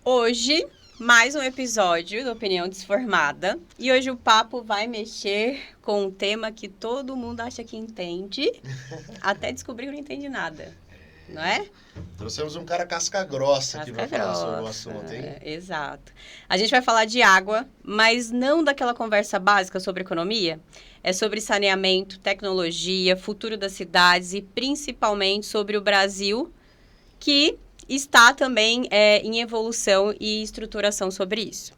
Hoje, mais um episódio do Opinião Desformada. E hoje o papo vai mexer com um tema que todo mundo acha que entende, até descobrir que não entende nada, não é? Trouxemos um cara casca grossa aqui Casca para falar sobre o grossa, assunto, hein? exato. A gente vai falar de água, mas não daquela conversa básica sobre economia. É sobre saneamento, tecnologia, futuro das cidades e principalmente sobre o Brasil, que está também em evolução e estruturação sobre isso.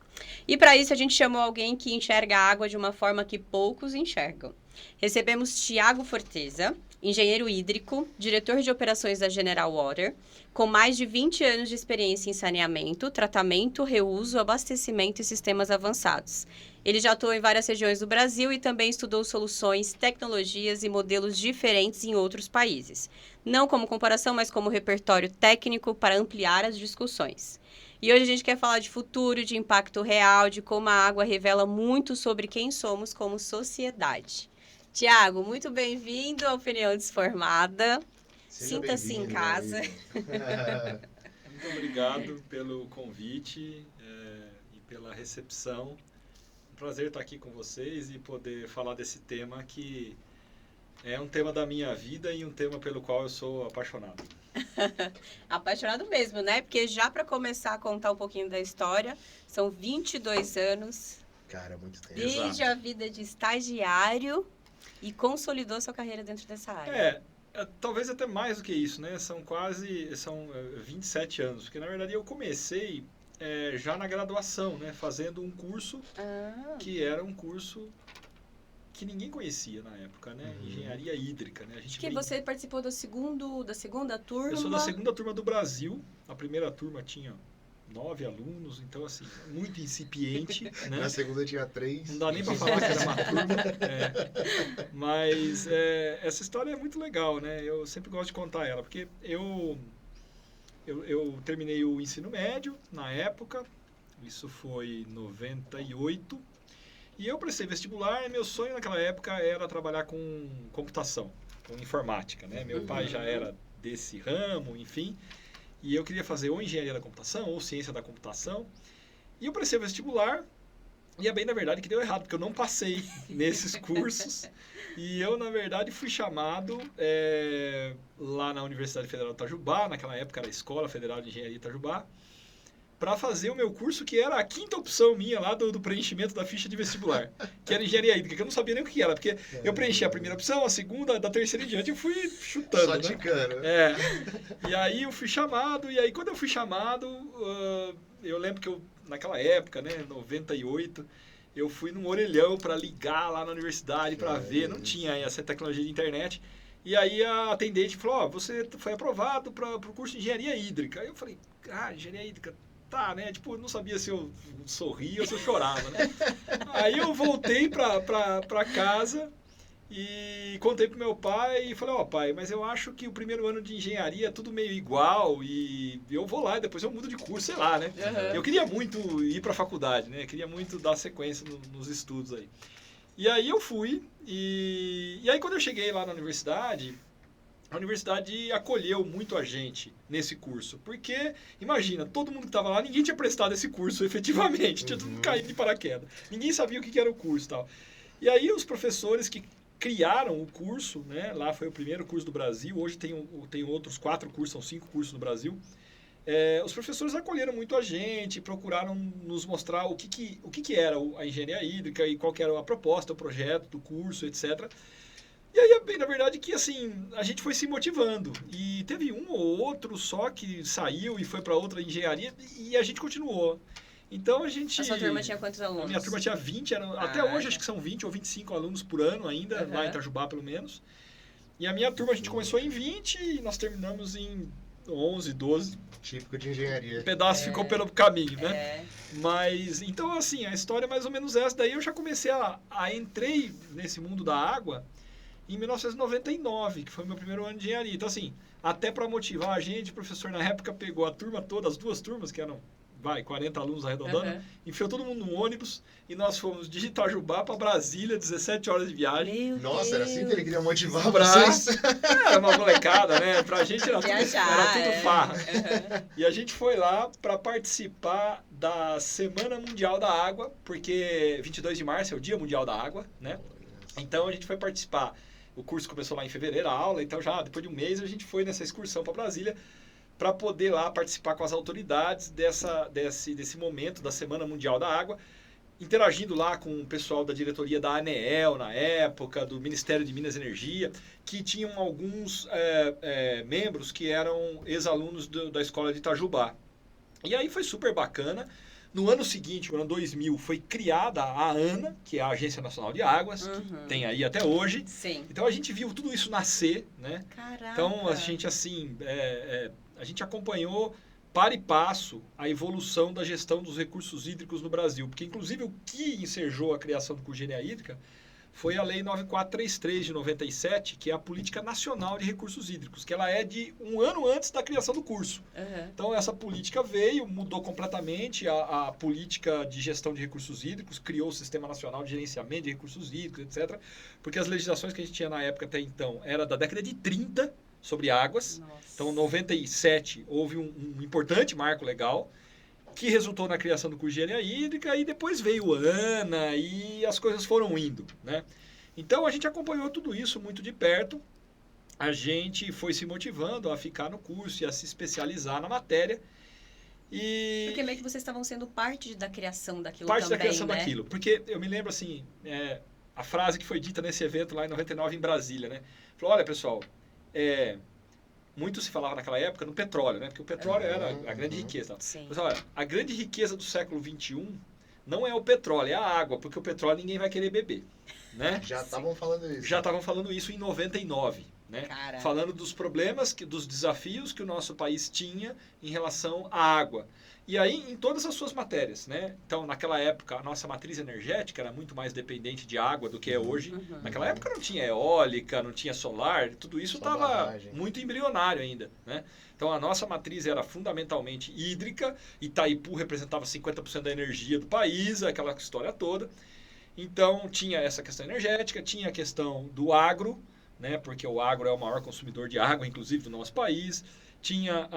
E para isso a gente chamou alguém que enxerga a água de uma forma que poucos enxergam. Recebemos Tiago Forteza, engenheiro hídrico, diretor de operações da General Water, com mais de 20 anos de experiência em saneamento, tratamento, reuso, abastecimento e sistemas avançados. Ele já atuou em várias regiões do Brasil e também estudou soluções, tecnologias e modelos diferentes em outros países. Não como comparação, mas como repertório técnico para ampliar as discussões. E hoje a gente quer falar de futuro, de impacto real, de como a água revela muito sobre quem somos como sociedade. Tiago, muito bem-vindo à Opinião Desformada. Sinta-se em casa. Muito obrigado pelo convite e pela recepção. Um prazer estar aqui com vocês e poder falar desse tema que é um tema da minha vida e um tema pelo qual eu sou apaixonado. Apaixonado mesmo, né? Porque já para começar a contar um pouquinho da história, são 22 anos. Cara, muito tempo. Desde a vida de estagiário e consolidou sua carreira dentro dessa área. Talvez até mais do que isso, né? São 27 anos, porque na verdade eu comecei já na graduação, né? Fazendo um curso que era um curso que ninguém conhecia na época, né? Engenharia hídrica, né? Acho que você participou da segunda turma. Eu sou da segunda turma do Brasil. A primeira turma tinha 9 alunos, então assim, muito incipiente, né? Na segunda tinha 3. Não dá nem para falar que era uma turma. Mas essa história é muito legal, né? Eu sempre gosto de contar ela, porque eu terminei o ensino médio na época, isso foi em 98, e eu prestei vestibular e meu sonho naquela época era trabalhar com computação, com informática, né? Meu pai já era desse ramo, enfim, e eu queria fazer ou engenharia da computação ou ciência da computação, e eu prestei vestibular, e é bem na verdade que deu errado, porque eu não passei nesses cursos, e eu na verdade fui chamado lá na Universidade Federal de Itajubá, naquela época era a Escola Federal de Engenharia de Itajubá, para fazer o meu curso, que era a quinta opção minha lá do preenchimento da ficha de vestibular, que era engenharia hídrica, que eu não sabia nem o que era, porque eu preenchi a primeira opção, a segunda, da terceira em diante, eu fui chutando, Só né? ticando. E aí eu fui chamado, e aí quando eu fui chamado, eu lembro que naquela época, né, 98, eu fui num orelhão para ligar lá na universidade, para ver, não tinha essa tecnologia de internet, e aí a atendente falou, você foi aprovado para o curso de engenharia hídrica. Aí eu falei, engenharia hídrica, tá, né? Tipo, eu não sabia se eu sorria ou se eu chorava, né? Aí eu voltei pra casa e contei pro meu pai e falei, pai, mas eu acho que o primeiro ano de engenharia é tudo meio igual e eu vou lá e depois eu mudo de curso, sei lá, né? Eu queria muito ir pra faculdade, né? Queria muito dar sequência nos estudos aí. E aí eu fui e aí quando eu cheguei lá na universidade, a universidade acolheu muito a gente nesse curso, porque, imagina, todo mundo que estava lá, ninguém tinha prestado esse curso efetivamente, tinha tudo caído de paraquedas, ninguém sabia o que era o curso e tal. E aí os professores que criaram o curso, né, lá foi o primeiro curso do Brasil, hoje tem outros 4 cursos, são 5 cursos no Brasil, os professores acolheram muito a gente, procuraram nos mostrar o que era a engenharia hídrica e qual que era a proposta, o projeto do curso, etc., e aí, na verdade, que assim, a gente foi se motivando. E teve um ou outro só que saiu e foi para outra engenharia e a gente continuou. Então a gente... A sua turma tinha quantos alunos? A minha turma tinha 20, até hoje acho que são 20 ou 25 alunos por ano ainda, lá em Itajubá pelo menos. E a minha turma a gente começou em 20 e nós terminamos em 11, 12. Típico de engenharia. Um pedaço ficou pelo caminho, né? Mas, então assim, a história é mais ou menos essa. Daí eu já comecei entrei nesse mundo da água em 1999, que foi o meu primeiro ano de engenharia. Então, assim, até para motivar a gente, o professor na época pegou a turma toda, as 2 turmas, que eram 40 alunos arredondando, Aham. enfiou todo mundo no ônibus e nós fomos de Itajubá para Brasília, 17 horas de viagem. Meu Nossa, era assim que ele queria motivar Pra- vocês? Era uma molecada, né? Pra gente era Viajar, tudo farra. Aham. E a gente foi lá para participar da Semana Mundial da Água, porque 22 de março é o Dia Mundial da Água, né? Então a gente foi participar. O curso começou lá em fevereiro, a aula, então já depois de um mês a gente foi nessa excursão para Brasília para poder lá participar com as autoridades desse momento da Semana Mundial da Água, interagindo lá com o pessoal da diretoria da ANEEL na época, do Ministério de Minas e Energia, que tinham alguns membros que eram ex-alunos da escola de Itajubá. E aí foi super bacana. No ano seguinte, no ano 2000, foi criada a ANA, que é a Agência Nacional de Águas, que Uhum. tem aí até hoje. Sim. Então a gente viu tudo isso nascer, né? Caraca. Então a gente assim, a gente acompanhou para e passo a evolução da gestão dos recursos hídricos no Brasil, porque inclusive o que ensejou a criação do curso de Engenharia Hídrica foi a Lei 9433 de 97, que é a Política Nacional de Recursos Hídricos, que ela é de um ano antes da criação do curso. Aham. Então essa política veio, mudou completamente a política de gestão de recursos hídricos, criou o Sistema Nacional de Gerenciamento de Recursos Hídricos, etc. Porque as legislações que a gente tinha na época até então era da década de 30 sobre águas. Nossa. Então, em 97, houve um importante marco legal que resultou na criação do curso de Engenharia Hídrica e depois veio o ANA e as coisas foram indo, né? Então, a gente acompanhou tudo isso muito de perto. A gente foi se motivando a ficar no curso e a se especializar na matéria. E Porque meio que vocês estavam sendo parte da criação daquilo parte também, da criação né? daquilo. Porque eu me lembro, assim, a frase que foi dita nesse evento lá em 99 em Brasília, né? Falou, olha, pessoal, muito se falava naquela época no petróleo, né? Porque o petróleo era a grande riqueza. Sim. Mas olha, a grande riqueza do século XXI não é o petróleo, é a água, porque o petróleo ninguém vai querer beber, né? Já estavam falando isso. Já estavam falando isso em 99, né? Cara. Falando dos problemas, dos desafios que o nosso país tinha em relação à água. E aí, em todas as suas matérias, né? Então, naquela época, a nossa matriz energética era muito mais dependente de água do que é hoje. Uhum. Naquela época não tinha eólica, não tinha solar, tudo isso Só estava barragem. muito embrionário ainda, né? Então, a nossa matriz era fundamentalmente hídrica, Itaipu representava 50% da energia do país, aquela história toda. Então, tinha essa questão energética, tinha a questão do agro, né? Porque o agro é o maior consumidor de água, inclusive, do nosso país. Tinha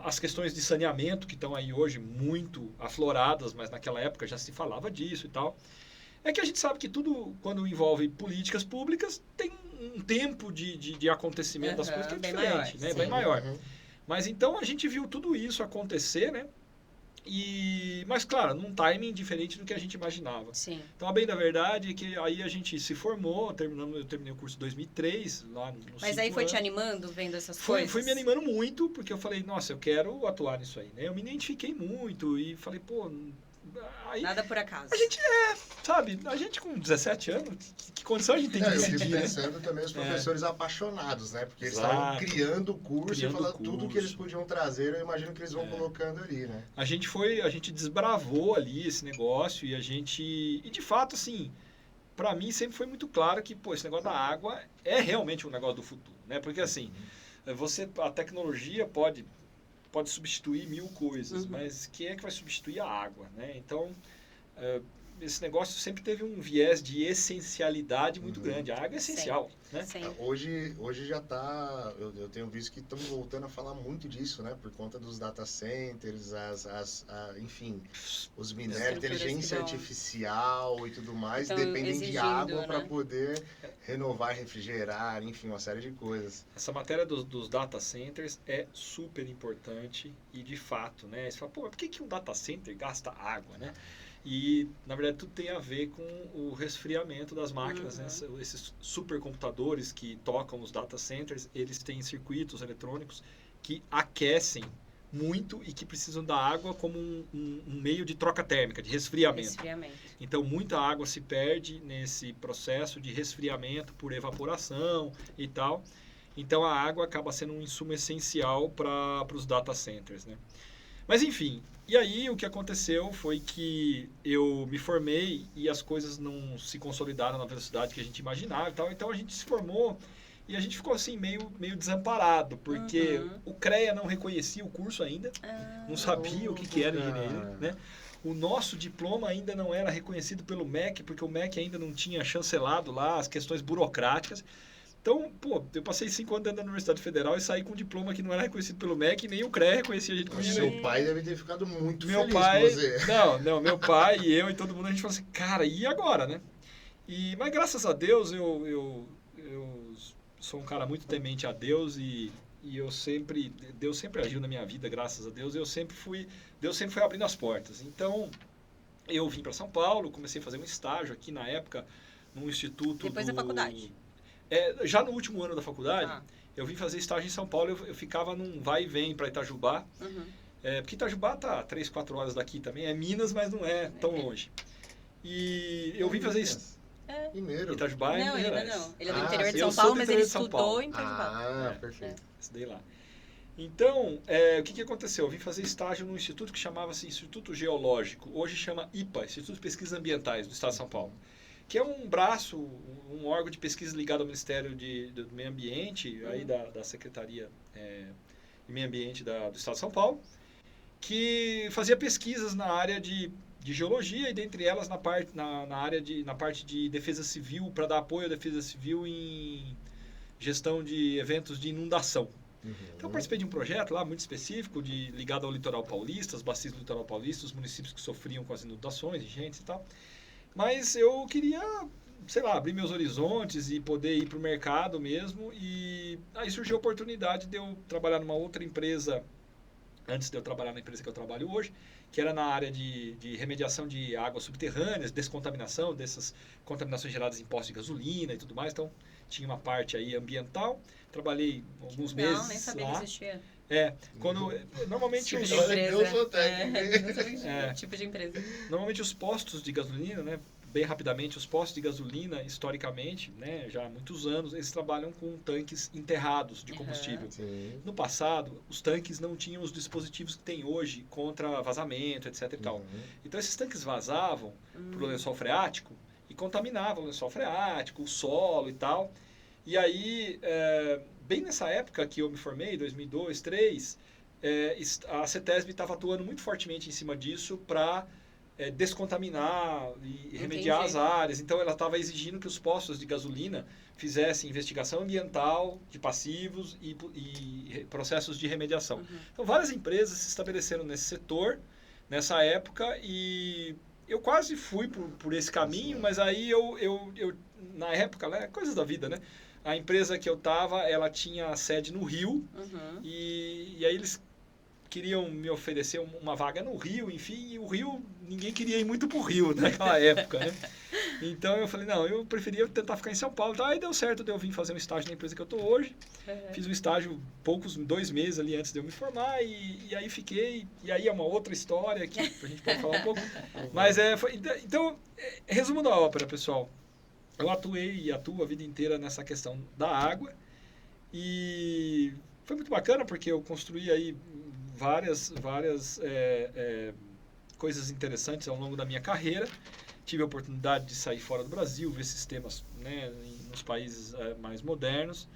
as questões de saneamento, que estão aí hoje muito afloradas, mas naquela época já se falava disso e tal. É que a gente sabe que tudo, quando envolve políticas públicas, tem um tempo de acontecimento das coisas que é bem diferente, maior, né? sim. Bem maior. Uhum. Mas então a gente viu tudo isso acontecer, né? Mas claro, num timing diferente do que a gente imaginava. Sim. Então, a bem da verdade é que aí a gente se formou, eu terminei o curso em 2003, lá no Mas aí foi te animando vendo essas coisas? Foi me animando muito, porque eu falei, nossa, eu quero atuar nisso aí, né? Eu me identifiquei muito e falei, pô, aí Nada por acaso. a gente sabe, a gente com 17 anos, que condição a gente tem de Eu fico decidir, né? pensando também os professores apaixonados, né? Porque eles Exato. estavam criando o curso Criando e falando o tudo que curso. eles podiam trazer, eu imagino que eles vão colocando ali, né? A gente desbravou ali esse negócio e de fato, assim, pra mim sempre foi muito claro que, pô, esse negócio da água é realmente um negócio do futuro, né? Porque, assim, a tecnologia pode substituir mil coisas, Uhum. mas quem é que vai substituir a água, né? Então, esse negócio sempre teve um viés de essencialidade muito grande. A água é essencial, né? Sim. Hoje já está, eu tenho visto que estão voltando a falar muito disso, né? Por conta dos data centers, enfim, os minérios, Estruturas inteligência que vão- artificial e tudo mais, Então, dependem de exigindo, água para né? poder renovar, refrigerar, enfim, uma série de coisas. Essa matéria dos data centers é super importante e de fato, né? Você fala, pô, por que um data center gasta água, né? E, na verdade, tudo tem a ver com o resfriamento das máquinas, né? Esses supercomputadores que tocam os data centers, eles têm circuitos eletrônicos que aquecem muito e que precisam da água como um meio de troca térmica, de resfriamento. Resfriamento. Então, muita água se perde nesse processo de resfriamento por evaporação e tal. Então, a água acaba sendo um insumo essencial para os data centers, né? Mas, enfim, e aí o que aconteceu foi que eu me formei e as coisas não se consolidaram na velocidade que a gente imaginava e tal. Então, a gente se formou E a gente ficou assim, meio desamparado, porque o CREA não reconhecia o curso ainda, não sabia o que era engenharia, né? O nosso diploma ainda não era reconhecido pelo MEC, porque o MEC ainda não tinha chancelado lá as questões burocráticas. Então, pô, eu passei 5 anos dentro da Universidade Federal e saí com um diploma que não era reconhecido pelo MEC, e nem o CREA reconhecia a gente como engenheiro. Seu pai deve ter ficado muito Meu feliz pai, com você. Não, meu pai e eu e todo mundo, a gente falou assim, cara, e agora, né? Mas graças a Deus, eu sou um cara muito temente a Deus e Deus sempre agiu na minha vida, graças a Deus. Deus sempre foi abrindo as portas. Então, eu vim para São Paulo, comecei a fazer um estágio aqui na época, num instituto Depois da faculdade? Já no último ano da faculdade, eu vim fazer estágio em São Paulo, eu ficava num vai e vem para Itajubá. Porque Itajubá tá 3, 4 horas daqui também, é Minas, mas não é tão longe. E eu vim fazer isso. Mineiro. Itajubá é Não, Minas ele Gerais. não. Ele é do interior de eu São sou Paulo, do mas interior ele de São estudou Paulo. em Itajubá. Perfeito. Estudei lá. Então, o que aconteceu? Eu vim fazer estágio num instituto que chamava-se Instituto Geológico. Hoje chama IPA, Instituto de Pesquisas Ambientais do Estado de São Paulo. Que é um braço, um órgão de pesquisa ligado ao Ministério do Meio Ambiente, aí da Secretaria de Meio Ambiente do Estado de São Paulo, que fazia pesquisas na área de geologia e, dentre elas, na parte de defesa civil, para dar apoio à defesa civil em gestão de eventos de inundação. Então, eu participei de um projeto lá muito específico, ligado ao litoral paulista, as bacias do litoral paulista, os municípios que sofriam com as inundações, enchentes e tal. Mas eu queria, sei lá, abrir meus horizontes e poder ir para o mercado mesmo. E aí surgiu a oportunidade de eu trabalhar numa outra empresa, antes de eu trabalhar na empresa que eu trabalho hoje, que era na área de remediação de águas subterrâneas, descontaminação dessas contaminações geradas em postos de gasolina e tudo mais. Então, tinha uma parte aí ambiental. Trabalhei alguns meses Não, nem sabia lá. que existia. Normalmente Tipo os, de empresa. Eu sou técnico. Não sabia tipo de empresa. normalmente os postos de gasolina, né, bem rapidamente, os postos de gasolina, historicamente, né, já há muitos anos, eles trabalham com tanques enterrados de combustível. Sim. No passado, os tanques não tinham os dispositivos que tem hoje contra vazamento, etc. e tal. Então, esses tanques vazavam para o lençol freático e contaminavam o lençol freático, o solo e tal. E aí, bem nessa época que eu me formei, 2002, 2003, a CETESB estava atuando muito fortemente em cima disso para descontaminar e remediar as áreas. Então, ela estava exigindo que os postos de gasolina fizessem investigação ambiental de passivos e processos de remediação. Então, várias empresas se estabeleceram nesse setor, nessa época, e eu quase fui por esse caminho, mas aí eu na época, né, coisas da vida, né? A empresa que eu estava, ela tinha sede no Rio, e aí eles queriam me oferecer uma vaga no Rio, enfim, e o Rio, ninguém queria ir muito pro Rio naquela época, né? Então eu falei, não, eu preferia tentar ficar em São Paulo, tá? Aí deu certo de eu vir fazer um estágio na empresa que eu tô hoje, fiz um estágio 2 meses ali antes de eu me formar, e aí fiquei, e aí é uma outra história que a gente pode falar um pouco, mas então, resumo da ópera, pessoal, eu atuei e atuo a vida inteira nessa questão da água, e foi muito bacana porque eu construí aí várias coisas interessantes ao longo da minha carreira. Tive a oportunidade de sair fora do Brasil, ver sistemas, né, nos países mais modernos.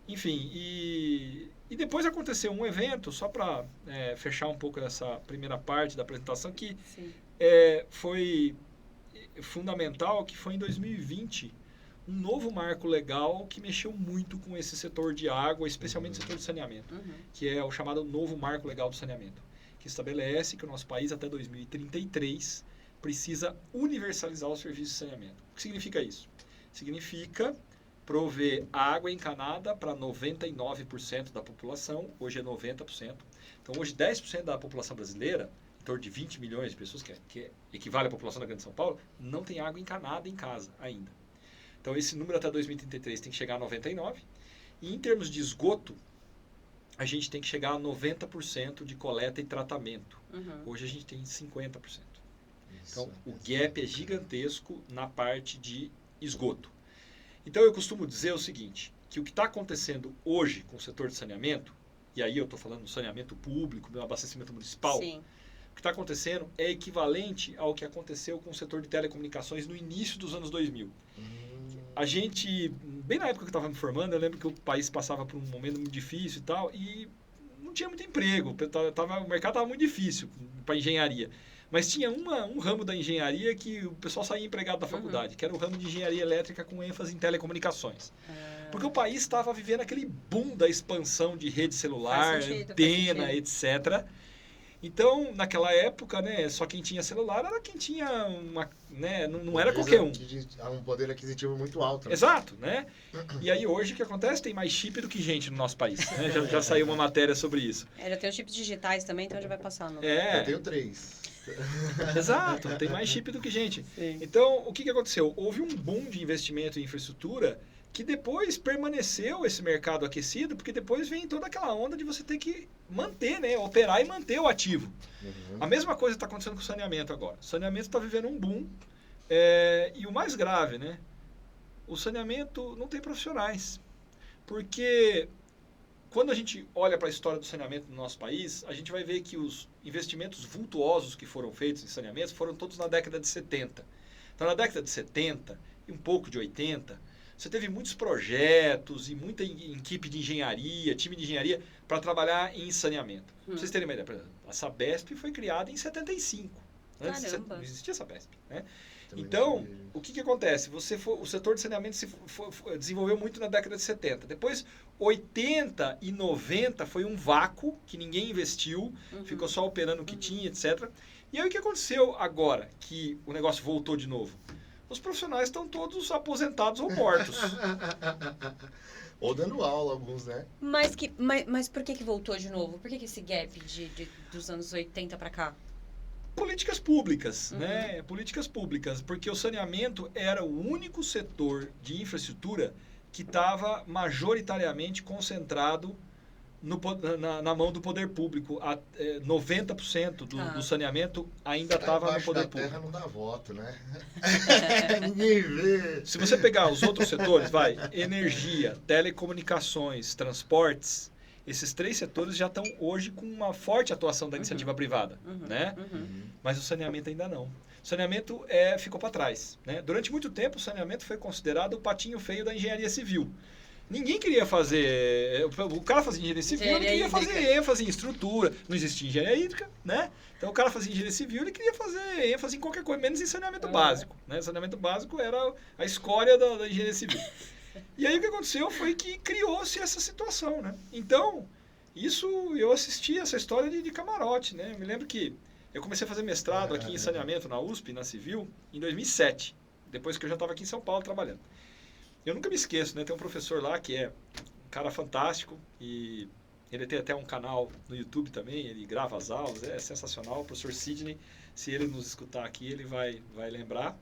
Enfim, e depois aconteceu um evento, só para fechar um pouco essa primeira parte da apresentação, que foi fundamental, que foi em 2020, um novo marco legal que mexeu muito com esse setor de água, especialmente o setor de saneamento, que é o chamado novo marco legal do saneamento, que estabelece que o nosso país até 2033 precisa universalizar o serviço de saneamento. O que significa isso? Significa prover água encanada para 99% da população, hoje é 90%. Então hoje 10% da população brasileira, em torno de 20 milhões de pessoas, que equivale à população da Grande São Paulo, não tem água encanada em casa ainda. Então, esse número até 2033 tem que chegar a 99%. E em termos de esgoto, a gente tem que chegar a 90% de coleta e tratamento. Hoje a gente tem 50%. Então, o gap é gigantesco na parte de esgoto. Então, eu costumo dizer o seguinte, que o que está acontecendo hoje com o setor de saneamento, e aí eu estou falando do saneamento público, do abastecimento municipal, Sim. o que está acontecendo é equivalente ao que aconteceu com o setor de telecomunicações no início dos anos 2000. A gente, bem na época que eu estava me formando, eu lembro que o país passava por um momento muito difícil e tal, e não tinha muito emprego, o mercado estava muito difícil para engenharia. Mas tinha um ramo da engenharia que o pessoal saía empregado da faculdade, que era o ramo de engenharia elétrica com ênfase em telecomunicações. Porque o país estava vivendo aquele boom da expansão de rede celular, antena, etc. Então, naquela época, né, só quem tinha celular era quem tinha uma... Né, não era qualquer um. Um poder aquisitivo muito alto. Né? Exato, né? E aí hoje o que acontece? Tem mais chip do que gente no nosso país. Né? Já saiu uma matéria sobre isso. Já tem os chips digitais também, então já vai passar. Eu tenho 3. Exato, tem mais chip do que gente. Sim. Então, o que aconteceu? Houve um boom de investimento em infraestrutura que depois permaneceu esse mercado aquecido, porque depois vem toda aquela onda de você ter que manter, né? Operar e manter o ativo. A mesma coisa está acontecendo com o saneamento agora. O saneamento está vivendo um boom. E o mais grave, né? O saneamento não tem profissionais. Porque quando a gente olha para a história do saneamento no nosso país, a gente vai ver que os investimentos vultuosos que foram feitos em saneamento foram todos na década de 70. Então, na década de 70 e um pouco de 80, você teve muitos projetos e muita equipe de engenharia, time de engenharia, para trabalhar em saneamento. Pra vocês terem uma ideia, por exemplo, a Sabesp foi criada em 75. Antes não existia a Sabesp, né? Então, o que acontece? O setor de saneamento se desenvolveu muito na década de 70. Depois, 80 e 90 foi um vácuo, que ninguém investiu, ficou só operando o que tinha, etc. E aí o que aconteceu agora, que o negócio voltou de novo? Os profissionais estão todos aposentados ou mortos. Ou dando aula, alguns, né? Mas por que voltou de novo? Por que esse gap dos anos 80 para cá? Políticas públicas, né? Políticas públicas, porque o saneamento era o único setor de infraestrutura que estava majoritariamente concentrado na mão do poder público. 90% do saneamento ainda estava no poder público. A terra não dá voto, né? Ninguém vê. Se você pegar os outros setores, energia, telecomunicações, transportes, esses 3 setores já estão hoje com uma forte atuação da iniciativa privada, né? Mas o saneamento ainda não. O saneamento ficou para trás, né? Durante muito tempo, o saneamento foi considerado o patinho feio da engenharia civil. Ninguém queria fazer... O cara fazia engenharia civil, ele queria fazer ênfase em estrutura. Não existia engenharia hídrica, né? Então, o cara fazia engenharia civil, ele queria fazer ênfase em qualquer coisa, menos em saneamento básico, né? Saneamento básico era a escória da engenharia civil. E aí o que aconteceu foi que criou-se essa situação, né? Então, eu assisti essa história de camarote, né? Eu me lembro que eu comecei a fazer mestrado aqui em saneamento na USP, na Civil, em 2007, depois que eu já estava aqui em São Paulo trabalhando. Eu nunca me esqueço, né? Tem um professor lá que é um cara fantástico e ele tem até um canal no YouTube também, ele grava as aulas, é sensacional. O professor Sidney, se ele nos escutar aqui, ele vai lembrar.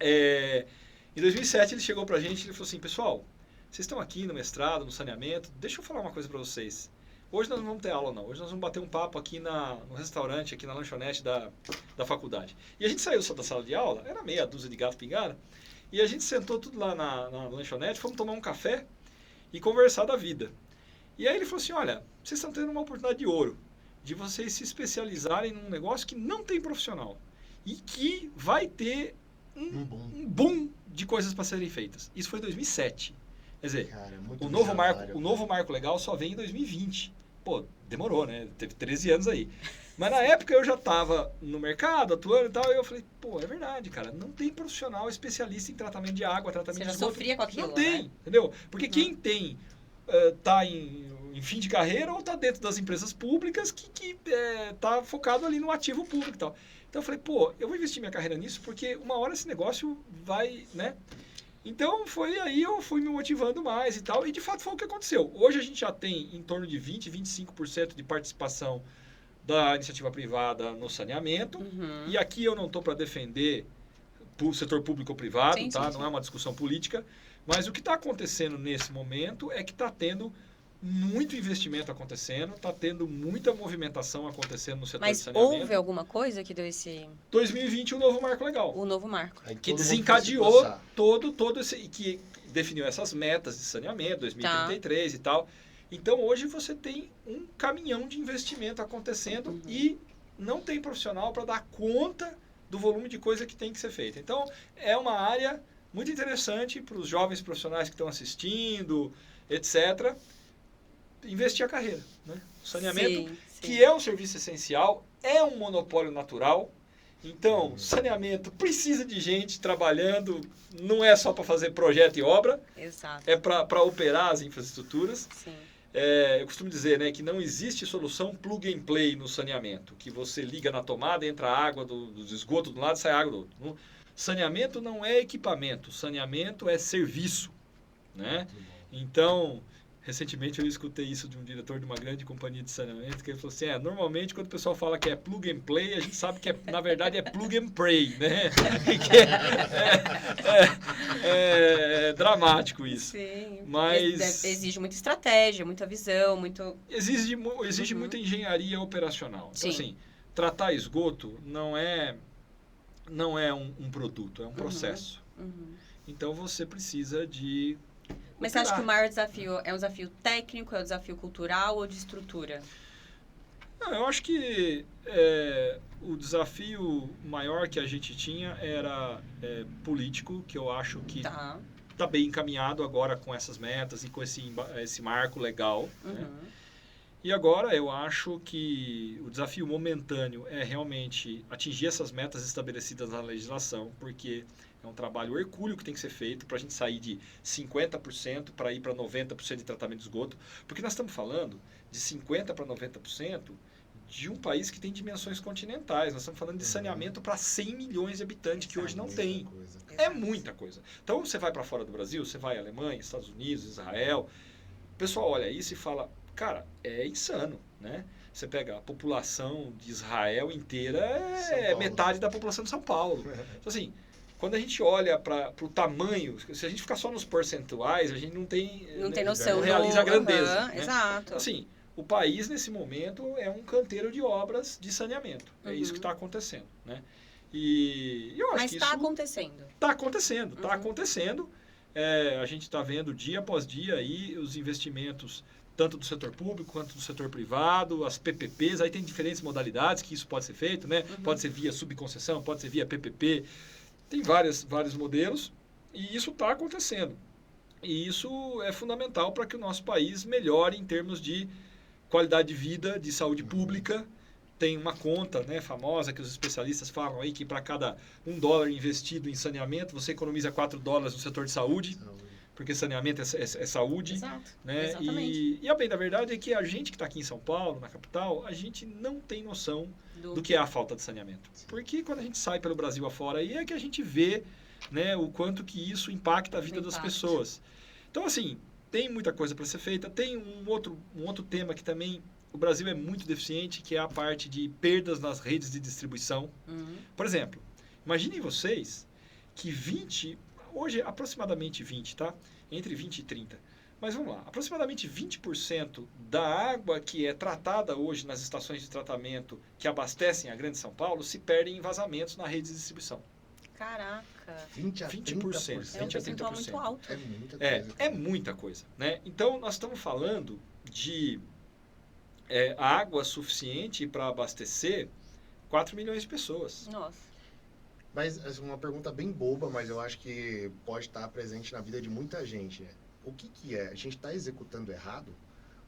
Em 2007 ele chegou pra gente e ele falou assim: pessoal, vocês estão aqui no mestrado, no saneamento, deixa eu falar uma coisa para vocês. Hoje nós não vamos ter aula não, hoje nós vamos bater um papo aqui no restaurante, aqui na lanchonete da faculdade. E a gente saiu da sala de aula, era meia dúzia de gato pingado, e a gente sentou tudo lá na lanchonete, fomos tomar um café e conversar da vida. E aí ele falou assim: olha, vocês estão tendo uma oportunidade de ouro, de vocês se especializarem num negócio que não tem profissional e que vai ter um boom de coisas para serem feitas. Isso foi em 2007. Quer dizer, cara, o novo marco legal só vem em 2020. Pô, demorou, né? Teve 13 anos aí. Mas na época eu já estava no mercado, atuando e tal, e eu falei, pô, é verdade, cara, não tem profissional especialista em tratamento de água, tratamento de esgoto. Você já sofria com aquilo, não tem, né? Entendeu? Porque quem tem, tá em fim de carreira ou tá dentro das empresas públicas que tá focado ali no ativo público e tal. Então eu falei, pô, eu vou investir minha carreira nisso porque uma hora esse negócio vai, né? Então foi aí eu fui me motivando mais e tal, e de fato foi o que aconteceu. Hoje a gente já tem em torno de 20, 25% de participação da iniciativa privada no saneamento, e aqui eu não estou para defender o setor público ou privado, sim, tá? Sim, sim. Não é uma discussão política, mas o que está acontecendo nesse momento é que está tendo muito investimento acontecendo, está tendo muita movimentação acontecendo no setor de saneamento. Mas houve alguma coisa que deu esse... 2020, o novo marco legal. O novo marco. Que desencadeou todo esse... que definiu essas metas de saneamento, 2033 e tal. Então, hoje você tem um caminhão de investimento acontecendo e não tem profissional para dar conta do volume de coisa que tem que ser feita. Então, é uma área muito interessante para os jovens profissionais que estão assistindo, etc., investir a carreira, né? O saneamento, que é um serviço essencial, é um monopólio natural. Então, saneamento precisa de gente trabalhando, não é só para fazer projeto e obra, Exato. é para operar as infraestruturas. Sim. Eu costumo dizer, né, que não existe solução plug and play no saneamento, que você liga na tomada, entra a água do esgoto de um lado e sai a água do outro. Saneamento não é equipamento, saneamento é serviço, né? Então, recentemente eu escutei isso de um diretor de uma grande companhia de saneamento, que ele falou assim, normalmente quando o pessoal fala que é plug and play, a gente sabe que na verdade é plug and pray, né? É dramático isso. Sim, mas exige muita estratégia, muita visão, exige muita engenharia operacional. Então, assim, tratar esgoto não é um produto, é um processo. Então, você precisa de... Mas você acha que o maior desafio é um desafio técnico, é um desafio cultural ou de estrutura? Eu acho que o desafio maior que a gente tinha era político, que eu acho que está bem encaminhado agora com essas metas e com esse marco legal. Né? E agora eu acho que o desafio momentâneo é realmente atingir essas metas estabelecidas na legislação, porque é um trabalho hercúleo que tem que ser feito para a gente sair de 50% para ir para 90% de tratamento de esgoto, porque nós estamos falando de 50% para 90% de um país que tem dimensões continentais. Nós estamos falando de saneamento para 100 milhões de habitantes, que hoje não tem. É muita coisa. Então, você vai para fora do Brasil, você vai à Alemanha, Estados Unidos, Israel, o pessoal olha isso e fala, cara, é insano, né? Você pega a população de Israel inteira, é metade da população de São Paulo. Então, assim, quando a gente olha para o tamanho, se a gente ficar só nos percentuais, a gente não tem noção, não realiza a grandeza. Né? Exato. Assim, o país, nesse momento, é um canteiro de obras de saneamento. É isso que está acontecendo. Né? E eu acho que isso... Mas está acontecendo. Está acontecendo, está acontecendo. A gente está vendo dia após dia aí os investimentos, tanto do setor público quanto do setor privado, as PPPs, aí tem diferentes modalidades que isso pode ser feito, né? Pode ser via subconcessão, pode ser via PPP, tem vários modelos e isso está acontecendo. E isso é fundamental para que o nosso país melhore em termos de qualidade de vida, de saúde pública. Tem uma conta, né, famosa que os especialistas falam aí que para cada $1 investido em saneamento, você economiza $4 no setor de saúde. Porque saneamento é saúde. Exato, né? Exatamente. E a bem da verdade é que a gente que está aqui em São Paulo, na capital, a gente não tem noção do que é a falta de saneamento. Porque quando a gente sai pelo Brasil afora, aí é que a gente vê, né, o quanto que isso impacta a vida das pessoas. Então, assim, tem muita coisa para ser feita. Tem um outro tema que também o Brasil é muito deficiente, que é a parte de perdas nas redes de distribuição. Por exemplo, imaginem vocês que hoje aproximadamente 20, tá? Entre 20 e 30. Mas vamos lá, aproximadamente 20% da água que é tratada hoje nas estações de tratamento que abastecem a Grande São Paulo se perdem em vazamentos na rede de distribuição. Caraca. 20%. 20 a 30%. Muito alto. É muita coisa. É muita coisa, né? Então, nós estamos falando de água suficiente para abastecer 4 milhões de pessoas. Nossa. Mas uma pergunta bem boba, mas eu acho que pode estar presente na vida de muita gente. O que é? A gente está executando errado?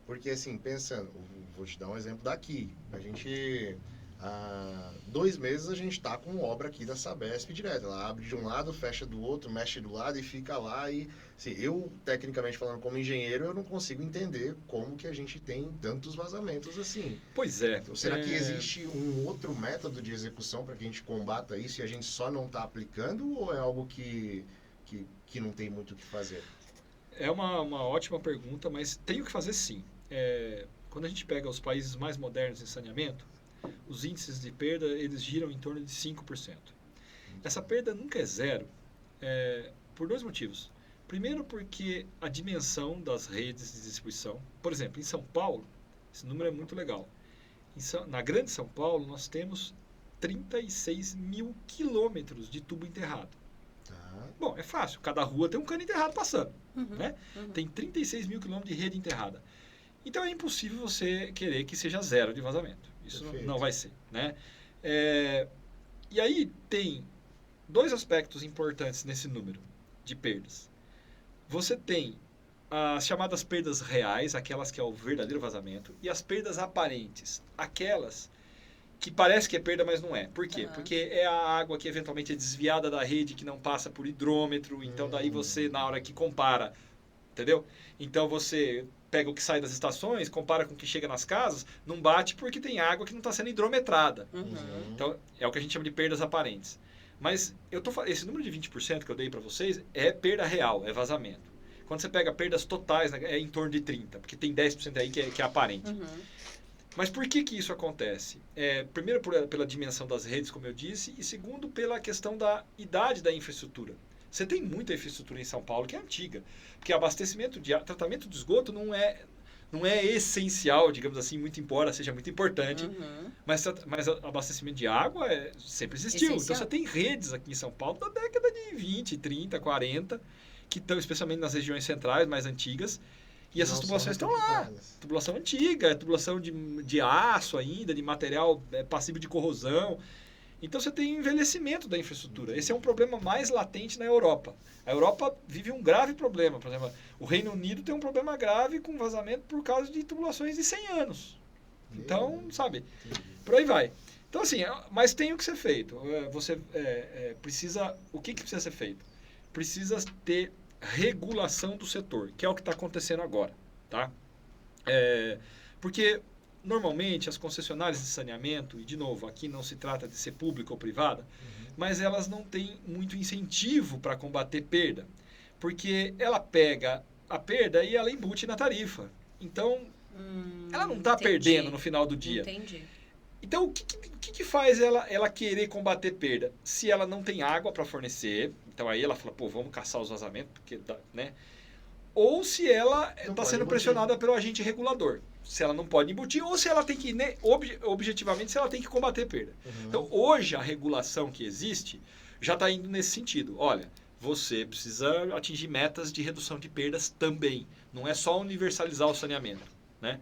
Porque, assim, pensando, vou te dar um exemplo daqui. A gente, há 2 meses, a gente está com obra aqui da Sabesp direto. Ela abre de um lado, fecha do outro, mexe do lado e fica lá. E, assim, eu, tecnicamente falando como engenheiro, eu não consigo entender como que a gente tem tantos vazamentos assim. Pois é. Então, será que existe um outro método de execução para que a gente combata isso e a gente só não está aplicando? Ou é algo que não tem muito o que fazer? É uma ótima pergunta, mas tem o que fazer sim. Quando a gente pega os países mais modernos em saneamento, os índices de perda, eles giram em torno de 5%. Essa perda nunca é zero, por 2 motivos. Primeiro, porque a dimensão das redes de distribuição, por exemplo, em São Paulo, esse número é muito legal. Na Grande São Paulo, nós temos 36 mil quilômetros de tubo enterrado. Bom, é fácil, cada rua tem um cano enterrado passando. Né? Tem 36 mil quilômetros de rede enterrada. Então é impossível você querer que seja zero de vazamento. Isso não vai ser. Né? E aí tem 2 aspectos importantes nesse número. de perdas. Você tem as chamadas perdas reais, aquelas que é o verdadeiro vazamento, e as perdas aparentes, aquelas que parece que é perda, mas não é. Por quê? Porque é a água que eventualmente é desviada da rede, que não passa por hidrômetro, então daí você, na hora que compara, entendeu? Então você pega o que sai das estações, compara com o que chega nas casas, não bate porque tem água que não está sendo hidrometrada. Então é o que a gente chama de perdas aparentes. Mas esse número de 20% que eu dei para vocês é perda real, é vazamento. Quando você pega perdas totais, né, é em torno de 30%, porque tem 10% aí que é aparente. Mas por que isso acontece? Primeiro, pela dimensão das redes, como eu disse, e segundo, pela questão da idade da infraestrutura. Você tem muita infraestrutura em São Paulo que é antiga, porque abastecimento tratamento de esgoto não é essencial, digamos assim, muito embora seja muito importante, mas abastecimento de água sempre existiu. Essencial. Então você tem redes aqui em São Paulo da década de 20, 30, 40, que estão especialmente nas regiões centrais, mais antigas, e essas tubulações estão lá. Tubulação antiga, tubulação de aço ainda, de material passível de corrosão. Então você tem envelhecimento da infraestrutura. Esse é um problema mais latente na Europa. A Europa vive um grave problema. Por exemplo, o Reino Unido tem um problema grave com vazamento por causa de tubulações de 100 anos. Então, sabe, por aí vai. Então, assim, mas tem o que ser feito. Você precisa... O que precisa ser feito? Precisa ter regulação do setor, que é o que está acontecendo agora, tá? Porque normalmente as concessionárias de saneamento, e de novo, aqui não se trata de ser pública ou privada, mas elas não têm muito incentivo para combater perda, porque ela pega a perda e ela embute na tarifa. Então, ela não está perdendo no final do dia. Entendi. Então, o que faz ela querer combater perda? Se ela não tem água para fornecer, então aí ela fala, pô, vamos caçar os vazamentos, porque né? Ou se ela está sendo pressionada pelo agente regulador. Se ela não pode embutir, ou se ela tem que, né, objetivamente, se ela tem que combater perda. Então, hoje, a regulação que existe já está indo nesse sentido. Olha, você precisa atingir metas de redução de perdas também. Não é só universalizar o saneamento, né?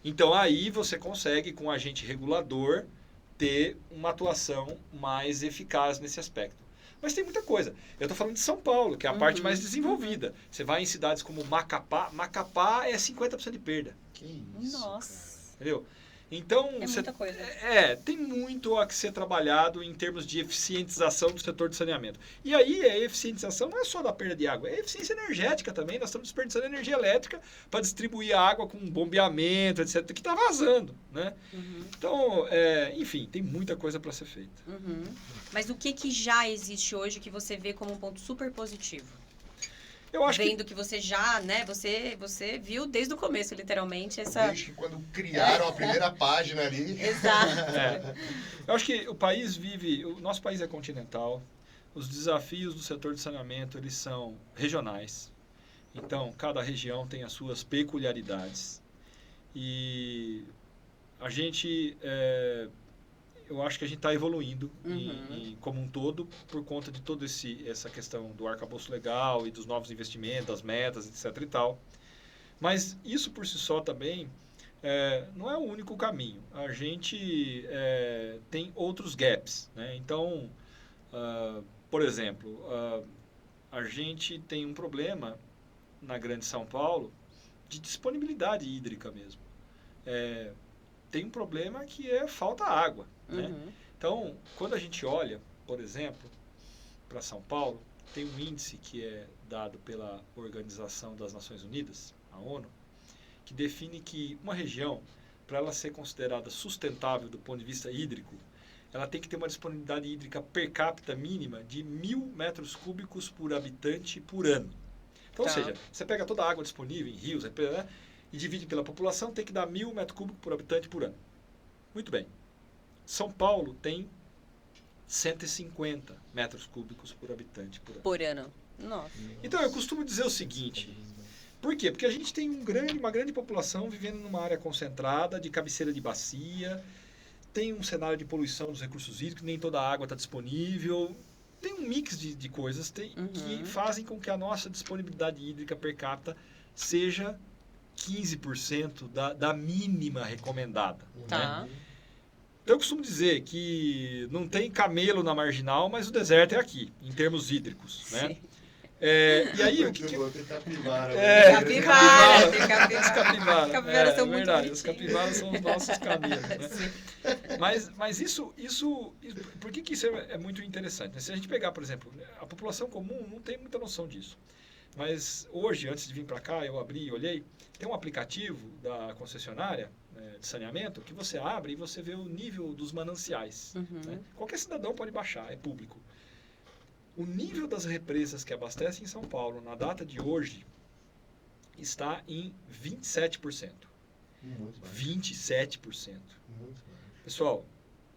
Então, aí você consegue, com o agente regulador, ter uma atuação mais eficaz nesse aspecto. Mas tem muita coisa. Eu estou falando de São Paulo, que é a parte mais desenvolvida. Você vai em cidades como Macapá. Macapá é 50% de perda. Que isso, Nossa. cara. Entendeu? Então, muita coisa. Tem muito a que ser trabalhado em termos de eficientização do setor de saneamento. E aí, a eficientização não é só da perda de água, é eficiência energética também. Nós estamos desperdiçando energia elétrica para distribuir a água com bombeamento, etc., que está vazando, né? Então, enfim, tem muita coisa para ser feita. Mas o que já existe hoje que você vê como um ponto super positivo? Eu acho Vendo que você já, né, você viu desde o começo, literalmente, essa... Desde que quando criaram a primeira página ali. Exato. Eu acho que o nosso país é continental, os desafios do setor de saneamento, eles são regionais. Então, cada região tem as suas peculiaridades. E a gente... eu acho que a gente está evoluindo como um todo por conta de toda essa questão do arcabouço legal e dos novos investimentos, das metas, etc. e tal. Mas isso por si só também não é o único caminho. A gente tem outros gaps, né? Então, por exemplo, a gente tem um problema na Grande São Paulo de disponibilidade hídrica mesmo. Tem um problema que falta água. Né? Então, quando a gente olha, por exemplo, para São Paulo, tem um índice que é dado pela Organização das Nações Unidas, a ONU, que define que uma região, para ela ser considerada sustentável do ponto de vista hídrico, ela tem que ter uma disponibilidade hídrica per capita mínima de 1.000 metros cúbicos por habitante por ano. Então, ou seja, você pega toda a água disponível em rios, né, e divide pela população, tem que dar 1.000 metros cúbicos por habitante por ano. Muito bem. São Paulo tem 150 metros cúbicos por habitante por ano. Por ano. Nossa. Então, eu costumo dizer o seguinte. Por quê? Porque a gente tem uma grande população vivendo numa área concentrada, de cabeceira de bacia, tem um cenário de poluição dos recursos hídricos, nem toda a água está disponível. Tem um mix de coisas que fazem com que a nossa disponibilidade hídrica per capita seja 15% da mínima recomendada. Tá. Né? Então, eu costumo dizer que não tem camelo na marginal, mas o deserto é aqui, em termos hídricos. Né? E aí, o Muito que... bom, tem capivara. Capivara, tem Os capivara. capivaras. Capivaras são muito verdade, os bonitinhos. capivaras são os nossos caminhos, né? Mas isso, por que isso é muito interessante? Né? Se a gente pegar, por exemplo, a população comum não tem muita noção disso. Mas hoje, antes de vir para cá, eu abri e olhei, tem um aplicativo da concessionária de saneamento que você abre e você vê o nível dos mananciais. Né? Qualquer cidadão pode baixar, é público. O nível das represas que abastecem em São Paulo, na data de hoje, está em 27%. Muito baixo. 27%. Muito baixo. Pessoal,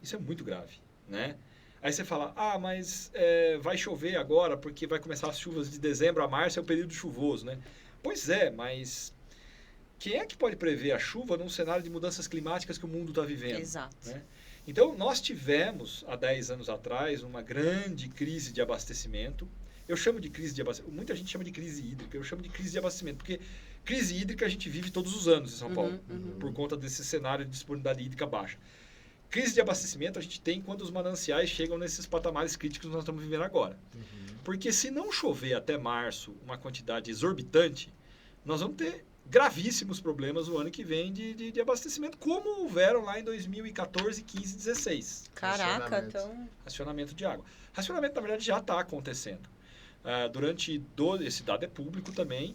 isso é muito grave, né? Aí você fala, mas vai chover agora porque vai começar as chuvas de dezembro a março, é o período chuvoso, né? Pois é, mas quem é que pode prever a chuva num cenário de mudanças climáticas que o mundo está vivendo? Exato. Né? Então, nós tivemos, há 10 anos atrás, uma grande crise de abastecimento. Eu chamo de crise de abastecimento, muita gente chama de crise hídrica, eu chamo de crise de abastecimento, porque crise hídrica a gente vive todos os anos em São Paulo, por conta desse cenário de disponibilidade hídrica baixa. Crise de abastecimento a gente tem quando os mananciais chegam nesses patamares críticos que nós estamos vivendo agora. Porque se não chover até março uma quantidade exorbitante, nós vamos ter gravíssimos problemas o ano que vem de abastecimento, como houveram lá em 2014, 15, 16. Caraca, então... Racionamento de água. Racionamento, na verdade, já está acontecendo. Esse dado é público também.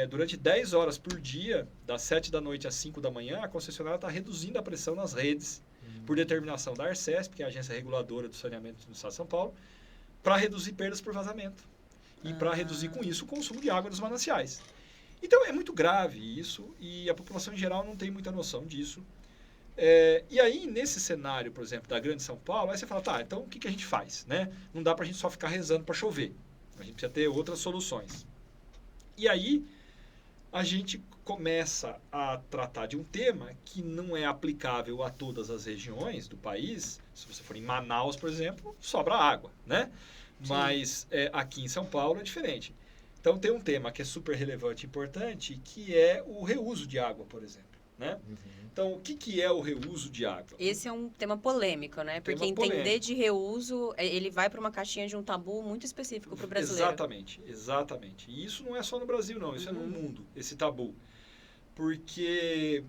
Durante 10 horas por dia, das 7 da noite às 5 da manhã, a concessionária está reduzindo a pressão nas redes, por determinação da Arcesp, que é a agência reguladora do saneamento do Estado de São Paulo, para reduzir perdas por vazamento. E para reduzir com isso o consumo de água dos mananciais. Então é muito grave isso e a população em geral não tem muita noção disso. E aí, nesse cenário, por exemplo, da Grande São Paulo, aí você fala, então o que a gente faz? Né? Não dá para a gente só ficar rezando para chover. A gente precisa ter outras soluções. E aí, a gente começa a tratar de um tema que não é aplicável a todas as regiões do país. Se você for em Manaus, por exemplo, sobra água, né? Mas aqui em São Paulo é diferente. Então, tem um tema que é super relevante e importante, que é o reuso de água, por exemplo. Né? Então, o que é o reuso de água? Esse é um tema polêmico, né? Porque entender de reuso, ele vai para uma caixinha de um tabu muito específico para o brasileiro. Exatamente. E isso não é só no Brasil, não. Isso é no mundo, esse tabu. Porque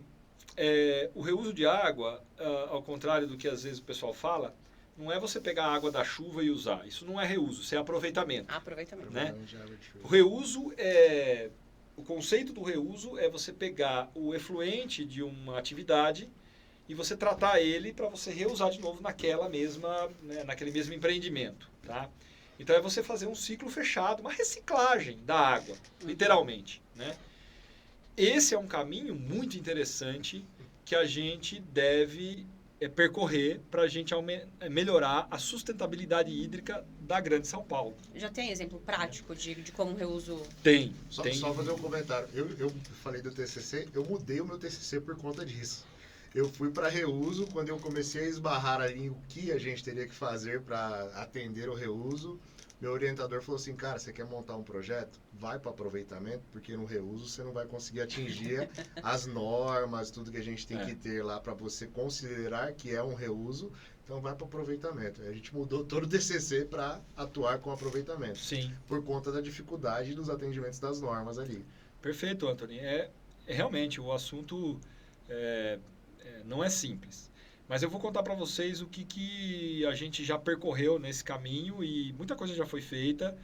o reuso de água, ao contrário do que às vezes o pessoal fala, não é você pegar a água da chuva e usar. Isso não é reuso, isso é aproveitamento. Aproveitamento. Né? O reuso é... O conceito do reuso é você pegar o efluente de uma atividade e você tratar ele para você reusar de novo naquele mesmo empreendimento. Tá? Então é você fazer um ciclo fechado, uma reciclagem da água, literalmente. Né? Esse é um caminho muito interessante que a gente deve percorrer para a gente melhorar a sustentabilidade hídrica da Grande São Paulo. Já tem exemplo prático de como o reuso... Tem. Só fazer um comentário. Eu falei do TCC, eu mudei o meu TCC por conta disso. Eu fui para reuso quando eu comecei a esbarrar ali o que a gente teria que fazer para atender o reuso. Meu orientador falou assim, cara, você quer montar um projeto? Vai para aproveitamento, porque no reuso você não vai conseguir atingir as normas, tudo que a gente tem que ter lá para você considerar que é um reuso. Então vai para aproveitamento. A gente mudou todo o TCC para atuar com aproveitamento. Sim. Por conta da dificuldade dos atendimentos das normas ali. Perfeito, Anthony. Realmente, o assunto não é simples. Mas eu vou contar para vocês o que a gente já percorreu nesse caminho e muita coisa já foi feita.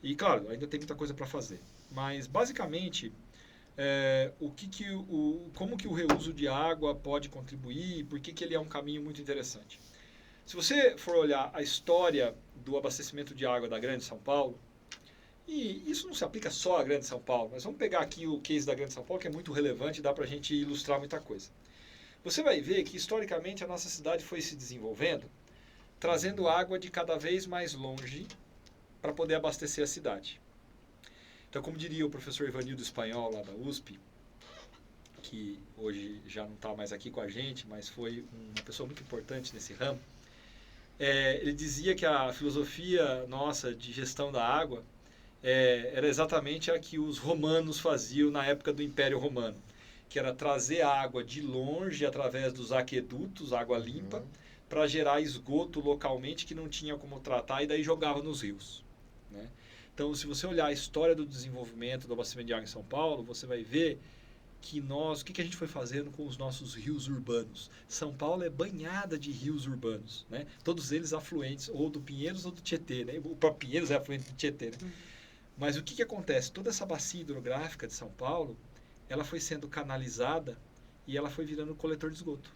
E, claro, ainda tem muita coisa para fazer. Mas, basicamente, como que o reuso de água pode contribuir e por que ele é um caminho muito interessante. Se você for olhar a história do abastecimento de água da Grande São Paulo, e isso não se aplica só à Grande São Paulo, mas vamos pegar aqui o case da Grande São Paulo, que é muito relevante e dá para a gente ilustrar muita coisa. Você vai ver que, historicamente, a nossa cidade foi se desenvolvendo, trazendo água de cada vez mais longe para poder abastecer a cidade. Então, como diria o professor Ivanildo Espanhol, lá da USP, que hoje já não está mais aqui com a gente, mas foi uma pessoa muito importante nesse ramo, ele dizia que a filosofia nossa de gestão da água era exatamente a que os romanos faziam na época do Império Romano, que era trazer água de longe através dos aquedutos, água limpa, para gerar esgoto localmente que não tinha como tratar e daí jogava nos rios. Né? Então, se você olhar a história do desenvolvimento do abastecimento de água em São Paulo, você vai ver que o que a gente foi fazendo com os nossos rios urbanos. São Paulo é banhada de rios urbanos, né? Todos eles afluentes, ou do Pinheiros ou do Tietê, né? O próprio Pinheiros é afluente do Tietê, né? Mas o que acontece? Toda essa bacia hidrográfica de São Paulo, ela foi sendo canalizada e ela foi virando coletor de esgoto.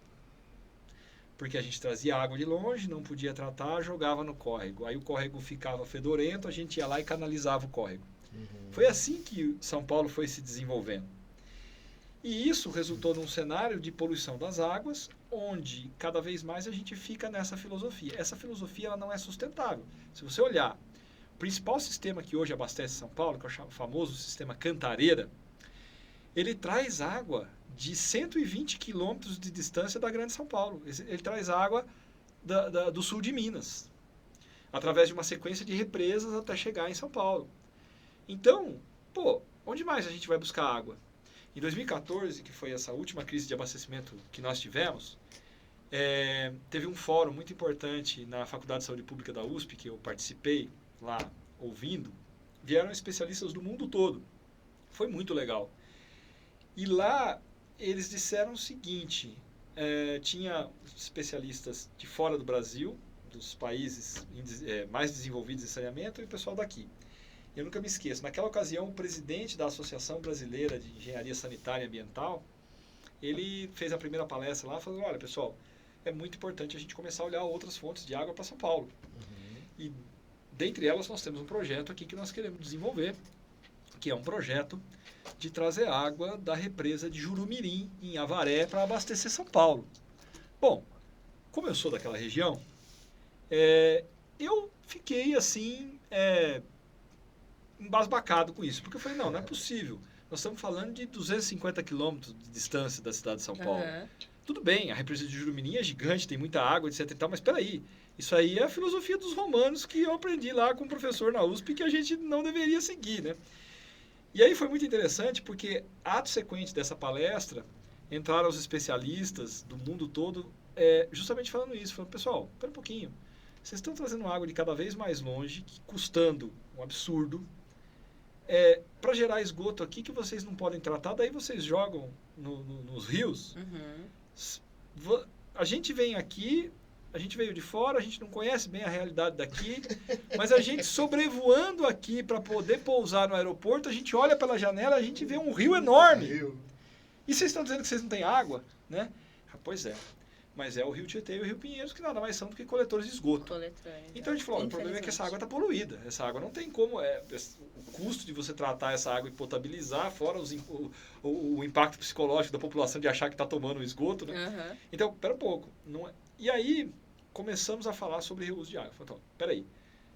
Porque a gente trazia água de longe, não podia tratar, jogava no córrego. Aí o córrego ficava fedorento, a gente ia lá e canalizava o córrego. Foi assim que São Paulo foi se desenvolvendo. E isso resultou num cenário de poluição das águas, onde cada vez mais a gente fica nessa filosofia. Essa filosofia ela não é sustentável. Se você olhar, o principal sistema que hoje abastece São Paulo, que é o famoso sistema Cantareira, ele traz água de 120 quilômetros de distância da Grande São Paulo. Ele traz água do sul de Minas, através de uma sequência de represas até chegar em São Paulo. Então, onde mais a gente vai buscar água? Em 2014, que foi essa última crise de abastecimento que nós tivemos, teve um fórum muito importante na Faculdade de Saúde Pública da USP, que eu participei lá ouvindo. Vieram especialistas do mundo todo. Foi muito legal. E lá eles disseram o seguinte, tinha especialistas de fora do Brasil, dos países mais desenvolvidos em saneamento, e o pessoal daqui. Eu nunca me esqueço, naquela ocasião o presidente da Associação Brasileira de Engenharia Sanitária e Ambiental, ele fez a primeira palestra lá, falando, olha pessoal, é muito importante a gente começar a olhar outras fontes de água para São Paulo. E dentre elas nós temos um projeto aqui que nós queremos desenvolver, que é um projeto de trazer água da represa de Jurumirim, em Avaré, para abastecer São Paulo. Bom, como eu sou daquela região, eu fiquei assim, embasbacado com isso, porque eu falei, não é possível. Nós estamos falando de 250 quilômetros de distância da cidade de São Paulo. Tudo bem, a represa de Jurumirim é gigante, tem muita água, etc e tal, mas espera aí, isso aí é a filosofia dos romanos que eu aprendi lá com um professor na USP que a gente não deveria seguir, né? E aí foi muito interessante porque, ato sequente dessa palestra, entraram os especialistas do mundo todo justamente falando isso. Falando, pessoal, espera um pouquinho. Vocês estão trazendo água de cada vez mais longe, custando um absurdo, para gerar esgoto aqui que vocês não podem tratar, daí vocês jogam nos rios. A gente vem aqui, a gente veio de fora, a gente não conhece bem a realidade daqui, mas a gente sobrevoando aqui para poder pousar no aeroporto, a gente olha pela janela, a gente vê um rio enorme. E vocês estão dizendo que vocês não têm água, né? Pois é. Mas é o Rio Tietê e o Rio Pinheiros que nada mais são do que coletores de esgoto. Então a gente falou, o problema é que essa água está poluída. Essa água não tem como, o custo de você tratar essa água e potabilizar, fora o impacto psicológico da população de achar que está tomando o esgoto, né? Então, espera um pouco. E aí, começamos a falar sobre reuso de água. Então, espera aí.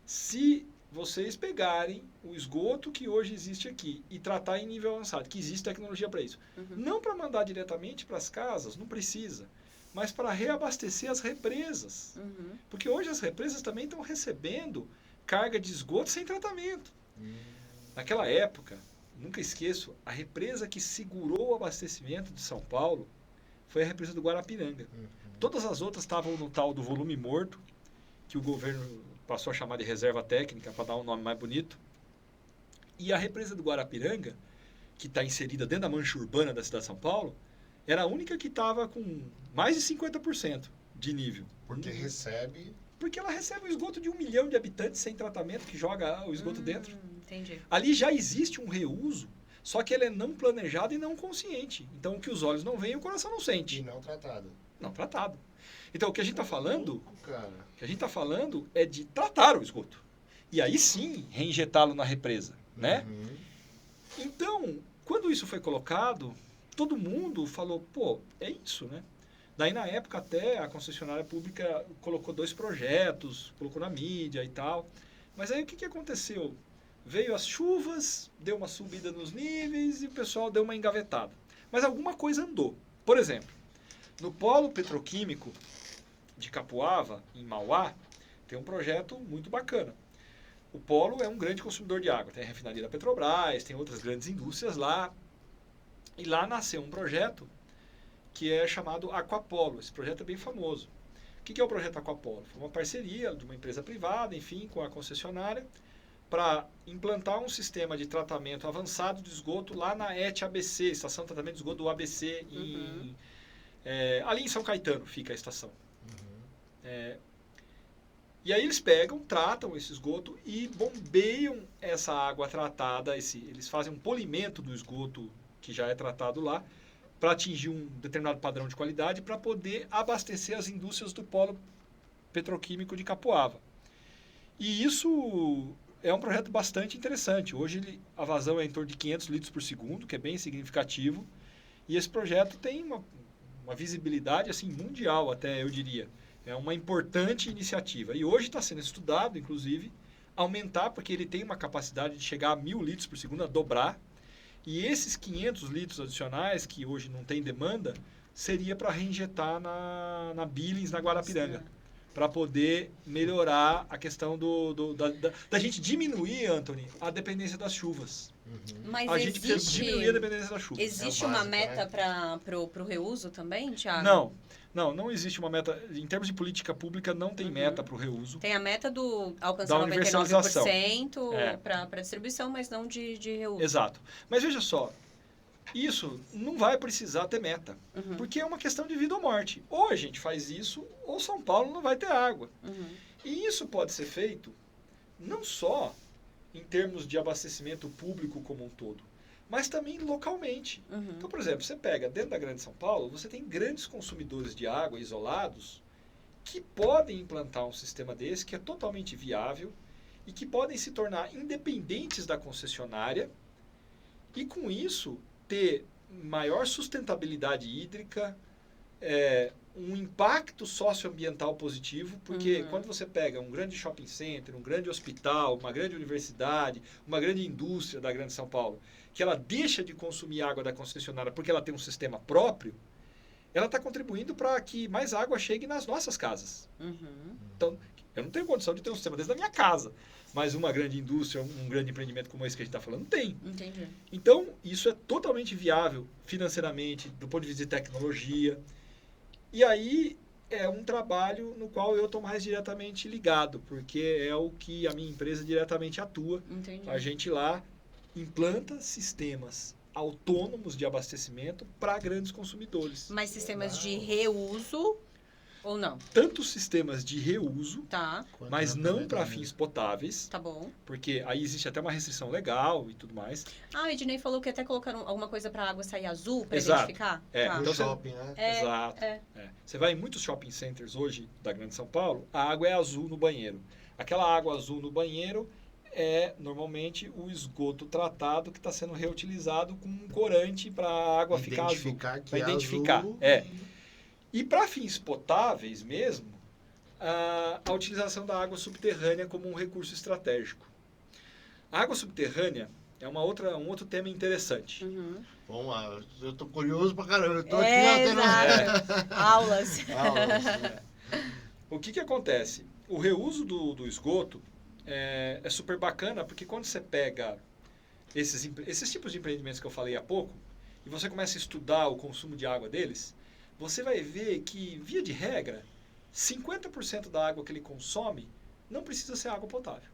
Se vocês pegarem o esgoto que hoje existe aqui e tratar em nível avançado, que existe tecnologia para isso, não para mandar diretamente para as casas, não precisa, mas para reabastecer as represas. Porque hoje as represas também estão recebendo carga de esgoto sem tratamento. Naquela época, nunca esqueço, a represa que segurou o abastecimento de São Paulo foi a represa do Guarapiranga. Todas as outras estavam no tal do volume morto, que o governo passou a chamar de reserva técnica, para dar um nome mais bonito. E a represa do Guarapiranga, que está inserida dentro da mancha urbana da cidade de São Paulo, era a única que estava com mais de 50% de nível. Porque ela recebe o esgoto de 1 milhão de habitantes sem tratamento, que joga o esgoto dentro. Entendi. Ali já existe um reuso, só que ele é não planejado e não consciente. Então, o que os olhos não veem, o coração não sente. E não tratado. Não tratado. Então, o que a gente está falando, é de tratar o esgoto. E aí sim, reinjetá-lo na represa, né? Então, quando isso foi colocado, todo mundo falou, é isso, né? Daí, na época, até a concessionária pública colocou 2 projetos, colocou na mídia e tal. Mas aí, o que aconteceu? Veio as chuvas, deu uma subida nos níveis e o pessoal deu uma engavetada. Mas alguma coisa andou. Por exemplo, no polo petroquímico de Capuava, em Mauá, tem um projeto muito bacana. O polo é um grande consumidor de água. Tem a refinaria da Petrobras, tem outras grandes indústrias lá. E lá nasceu um projeto que é chamado Aquapolo. Esse projeto é bem famoso. O que é o projeto Aquapolo? Foi uma parceria de uma empresa privada, enfim, com a concessionária, para implantar um sistema de tratamento avançado de esgoto lá na ET-ABC, Estação de Tratamento de Esgoto do ABC, ali em São Caetano fica a estação. E aí eles pegam, tratam esse esgoto e bombeiam essa água tratada, eles fazem um polimento do esgoto que já é tratado lá, para atingir um determinado padrão de qualidade, para poder abastecer as indústrias do polo petroquímico de Capoava. E isso é um projeto bastante interessante. Hoje a vazão é em torno de 500 litros por segundo, que é bem significativo. E esse projeto tem uma visibilidade assim, mundial até, eu diria. É uma importante iniciativa. E hoje está sendo estudado, inclusive, aumentar, porque ele tem uma capacidade de chegar a 1.000 litros por segundo, a dobrar. E esses 500 litros adicionais, que hoje não tem demanda, seria para reinjetar na Billings, na Guarapiranga. Para poder melhorar a questão da gente diminuir, Anthony, a dependência das chuvas. Mas a gente precisa diminuir a dependência das chuvas. Existe uma meta para o reuso também, Não. Thiago? Não existe uma meta. Em termos de política pública, não tem meta para o reuso. Tem a meta do alcançar da 99% para distribuição, mas não de reuso. Exato. Mas veja só, isso não vai precisar ter meta, porque é uma questão de vida ou morte. Ou a gente faz isso, ou São Paulo não vai ter água. E isso pode ser feito não só em termos de abastecimento público como um todo, mas também localmente. Então, por exemplo, você pega dentro da Grande São Paulo, você tem grandes consumidores de água isolados que podem implantar um sistema desse que é totalmente viável e que podem se tornar independentes da concessionária e, com isso, ter maior sustentabilidade hídrica, um impacto socioambiental positivo, porque quando você pega um grande shopping center, um grande hospital, uma grande universidade, uma grande indústria da Grande São Paulo, que ela deixa de consumir água da concessionária porque ela tem um sistema próprio, ela está contribuindo para que mais água chegue nas nossas casas. Então, eu não tenho condição de ter um sistema desse na minha casa, mas uma grande indústria, um grande empreendimento como esse que a gente está falando, tem. Entendi. Então, isso é totalmente viável financeiramente, do ponto de vista de tecnologia. E aí é um trabalho no qual eu estou mais diretamente ligado, porque é o que a minha empresa diretamente atua. Entendi. A gente lá implanta sistemas autônomos de abastecimento para grandes consumidores. Mas sistemas de reuso ou não? Tanto sistemas de reuso, Tá, mas não para fins potáveis, tá bom. porque aí existe até uma restrição legal e tudo mais. Ah, o Ednei falou que até colocaram alguma coisa para a água sair azul, para Exato. identificar. É, Tá. No então shopping, né? Exato. Você vai em muitos shopping centers hoje da Grande São Paulo, a água é azul no banheiro. Aquela água azul no banheiro é normalmente o esgoto tratado que está sendo reutilizado com um corante para a água ficar azul. Para identificar. Azul. E para fins potáveis mesmo, a utilização da água subterrânea como um recurso estratégico. A água subterrânea é um outro tema interessante. Vamos lá, eu tô curioso pra caramba. Eu tô aqui Exato. Aulas. O que acontece? O reuso do esgoto é super bacana, porque quando você pega esses tipos de empreendimentos que eu falei há pouco, e você começa a estudar o consumo de água deles, você vai ver que, via de regra, 50% da água que ele consome não precisa ser água potável.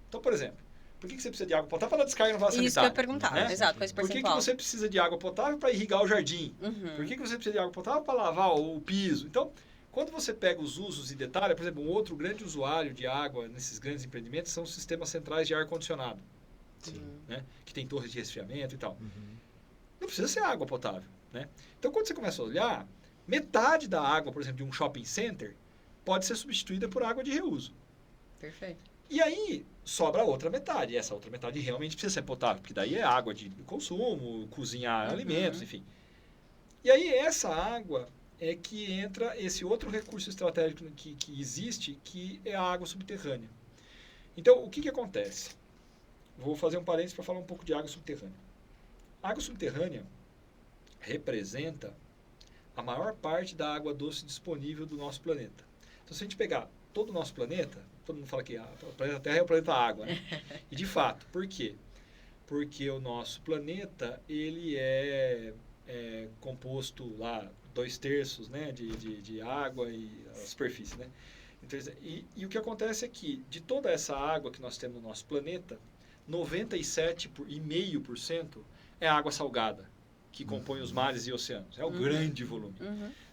Então, por exemplo, por que você precisa de água potável para dar descarga no vaso sanitário? Isso que eu ia perguntar, né? exato, com esse Por que percentual. você precisa de água potável para irrigar o jardim? Por que você precisa de água potável para lavar o piso? Então, quando você pega os usos e detalha, por exemplo, um outro grande usuário de água nesses grandes empreendimentos são os sistemas centrais de ar-condicionado, né? Que tem torres de resfriamento e tal. Não precisa ser água potável, né? Então, quando você começa a olhar, metade da água, por exemplo, de um shopping center pode ser substituída por água de reuso. Perfeito. E aí sobra a outra metade. E essa outra metade realmente precisa ser potável, porque daí é água de consumo, cozinhar alimentos, enfim. E aí essa água é que entra esse outro recurso estratégico que existe, que é a água subterrânea. Então, o que acontece? Vou fazer um parênteses para falar um pouco de água subterrânea. A água subterrânea representa a maior parte da água doce disponível do nosso planeta. Então, se a gente pegar todo o nosso planeta, todo mundo fala que o planeta Terra é o planeta água, né? E de fato, por quê? Porque o nosso planeta, ele é composto lá 2/3, né, de água e a superfície, né? E o que acontece é que, de toda essa água que nós temos no nosso planeta, 97,5% é água salgada, que compõe os mares e oceanos. É o grande volume.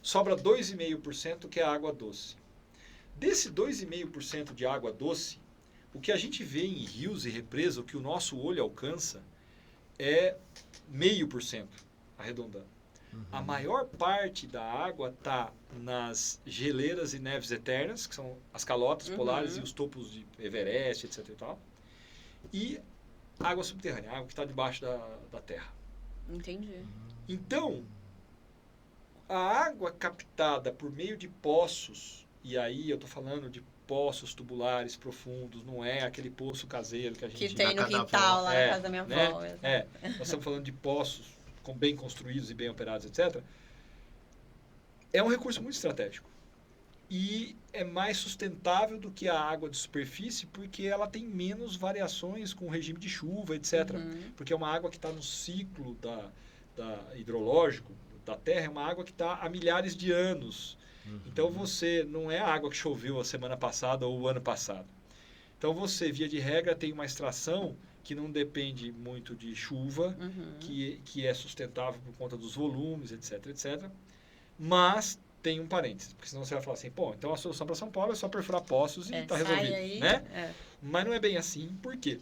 Sobra 2,5% que é água doce. Desse 2,5% de água doce, o que a gente vê em rios e represas, o que o nosso olho alcança, é 0,5%, arredondando. A maior parte da água está nas geleiras e neves eternas, que são as calotas polares e os topos de Everest, etc. e tal. E água subterrânea, água que está debaixo da terra. Entendi. Então, a água captada por meio de poços, e aí eu estou falando de poços tubulares profundos, não é aquele poço caseiro que a gente... Que tem no quintal, lá na casa da minha né? avó. Nós estamos falando de poços bem construídos e bem operados, etc. É um recurso muito estratégico. E é mais sustentável do que a água de superfície, porque ela tem menos variações com o regime de chuva, etc. Porque é uma água que está no ciclo hidrológico da Terra, é uma água que está há milhares de anos. Então você não é a água que choveu a semana passada ou o ano passado. Então você, via de regra, tem uma extração que não depende muito de chuva, que é sustentável por conta dos volumes, etc, etc. Mas tem um parênteses, porque senão você vai falar assim, pô, então a solução para São Paulo é só perfurar poços e está resolvido, aí, né? Mas não é bem assim. Por quê?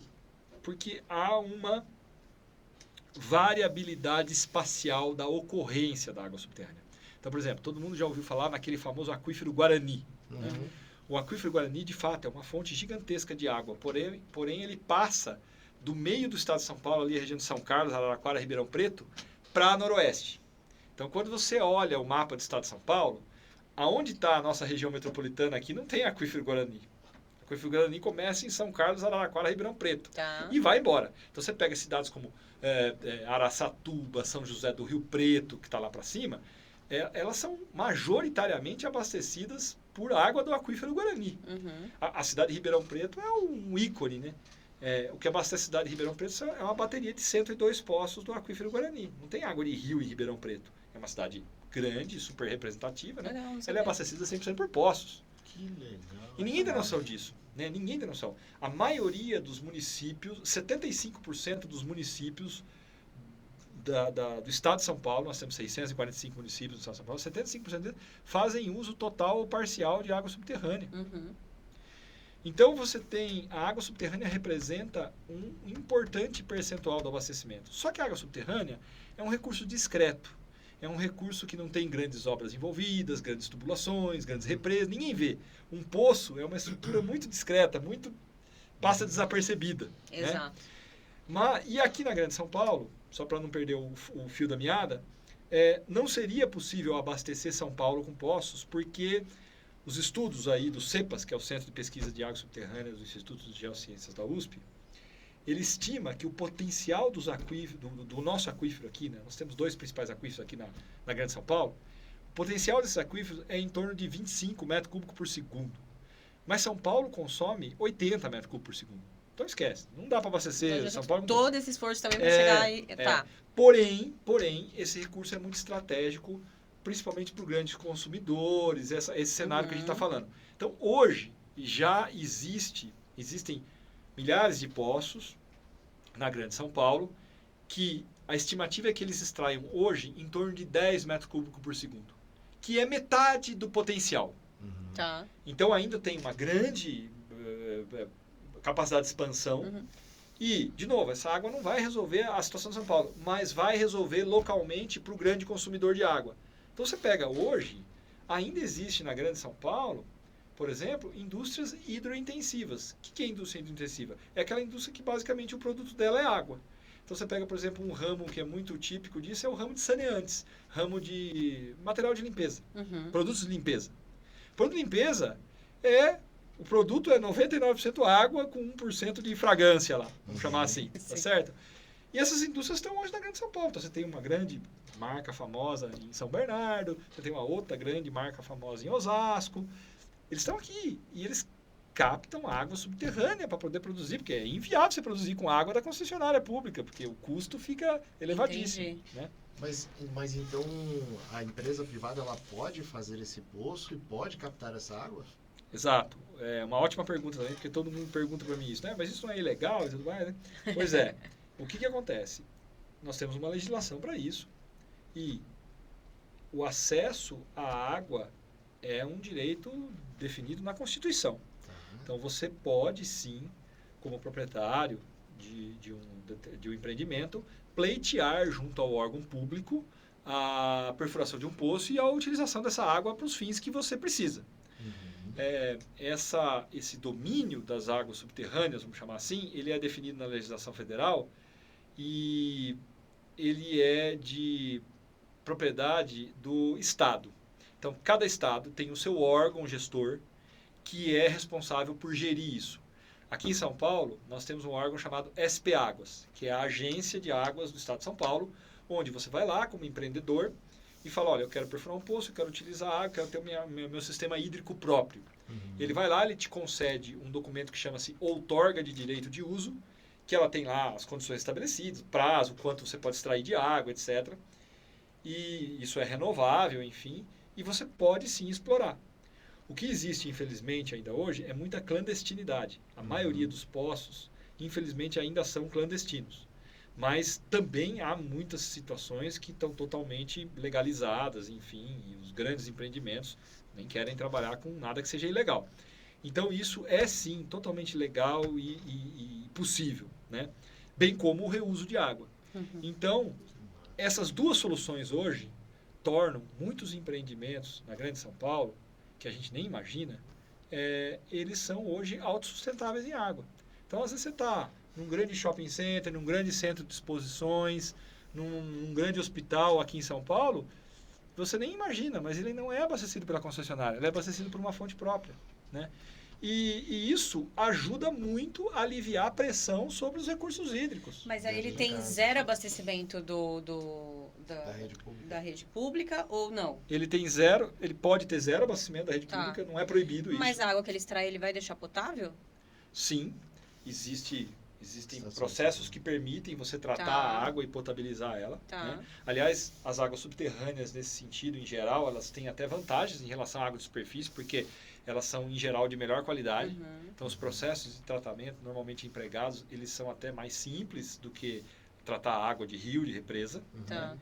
Porque há uma variabilidade espacial da ocorrência da água subterrânea. Então, por exemplo, todo mundo já ouviu falar naquele famoso aquífero Guarani. Né? O aquífero Guarani, de fato, é uma fonte gigantesca de água, porém ele passa do meio do estado de São Paulo, ali a região de São Carlos, Araraquara, Ribeirão Preto, para noroeste. Então, quando você olha o mapa do estado de São Paulo, aonde está a nossa região metropolitana aqui, não tem aquífero Guarani. O aquífero Guarani começa em São Carlos, Araraquara, Ribeirão Preto. E vai embora. Então, você pega cidades como Araçatuba, São José do Rio Preto, que está lá para cima, elas são majoritariamente abastecidas por água do aquífero Guarani. A cidade de Ribeirão Preto é um ícone, né? O que abastece a cidade de Ribeirão Preto é uma bateria de 102 poços do aquífero Guarani. Não tem água de rio em Ribeirão Preto. É uma cidade grande, super representativa, né? Legal, ela é abastecida 100% por poços. Que legal. E ninguém tem noção disso. Né? Ninguém tem noção. A maioria dos municípios, 75% dos municípios do estado de São Paulo, nós temos 645 municípios do estado de São Paulo, 75% deles fazem uso total ou parcial de água subterrânea. Então você tem, a água subterrânea representa um importante percentual do abastecimento. Só que a água subterrânea é um recurso discreto. É um recurso que não tem grandes obras envolvidas, grandes tubulações, grandes represas, ninguém vê. Um poço é uma estrutura muito discreta, passa desapercebida. Exato. Né? E aqui na Grande São Paulo, só para não perder o fio da meada, não seria possível abastecer São Paulo com poços, porque os estudos aí do CEPAS, que é o Centro de Pesquisa de Águas Subterrâneas do Instituto de Geociências da USP, ele estima que o potencial dos aquíferos, do nosso aquífero aqui, né? Nós temos 2 principais aquíferos aqui na Grande São Paulo, o potencial desses aquíferos é em torno de 25 metros cúbicos por segundo. Mas São Paulo consome 80 metros cúbicos por segundo. Então esquece, não dá para abastecer São Paulo. Todo esse esforço também para chegar aí. Tá. Porém, esse recurso é muito estratégico, principalmente para os grandes consumidores, esse cenário que a gente está falando. Então, hoje, já existem milhares de poços na Grande São Paulo, que a estimativa é que eles extraiam hoje em torno de 10 metros cúbicos por segundo, que é metade do potencial. Tá. Então, ainda tem uma grande capacidade de expansão. E, de novo, essa água não vai resolver a situação de São Paulo, mas vai resolver localmente para o grande consumidor de água. Então, você pega hoje, ainda existe na Grande São Paulo, por exemplo, indústrias hidrointensivas. O que é indústria hidrointensiva? É aquela indústria que basicamente o produto dela é água. Então você pega, por exemplo, um ramo que é muito típico disso, é o ramo de saneantes, ramo de material de limpeza, produtos de limpeza. Produto de limpeza o produto é 99% água com 1% de fragrância lá, vamos chamar assim, tá certo? E essas indústrias estão hoje na Grande São Paulo. Então você tem uma grande marca famosa em São Bernardo, você tem uma outra grande marca famosa em Osasco. Eles estão aqui e eles captam água subterrânea para poder produzir, porque é inviável você produzir com água da concessionária pública, porque o custo fica elevadíssimo. Né? Mas então a empresa privada ela pode fazer esse poço e pode captar essa água? Exato. É uma ótima pergunta também, porque todo mundo pergunta para mim isso, né? Mas isso não é ilegal e tudo mais, né? Pois é. O que acontece? Nós temos uma legislação para isso e o acesso à água é um direito definido na Constituição. Então, você pode, sim, como proprietário de um empreendimento, pleitear junto ao órgão público a perfuração de um poço e a utilização dessa água para os fins que você precisa. Esse domínio das águas subterrâneas, vamos chamar assim, ele é definido na legislação federal e ele é de propriedade do Estado. Então, cada Estado tem o seu órgão gestor que é responsável por gerir isso. Aqui em São Paulo, nós temos um órgão chamado SP Águas, que é a Agência de Águas do Estado de São Paulo, onde você vai lá como empreendedor e fala, olha, eu quero perfurar um poço, eu quero utilizar água, eu quero ter o meu sistema hídrico próprio. Ele vai lá, ele te concede um documento que chama-se outorga de direito de uso, que ela tem lá as condições estabelecidas, prazo, quanto você pode extrair de água, etc. E isso é renovável, enfim, e você pode sim explorar. O que existe, infelizmente, ainda hoje é muita clandestinidade. A maioria dos poços, infelizmente, ainda são clandestinos. Mas também há muitas situações que estão totalmente legalizadas, enfim, e os grandes empreendimentos nem querem trabalhar com nada que seja ilegal. Então, isso é, sim, totalmente legal e possível, né? Bem como o reuso de água. Então, essas duas soluções hoje tornam muitos empreendimentos na Grande São Paulo, que a gente nem imagina, eles são hoje autossustentáveis em água. Então, às vezes você está num grande shopping center, num grande centro de exposições, num grande hospital aqui em São Paulo, você nem imagina, mas ele não é abastecido pela concessionária, ele é abastecido por uma fonte própria, né? E isso ajuda muito a aliviar a pressão sobre os recursos hídricos. Mas aí ele tem zero abastecimento da rede pública ou não? Ele tem zero, ele pode ter zero abastecimento da rede pública, não é proibido isso. Mas a água que ele extrai, ele vai deixar potável? Sim, existem processos que permitem você tratar a água e potabilizar ela. Né? Aliás, as águas subterrâneas, nesse sentido, em geral, elas têm até vantagens em relação à água de superfície, porque elas são, em geral, de melhor qualidade. Então, os processos de tratamento, normalmente empregados, eles são até mais simples do que tratar a água de rio, de represa. Né?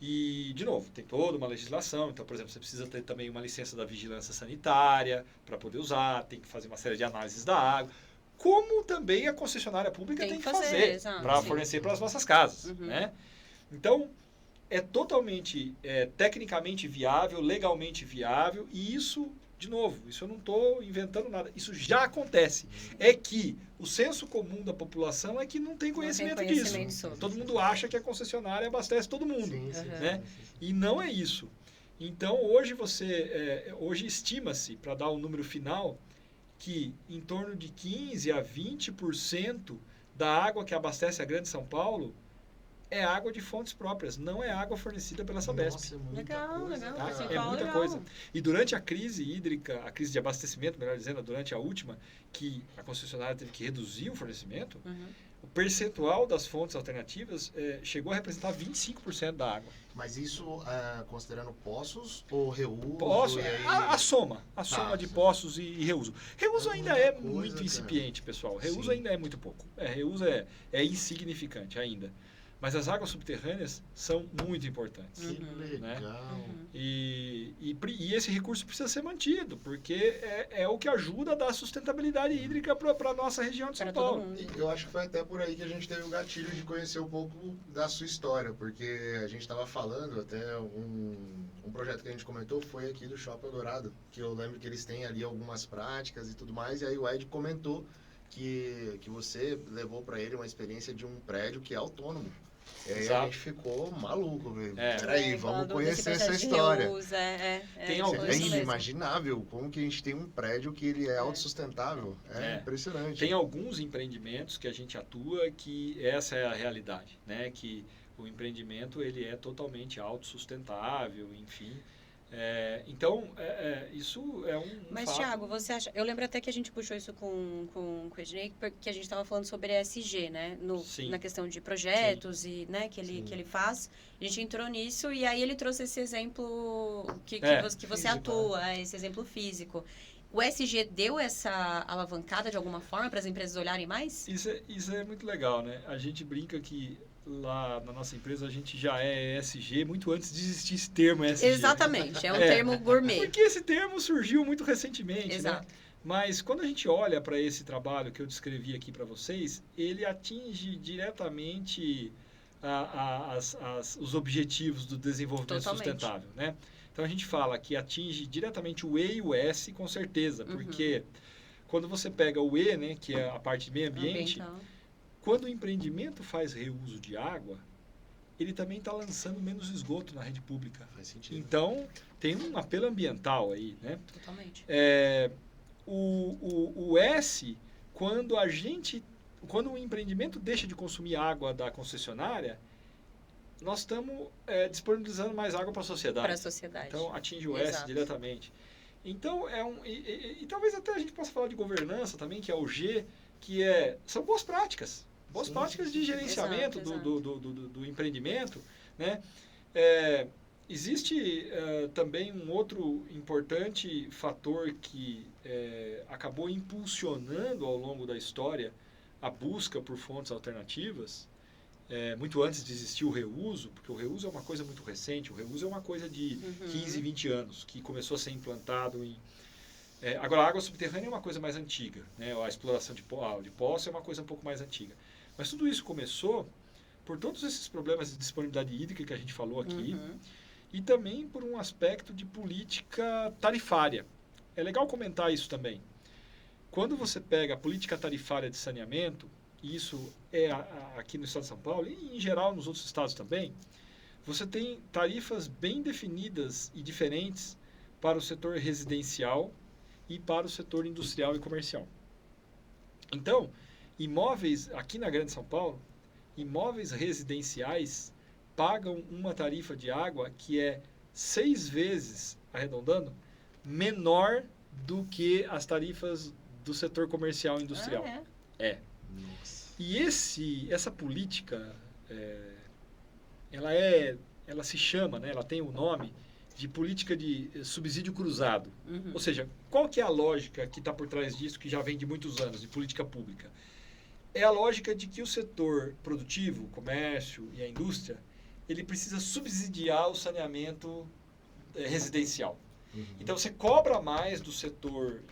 E, de novo, tem toda uma legislação. Então, por exemplo, você precisa ter também uma licença da vigilância sanitária para poder usar, tem que fazer uma série de análises da água. Como também a concessionária pública tem que fazer para fornecer para as nossas casas. Né? Então, é totalmente tecnicamente viável, legalmente viável, e isso, de novo, isso eu não estou inventando nada, isso já acontece. É que o senso comum da população é que não tem conhecimento disso. Todo mundo acha que a concessionária abastece todo mundo. Né? E não é isso. Então, hoje estima-se, para dar o número final, que em torno de 15% a 20% da água que abastece a Grande São Paulo é água de fontes próprias, não é água fornecida pela Sabesp. Nossa, é muita Legal. coisa. É muita coisa. E durante a crise hídrica, a crise de abastecimento, melhor dizendo, durante a última, que a concessionária teve que reduzir o fornecimento, o percentual das fontes alternativas chegou a representar 25% da água. Mas isso considerando poços ou reuso? Poços, a soma de poços e reuso. Reuso ainda é muito incipiente, pessoal. Reuso ainda é muito pouco. Reuso é insignificante ainda. Mas as águas subterrâneas são muito importantes. Que legal. Né? E esse recurso precisa ser mantido, porque é o que ajuda a dar sustentabilidade hídrica para a nossa região de São Paulo. Eu acho que foi até por aí que a gente teve o gatilho de conhecer um pouco da sua história, porque a gente estava falando, até um projeto que a gente comentou foi aqui do Shopping Eldorado, que eu lembro que eles têm ali algumas práticas e tudo mais, e aí o Ed comentou que você levou para ele uma experiência de um prédio que é autônomo. E aí a gente ficou maluco. Peraí, vamos conhecer essa história. É inimaginável como que a gente tem um prédio que ele é autossustentável. Impressionante. Tem alguns empreendimentos que a gente atua que essa é a realidade, né? Que o empreendimento ele é totalmente autossustentável, enfim. Então, isso é um Mas, fato. Thiago, você acha... Eu lembro até que a gente puxou isso com o Ednei, porque a gente estava falando sobre ESG, né? Na questão de projetos e, né, que ele faz. A gente entrou nisso e aí ele trouxe esse exemplo que você físico, atua, esse exemplo físico. O ESG deu essa alavancada de alguma forma para as empresas olharem mais? Isso é muito legal, né? A gente brinca que lá na nossa empresa a gente já é ESG muito antes de existir esse termo ESG. Exatamente, é um termo gourmet. Porque esse termo surgiu muito recentemente, Exato. né? Mas quando a gente olha para esse trabalho que eu descrevi aqui para vocês, ele atinge diretamente os objetivos do desenvolvimento sustentável, né? Então a gente fala que atinge diretamente o E e o S com certeza, porque quando você pega o E, né, que é a parte de meio ambiente, quando o empreendimento faz reuso de água, ele também está lançando menos esgoto na rede pública. Faz sentido. Então tem um apelo ambiental aí, né? Totalmente. O S, quando o empreendimento deixa de consumir água da concessionária, nós estamos disponibilizando mais água para a sociedade. Para a sociedade. Então, atinge o S diretamente. Então, e talvez até a gente possa falar de governança também, que é o G, que são boas práticas. Boas práticas de gerenciamento do empreendimento, né? Existe também um outro importante fator que acabou impulsionando ao longo da história a busca por fontes alternativas, muito antes de existir o reuso, porque o reuso é uma coisa muito recente, o reuso é uma coisa de 15, 20 anos, que começou a ser implantado em... agora, a água subterrânea é uma coisa mais antiga, né? A exploração de poço é uma coisa um pouco mais antiga. Mas tudo isso começou por todos esses problemas de disponibilidade hídrica que a gente falou aqui, e também por um aspecto de política tarifária. É legal comentar isso também. Quando você pega a política tarifária de saneamento, e isso aqui no estado de São Paulo, e em geral nos outros estados também, você tem tarifas bem definidas e diferentes para o setor residencial e para o setor industrial e comercial. Então, imóveis, aqui na Grande São Paulo, imóveis residenciais pagam uma tarifa de água que é 6 vezes, arredondando, menor do que as tarifas do setor comercial e industrial. Nossa. E essa política, ela se chama, né, ela tem o nome de política de subsídio cruzado. Ou seja, qual que é a lógica que está por trás disso, que já vem de muitos anos, de política pública? É a lógica de que o setor produtivo, o comércio e a indústria, ele precisa subsidiar o saneamento residencial. Então, você cobra mais do setor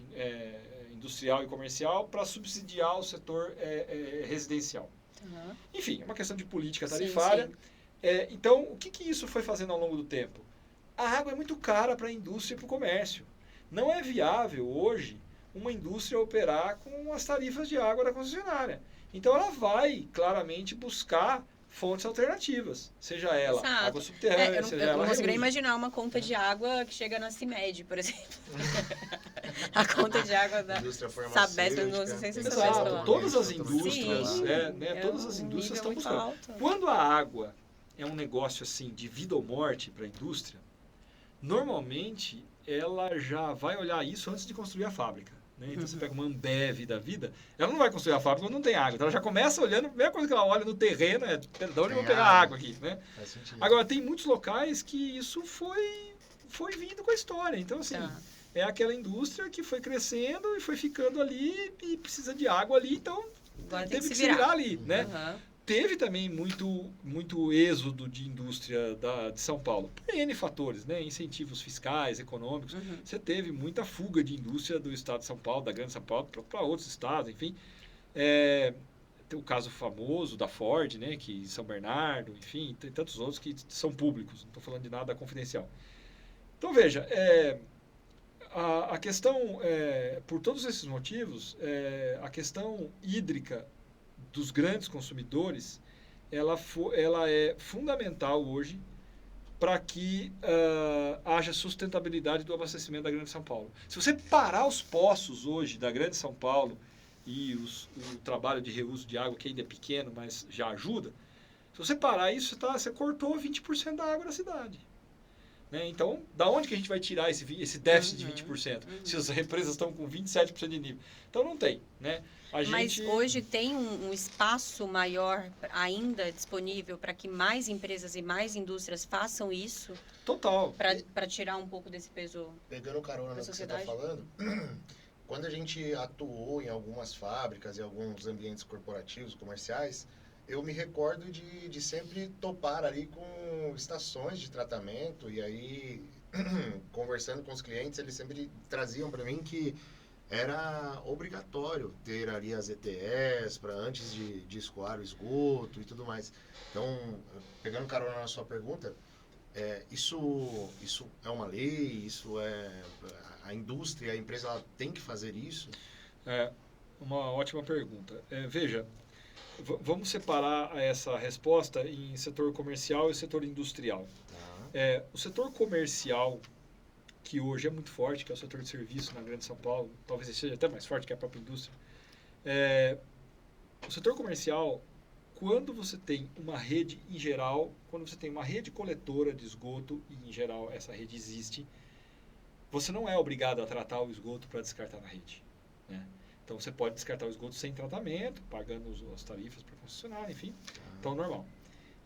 industrial e comercial para subsidiar o setor residencial. Enfim, é uma questão de política tarifária. Sim. Então, o que isso foi fazendo ao longo do tempo? A água é muito cara para a indústria e para o comércio. Não é viável hoje uma indústria operar com as tarifas de água da concessionária. Então, ela vai claramente buscar fontes alternativas, seja ela água subterrânea, seja ela eu não conseguiria reuso. imaginar uma conta de água que chega na CIMED, por exemplo. A conta de água da Indústria Sabesp, farmacêutica. não sei se Exato, todas as indústrias, Sim, todas as indústrias estão muito buscando. alto. Quando a água é um negócio assim de vida ou morte para a indústria, normalmente ela já vai olhar isso antes de construir a fábrica. Né? Então você pega uma Ambev da vida, ela não vai construir a fábrica quando não tem água. Então ela já começa olhando, a primeira coisa que ela olha no terreno é de onde eu vou pegar a água aqui. Né? Faz sentido. Agora, tem muitos locais que isso foi vindo com a história. Então, assim, é aquela indústria que foi crescendo e foi ficando ali e precisa de água ali, então Agora teve tem que se virar ali. Né? Uhum. Teve também muito êxodo de indústria de São Paulo, por N fatores, né? Incentivos fiscais, econômicos. Você teve muita fuga de indústria do estado de São Paulo, da Grande São Paulo, para outros estados, enfim. Tem o caso famoso da Ford, né? Que São Bernardo, enfim, tem tantos outros que são públicos, não estou falando de nada confidencial. Então, veja, a questão, por todos esses motivos, a questão hídrica dos grandes consumidores, ela é fundamental hoje para que haja sustentabilidade do abastecimento da Grande São Paulo. Se você parar os poços hoje da Grande São Paulo e o trabalho de reuso de água, que ainda é pequeno, mas já ajuda, se você parar isso, você cortou 20% da água da cidade. Né? Então, da onde que a gente vai tirar esse déficit de 20%? Se as empresas estão com 27% de nível. Então, não tem. Né? Mas hoje tem um espaço maior ainda disponível para que mais empresas e mais indústrias façam isso? Total. Para tirar um pouco desse peso. Pegando carona no que você está falando, quando a gente atuou em algumas fábricas e alguns ambientes corporativos, comerciais, eu me recordo de sempre topar ali com estações de tratamento e aí, conversando com os clientes, eles sempre traziam para mim que era obrigatório ter ali as ETS para antes de escoar o esgoto e tudo mais. Então, pegando carona na sua pergunta, isso é uma lei? Isso é a indústria, a empresa, ela tem que fazer isso? É uma ótima pergunta. Veja, vamos separar essa resposta em setor comercial e setor industrial. O setor comercial, que hoje é muito forte, que é o setor de serviço na Grande São Paulo, talvez seja até mais forte que a própria indústria. O setor comercial, quando você tem uma rede em geral, quando você tem uma rede coletora de esgoto, e em geral essa rede existe, você não é obrigado a tratar o esgoto para descartar na rede. Né? Então você pode descartar o esgoto sem tratamento, pagando as tarifas para concessionária, enfim. Então, normal.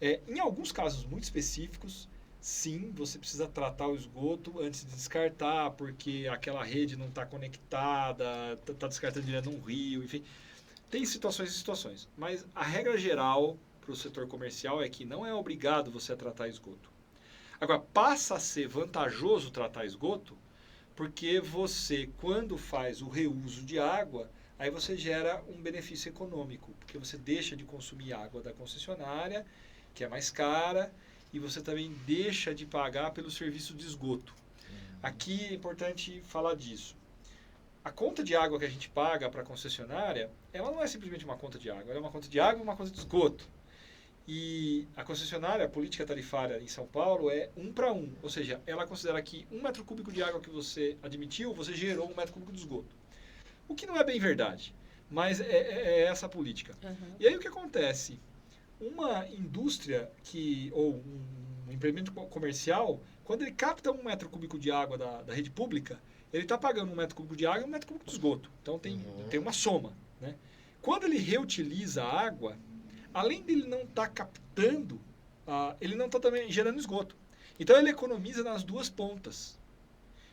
Em alguns casos muito específicos, sim, você precisa tratar o esgoto antes de descartar, porque aquela rede não está conectada, está descartando direto num rio, enfim. Tem situações e situações. Mas a regra geral para o setor comercial é que não é obrigado você a tratar esgoto. Agora, passa a ser vantajoso tratar esgoto, porque você, quando faz o reuso de água, aí você gera um benefício econômico, porque você deixa de consumir água da concessionária, que é mais cara, e você também deixa de pagar pelo serviço de esgoto. Aqui é importante falar disso. A conta de água que a gente paga para a concessionária, ela não é simplesmente uma conta de água, ela é uma conta de água e uma conta de esgoto. E a concessionária, a política tarifária em São Paulo é 1 para 1, ou seja, ela considera que 1 metro cúbico de água que você admitiu, você gerou 1 metro cúbico de esgoto. O que não é bem verdade, mas é essa a política. E aí o que acontece? Uma indústria ou um empreendimento comercial, quando ele capta 1 metro cúbico de água da rede pública, ele está pagando 1 metro cúbico de água e 1 metro cúbico de esgoto. Então tem uma soma. Né? Quando ele reutiliza a água, além dele não estar captando, ele não está também gerando esgoto. Então ele economiza nas duas pontas.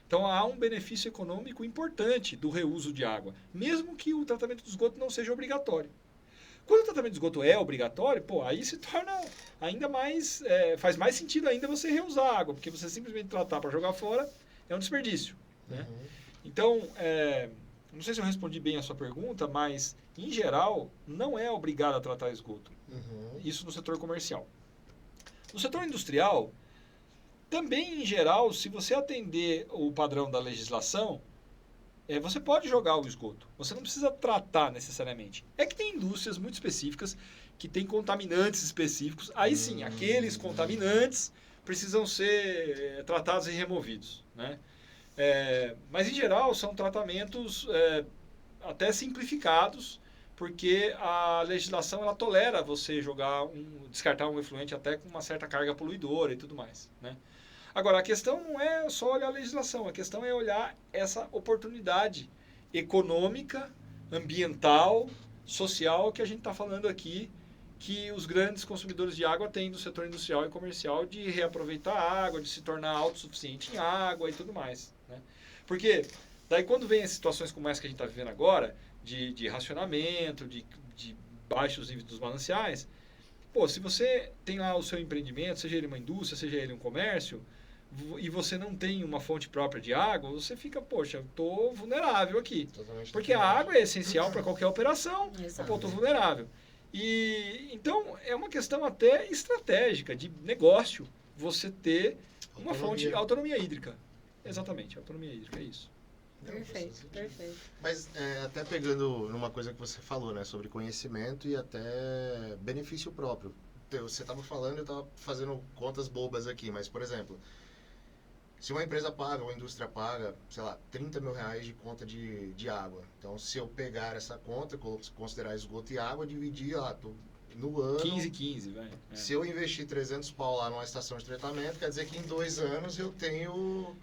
Então há um benefício econômico importante do reuso de água, mesmo que o tratamento do esgoto não seja obrigatório. Quando o tratamento de esgoto é obrigatório, aí se torna ainda mais, faz mais sentido ainda você reusar a água, porque você simplesmente tratar para jogar fora é um desperdício. Né? Então, não sei se eu respondi bem a sua pergunta, mas em geral não é obrigado a tratar esgoto. Isso no setor comercial. No setor industrial, também em geral, se você atender o padrão da legislação, você pode jogar o esgoto. Você não precisa tratar necessariamente. É que tem indústrias muito específicas que têm contaminantes específicos. Aí sim, aqueles contaminantes precisam ser tratados e removidos. Né? Mas em geral são tratamentos até simplificados, porque a legislação ela tolera você descartar um efluente até com uma certa carga poluidora e tudo mais. Né? Agora, a questão não é só olhar a legislação, a questão é olhar essa oportunidade econômica, ambiental, social que a gente está falando aqui, que os grandes consumidores de água têm do setor industrial e comercial de reaproveitar a água, de se tornar autossuficiente em água e tudo mais. Né? Porque daí quando vem as situações como essa que a gente está vivendo agora, de racionamento, de baixos níveis dos mananciais, se você tem lá o seu empreendimento, seja ele uma indústria, seja ele um comércio, e você não tem uma fonte própria de água, você fica, eu estou vulnerável aqui. Totalmente porque a água é essencial para qualquer operação, estou vulnerável. E então é uma questão até estratégica, de negócio, você ter uma fonte de autonomia hídrica. Exatamente, autonomia hídrica, é isso. Perfeito, perfeito. Mas até pegando numa coisa que você falou, né, sobre conhecimento e até benefício próprio. Você estava falando, eu estava fazendo contas bobas aqui, mas, por exemplo, se uma empresa paga, ou a indústria paga, sei lá, 30 mil reais de conta de água. Então, se eu pegar essa conta, considerar esgoto e água, dividir, no ano... 15, vai. Se eu investir 300 pau lá numa estação de tratamento, quer dizer que em 2 anos eu tenho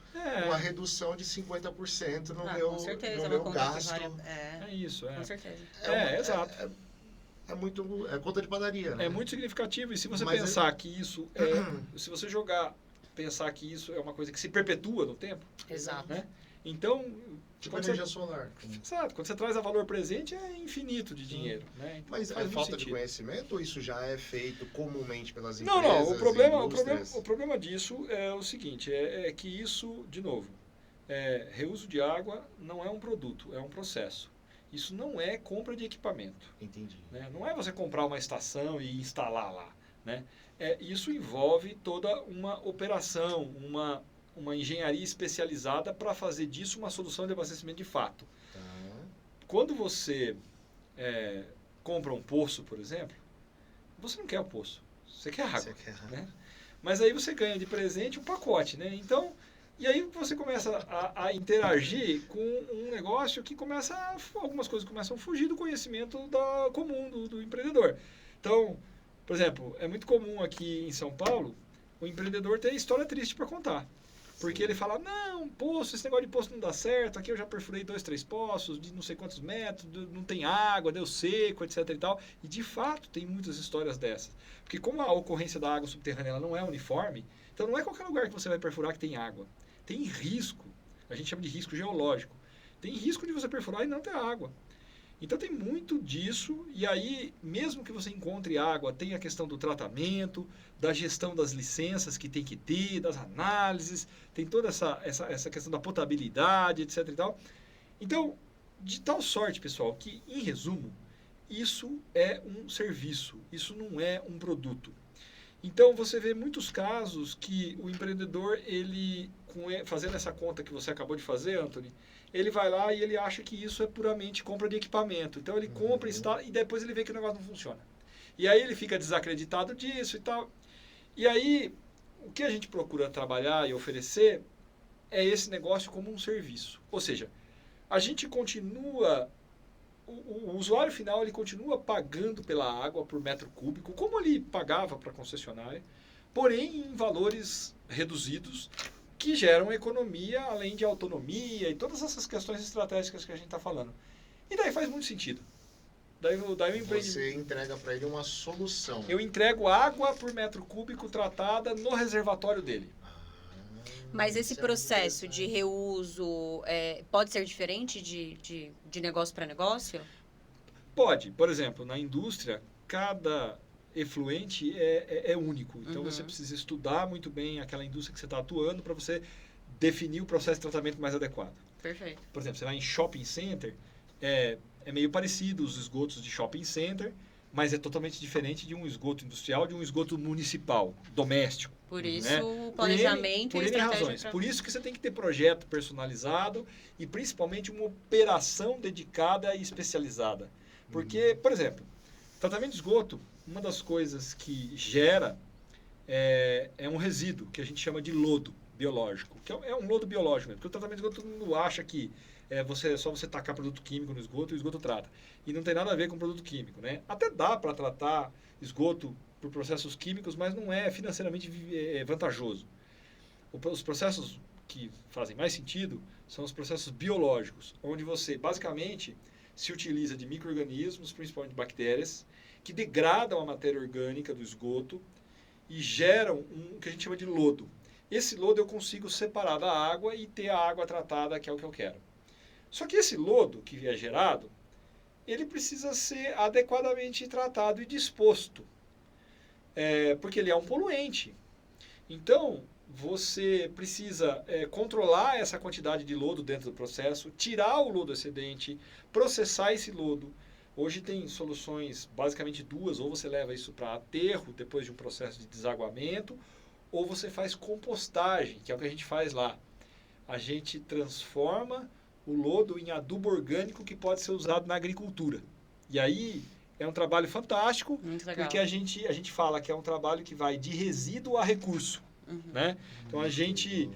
uma redução de 50% no meu, com certeza, no é meu uma conta gasto. que vale, É isso, com certeza. Exato. É conta de padaria, né? É muito significativo. E se você Mas pensar que isso se você pensar que isso é uma coisa que se perpetua no tempo, Exato. né? Então, tipo energia solar. Exato. Quando você traz a valor presente, é infinito de dinheiro, né? Então, Mas faz é muito falta de sentido. conhecimento ou isso já é feito comumente pelas Não, empresas? o problema disso é o seguinte, é que isso, de novo, reuso de água não é um produto, é um processo. Isso não é compra de equipamento. Entendi. Né? Não é você comprar uma estação e instalar lá. Né? Isso envolve toda uma operação, uma engenharia especializada para fazer disso uma solução de abastecimento de fato. Tá. Quando você compra um poço, por exemplo, você não quer o poço, você quer água. Né? Mas aí você ganha de presente um pacote. Né? Então, e aí você começa a interagir com um negócio que algumas coisas começam a fugir do conhecimento comum do empreendedor. Então, por exemplo, é muito comum aqui em São Paulo o empreendedor ter história triste para contar. Porque ele fala, não, esse negócio de poço não dá certo, aqui eu já perfurei 2, 3 poços, de não sei quantos metros, não tem água, deu seco, etc e tal. E de fato tem muitas histórias dessas. Porque como a ocorrência da água subterrânea ela não é uniforme, então não é qualquer lugar que você vai perfurar que tem água. Tem risco, a gente chama de risco geológico. Tem risco de você perfurar e não ter água. Então tem muito disso, e aí, mesmo que você encontre água, tem a questão do tratamento, da gestão das licenças que tem que ter, das análises, tem toda essa questão da potabilidade, etc e tal. Então, de tal sorte, pessoal, que, em resumo, isso é um serviço, isso não é um produto. Então, você vê muitos casos que o empreendedor, fazendo essa conta que você acabou de fazer, Anthony, ele vai lá e ele acha que isso é puramente compra de equipamento. Então, ele compra, instala e depois ele vê que o negócio não funciona. E aí ele fica desacreditado disso e tal. E aí, o que a gente procura trabalhar e oferecer é esse negócio como um serviço. Ou seja, a gente continua... O usuário final ele continua pagando pela água por metro cúbico, como ele pagava para a concessionária, porém em valores reduzidos, que geram economia, além de autonomia e todas essas questões estratégicas que a gente está falando. E daí faz muito sentido. Daí Você entrega para ele uma solução. Eu entrego água por metro cúbico tratada no reservatório dele. Mas esse processo de reuso pode ser diferente de negócio para negócio? Pode. Por exemplo, na indústria, cada efluente é único. Então, você precisa estudar muito bem aquela indústria que você está atuando para você definir o processo de tratamento mais adequado. Perfeito. Por exemplo, você vai em shopping center, é meio parecido os esgotos de shopping center, mas é totalmente diferente de um esgoto industrial, de um esgoto municipal, doméstico. Por isso, né? o planejamento por e a N estratégia razões. Por isso que você tem que ter projeto personalizado e principalmente uma operação dedicada e especializada. Porque, por exemplo, tratamento de esgoto, uma das coisas que gera é um resíduo que a gente chama de lodo biológico, que é um lodo biológico mesmo, porque o tratamento de esgoto todo mundo acha que só você tacar produto químico no esgoto e o esgoto trata. E não tem nada a ver com produto químico, né? Até dá para tratar esgoto por processos químicos, mas não é financeiramente vantajoso. Os processos que fazem mais sentido são os processos biológicos, onde você basicamente se utiliza de micro-organismos, principalmente bactérias, que degradam a matéria orgânica do esgoto e geram o que a gente chama de lodo. Esse lodo eu consigo separar da água e ter a água tratada, que é o que eu quero. Só que esse lodo que é gerado, ele precisa ser adequadamente tratado e disposto, porque ele é um poluente. Então, você precisa controlar essa quantidade de lodo dentro do processo, tirar o lodo excedente, processar esse lodo. Hoje tem soluções, basicamente duas, ou você leva isso para aterro depois de um processo de desaguamento, ou você faz compostagem, que é o que a gente faz lá. A gente transforma o lodo em adubo orgânico que pode ser usado na agricultura. E aí é um trabalho fantástico, porque a gente fala que é um trabalho que vai de resíduo a recurso. Né? Então a gente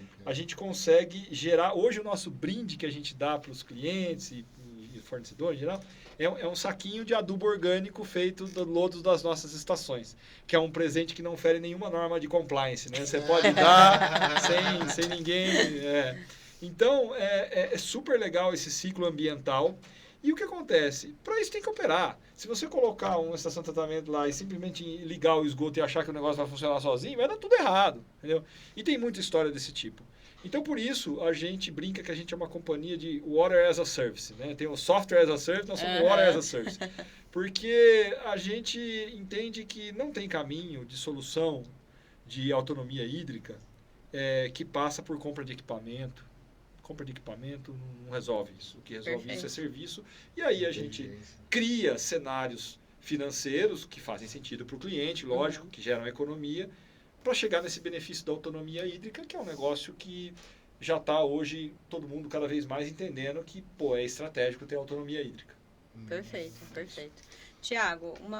consegue gerar, hoje o nosso brinde que a gente dá para os clientes e e fornecedor em geral, é um saquinho de adubo orgânico feito do lodo das nossas estações, que é um presente que não fere nenhuma norma de compliance, né? Você pode dar sem ninguém... Então, é super legal esse ciclo ambiental. E o que acontece? Para isso tem que operar. Se você colocar uma estação de tratamento lá e simplesmente ligar o esgoto e achar que o negócio vai funcionar sozinho, vai dar tudo errado, entendeu? E tem muita história desse tipo. Então, por isso, a gente brinca que a gente é uma companhia de Water as a Service, né? Tem o Software as a Service, nós somos Water as a Service. Porque a gente entende que não tem caminho de solução de autonomia hídrica que passa por compra de equipamento. Compra de equipamento não resolve isso. O que resolve isso é serviço. E aí a gente cria cenários financeiros que fazem sentido para o cliente, lógico, que geram economia, para chegar nesse benefício da autonomia hídrica, que é um negócio que já está hoje todo mundo cada vez mais entendendo que é estratégico ter autonomia hídrica. Perfeito, perfeito. Tiago, um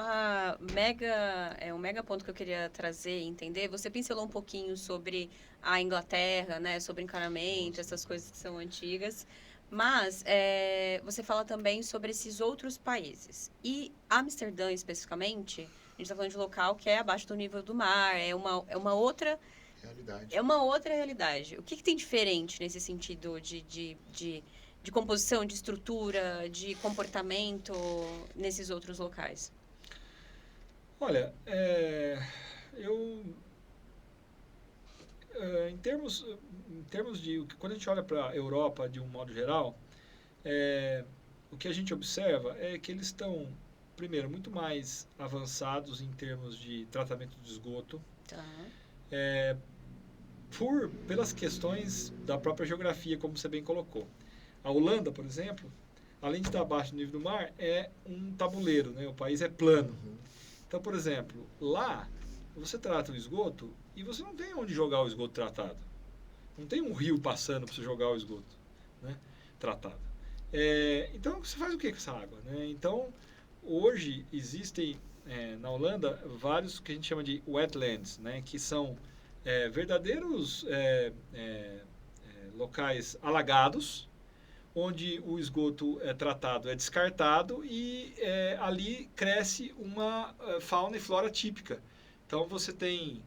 mega ponto que eu queria trazer e entender, você pincelou um pouquinho sobre a Inglaterra, né, sobre encanamento, essas coisas que são antigas, mas você fala também sobre esses outros países. E Amsterdã, especificamente, a gente está falando de local que é abaixo do nível do mar, é uma outra... Realidade. É uma outra realidade. O que tem diferente nesse sentido de composição, de estrutura, de comportamento nesses outros locais? Olha, em termos de... Quando a gente olha para a Europa de um modo geral, o que a gente observa é que eles estão, primeiro, muito mais avançados em termos de tratamento de esgoto. Tá. Pelas questões da própria geografia, como você bem colocou. A Holanda, por exemplo, além de estar abaixo do nível do mar, é um tabuleiro, né? O país é plano. Então, por exemplo, lá você trata o esgoto e você não tem onde jogar o esgoto tratado. Não tem um rio passando para você jogar o esgoto, né, tratado. Então, você faz o que com essa água, né? Então, hoje existem na Holanda vários que a gente chama de wetlands, né, que são verdadeiros locais alagados, onde o esgoto tratado é descartado e ali cresce uma fauna e flora típica. Então você tem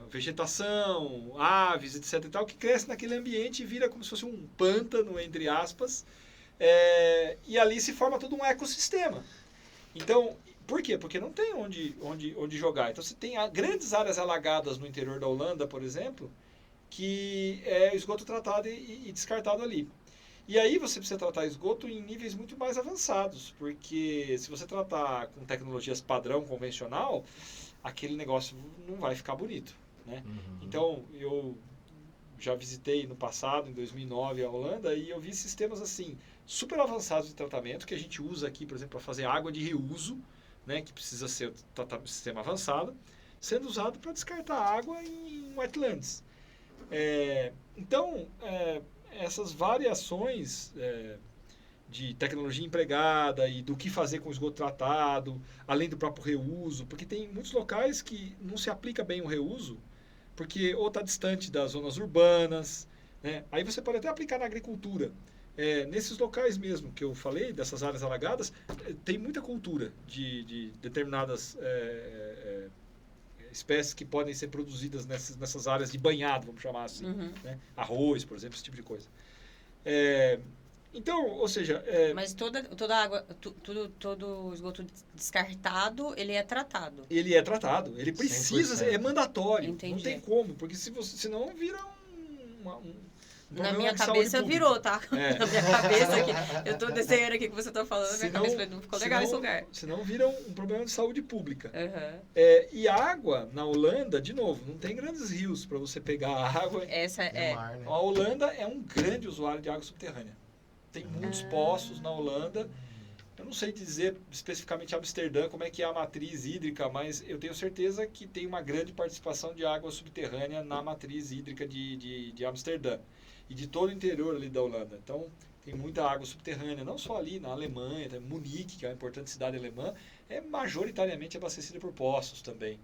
vegetação, aves, etc. e tal, que cresce naquele ambiente e vira como se fosse um pântano, entre aspas, e ali se forma todo um ecossistema. Então, por quê? Porque não tem onde jogar. Então você tem grandes áreas alagadas no interior da Holanda, por exemplo, que é esgoto tratado e descartado ali. E aí você precisa tratar esgoto em níveis muito mais avançados, porque se você tratar com tecnologias padrão convencional, aquele negócio não vai ficar bonito, né? Então, eu já visitei no passado, em 2009, a Holanda, e eu vi sistemas assim, super avançados de tratamento, que a gente usa aqui, por exemplo, para fazer água de reuso, né, que precisa ser um sistema avançado, sendo usado para descartar água em wetlands. Então, essas variações de tecnologia empregada e do que fazer com o esgoto tratado, além do próprio reuso, porque tem muitos locais que não se aplica bem o reuso, porque ou está distante das zonas urbanas, né? Aí você pode até aplicar na agricultura. Nesses locais mesmo que eu falei, dessas áreas alagadas, tem muita cultura de determinadas espécies que podem ser produzidas nessas áreas de banhado, vamos chamar assim. Né? Arroz, por exemplo, esse tipo de coisa. Então, ou seja... Mas toda água, todo esgoto descartado, ele é tratado? Ele é tratado. Ele precisa, 100%. É mandatório. Entendi. Não tem como, porque senão vira na minha cabeça virou, tá? Na minha cabeça aqui. Eu tô desenhando aqui o que você tá falando, na minha cabeça não ficou legal esse lugar. Senão vira um problema de saúde pública. Uhum. E a água, na Holanda, de novo, não tem grandes rios para você pegar a água. Essa Mar, né? A Holanda é um grande usuário de água subterrânea. Tem muitos poços na Holanda. Eu não sei dizer especificamente Amsterdã como é que é a matriz hídrica, mas eu tenho certeza que tem uma grande participação de água subterrânea na matriz hídrica de Amsterdã e de todo o interior ali da Holanda. Então, tem muita água subterrânea, não só ali na Alemanha, tem Munique, que é uma importante cidade alemã, é majoritariamente abastecida por poços também.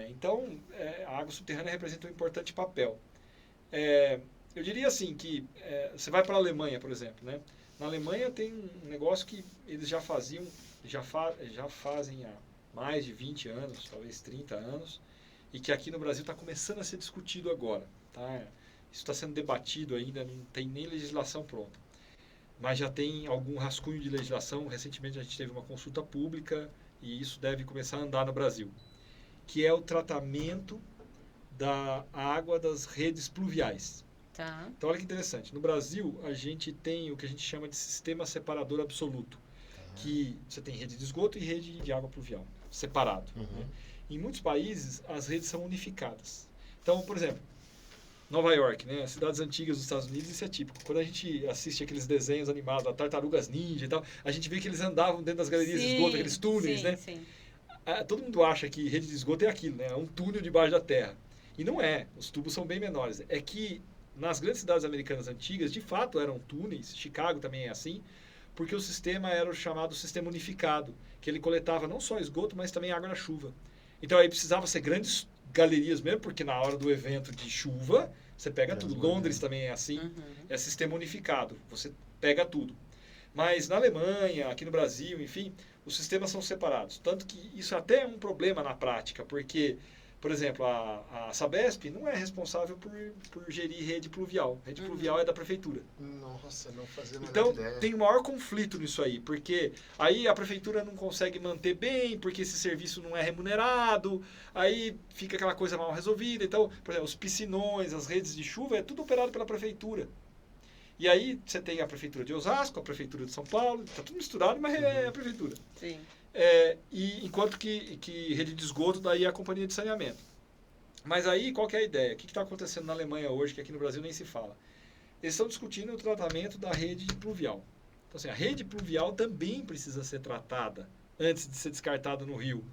Então, a água subterrânea representa um importante papel. eu diria assim que você vai para a Alemanha, por exemplo, né? Na Alemanha tem um negócio que eles já faziam, já fazem há mais de 20 anos, talvez 30 anos, e que aqui no Brasil está começando a ser discutido agora. Tá? Isso está sendo debatido ainda, não tem nem legislação pronta. Mas já tem algum rascunho de legislação. Recentemente a gente teve uma consulta pública e isso deve começar a andar no Brasil, que é o tratamento da água das redes pluviais. Tá. Então, olha que interessante. No Brasil, a gente tem o que a gente chama de sistema separador absoluto, que você tem rede de esgoto e rede de água pluvial, separado. Né? Em muitos países, as redes são unificadas. Então, por exemplo, Nova York, né? Cidades antigas dos Estados Unidos, isso é típico. Quando a gente assiste aqueles desenhos animados, a Tartarugas Ninja e tal, a gente vê que eles andavam dentro das galerias de esgoto, aqueles túneis, né? Sim. Todo mundo acha que rede de esgoto é aquilo, né? É um túnel debaixo da terra. E não é. Os tubos são bem menores. É que nas grandes cidades americanas antigas, de fato, eram túneis. Chicago também é assim, porque o sistema era o chamado sistema unificado, que ele coletava não só esgoto, mas também água da chuva. Então aí precisava ser grandes galerias mesmo, porque na hora do evento de chuva, você pega tudo. Londres também é assim, é sistema unificado, você pega tudo. Mas na Alemanha, aqui no Brasil, enfim, os sistemas são separados. Tanto que isso até é um problema na prática, porque, por exemplo, a Sabesp não é responsável por gerir rede pluvial. Rede pluvial é da prefeitura. Nossa, não fazia a menor Então, ideia. tem o maior conflito nisso aí, porque aí a prefeitura não consegue manter bem, porque esse serviço não é remunerado, aí fica aquela coisa mal resolvida. Então, por exemplo, os piscinões, as redes de chuva, é tudo operado pela prefeitura. E aí você tem a prefeitura de Osasco, a prefeitura de São Paulo, está tudo misturado, mas é a prefeitura. Sim. E enquanto que rede de esgoto, daí é a companhia de saneamento. Mas aí, qual que é a ideia? O que está acontecendo na Alemanha hoje, que aqui no Brasil nem se fala? Eles estão discutindo o tratamento da rede pluvial. Então, assim, a rede pluvial também precisa ser tratada antes de ser descartada no rio.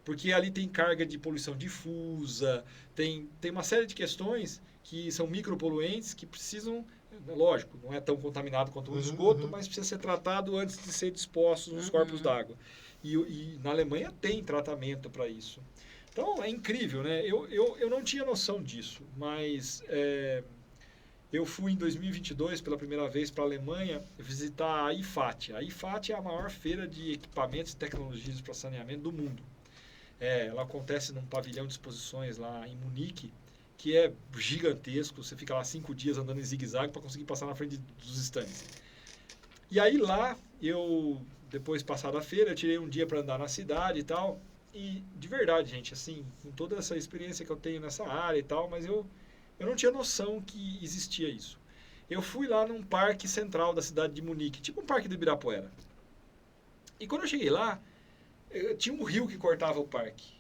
Porque ali tem carga de poluição difusa, tem uma série de questões que são micropoluentes que precisam, lógico, não é tão contaminado quanto o esgoto, mas precisa ser tratado antes de ser disposto nos corpos d'água. E na Alemanha tem tratamento para isso. Então, é incrível, né? Eu não tinha noção disso, mas eu fui em 2022 pela primeira vez para a Alemanha visitar a IFAT. A IFAT é a maior feira de equipamentos e tecnologias para saneamento do mundo. Ela acontece num pavilhão de exposições lá em Munique, que é gigantesco. Você fica lá 5 dias andando em zigue-zague para conseguir passar na frente dos estandes. E aí lá, depois de passar a feira, eu tirei um dia para andar na cidade e tal. E de verdade, gente, assim, com toda essa experiência que eu tenho nessa área e tal, mas eu não tinha noção que existia isso. Eu fui lá num parque central da cidade de Munique, tipo um parque do Ibirapuera. E quando eu cheguei lá, tinha um rio que cortava o parque.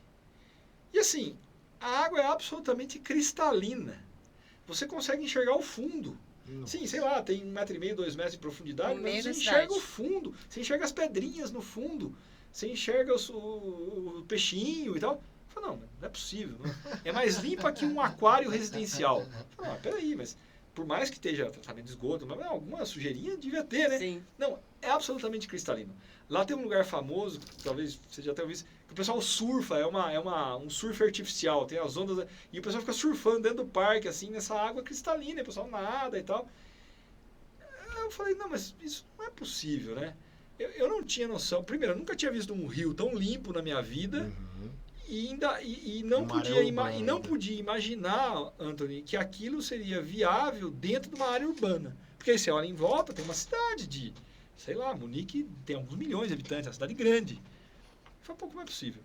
E assim, a água é absolutamente cristalina. Você consegue enxergar o fundo. Sim, sei lá, tem 1,5 m, 2 metros de profundidade, mas você enxerga o fundo. Você enxerga as pedrinhas no fundo. Você enxerga o peixinho e tal. Eu falei, não é possível. Não. É mais limpa que um aquário residencial. Eu falei, não, peraí, mas por mais que esteja tratamento de esgoto, mas alguma sujeirinha devia ter, né? Sim. Não, é absolutamente cristalino. Lá tem um lugar famoso, talvez você já tenha visto, que o pessoal surfa, um surf artificial, tem as ondas, e o pessoal fica surfando dentro do parque, assim, nessa água cristalina, e o pessoal nada e tal. Eu falei, não, mas isso não é possível, né? Eu não tinha noção. Primeiro, eu nunca tinha visto um rio tão limpo na minha vida e não podia imaginar, Anthony, que aquilo seria viável dentro de uma área urbana. Porque aí você olha em volta, tem uma cidade de, sei lá, Munique tem alguns milhões de habitantes, é uma cidade grande. Eu falei, pô, como é possível?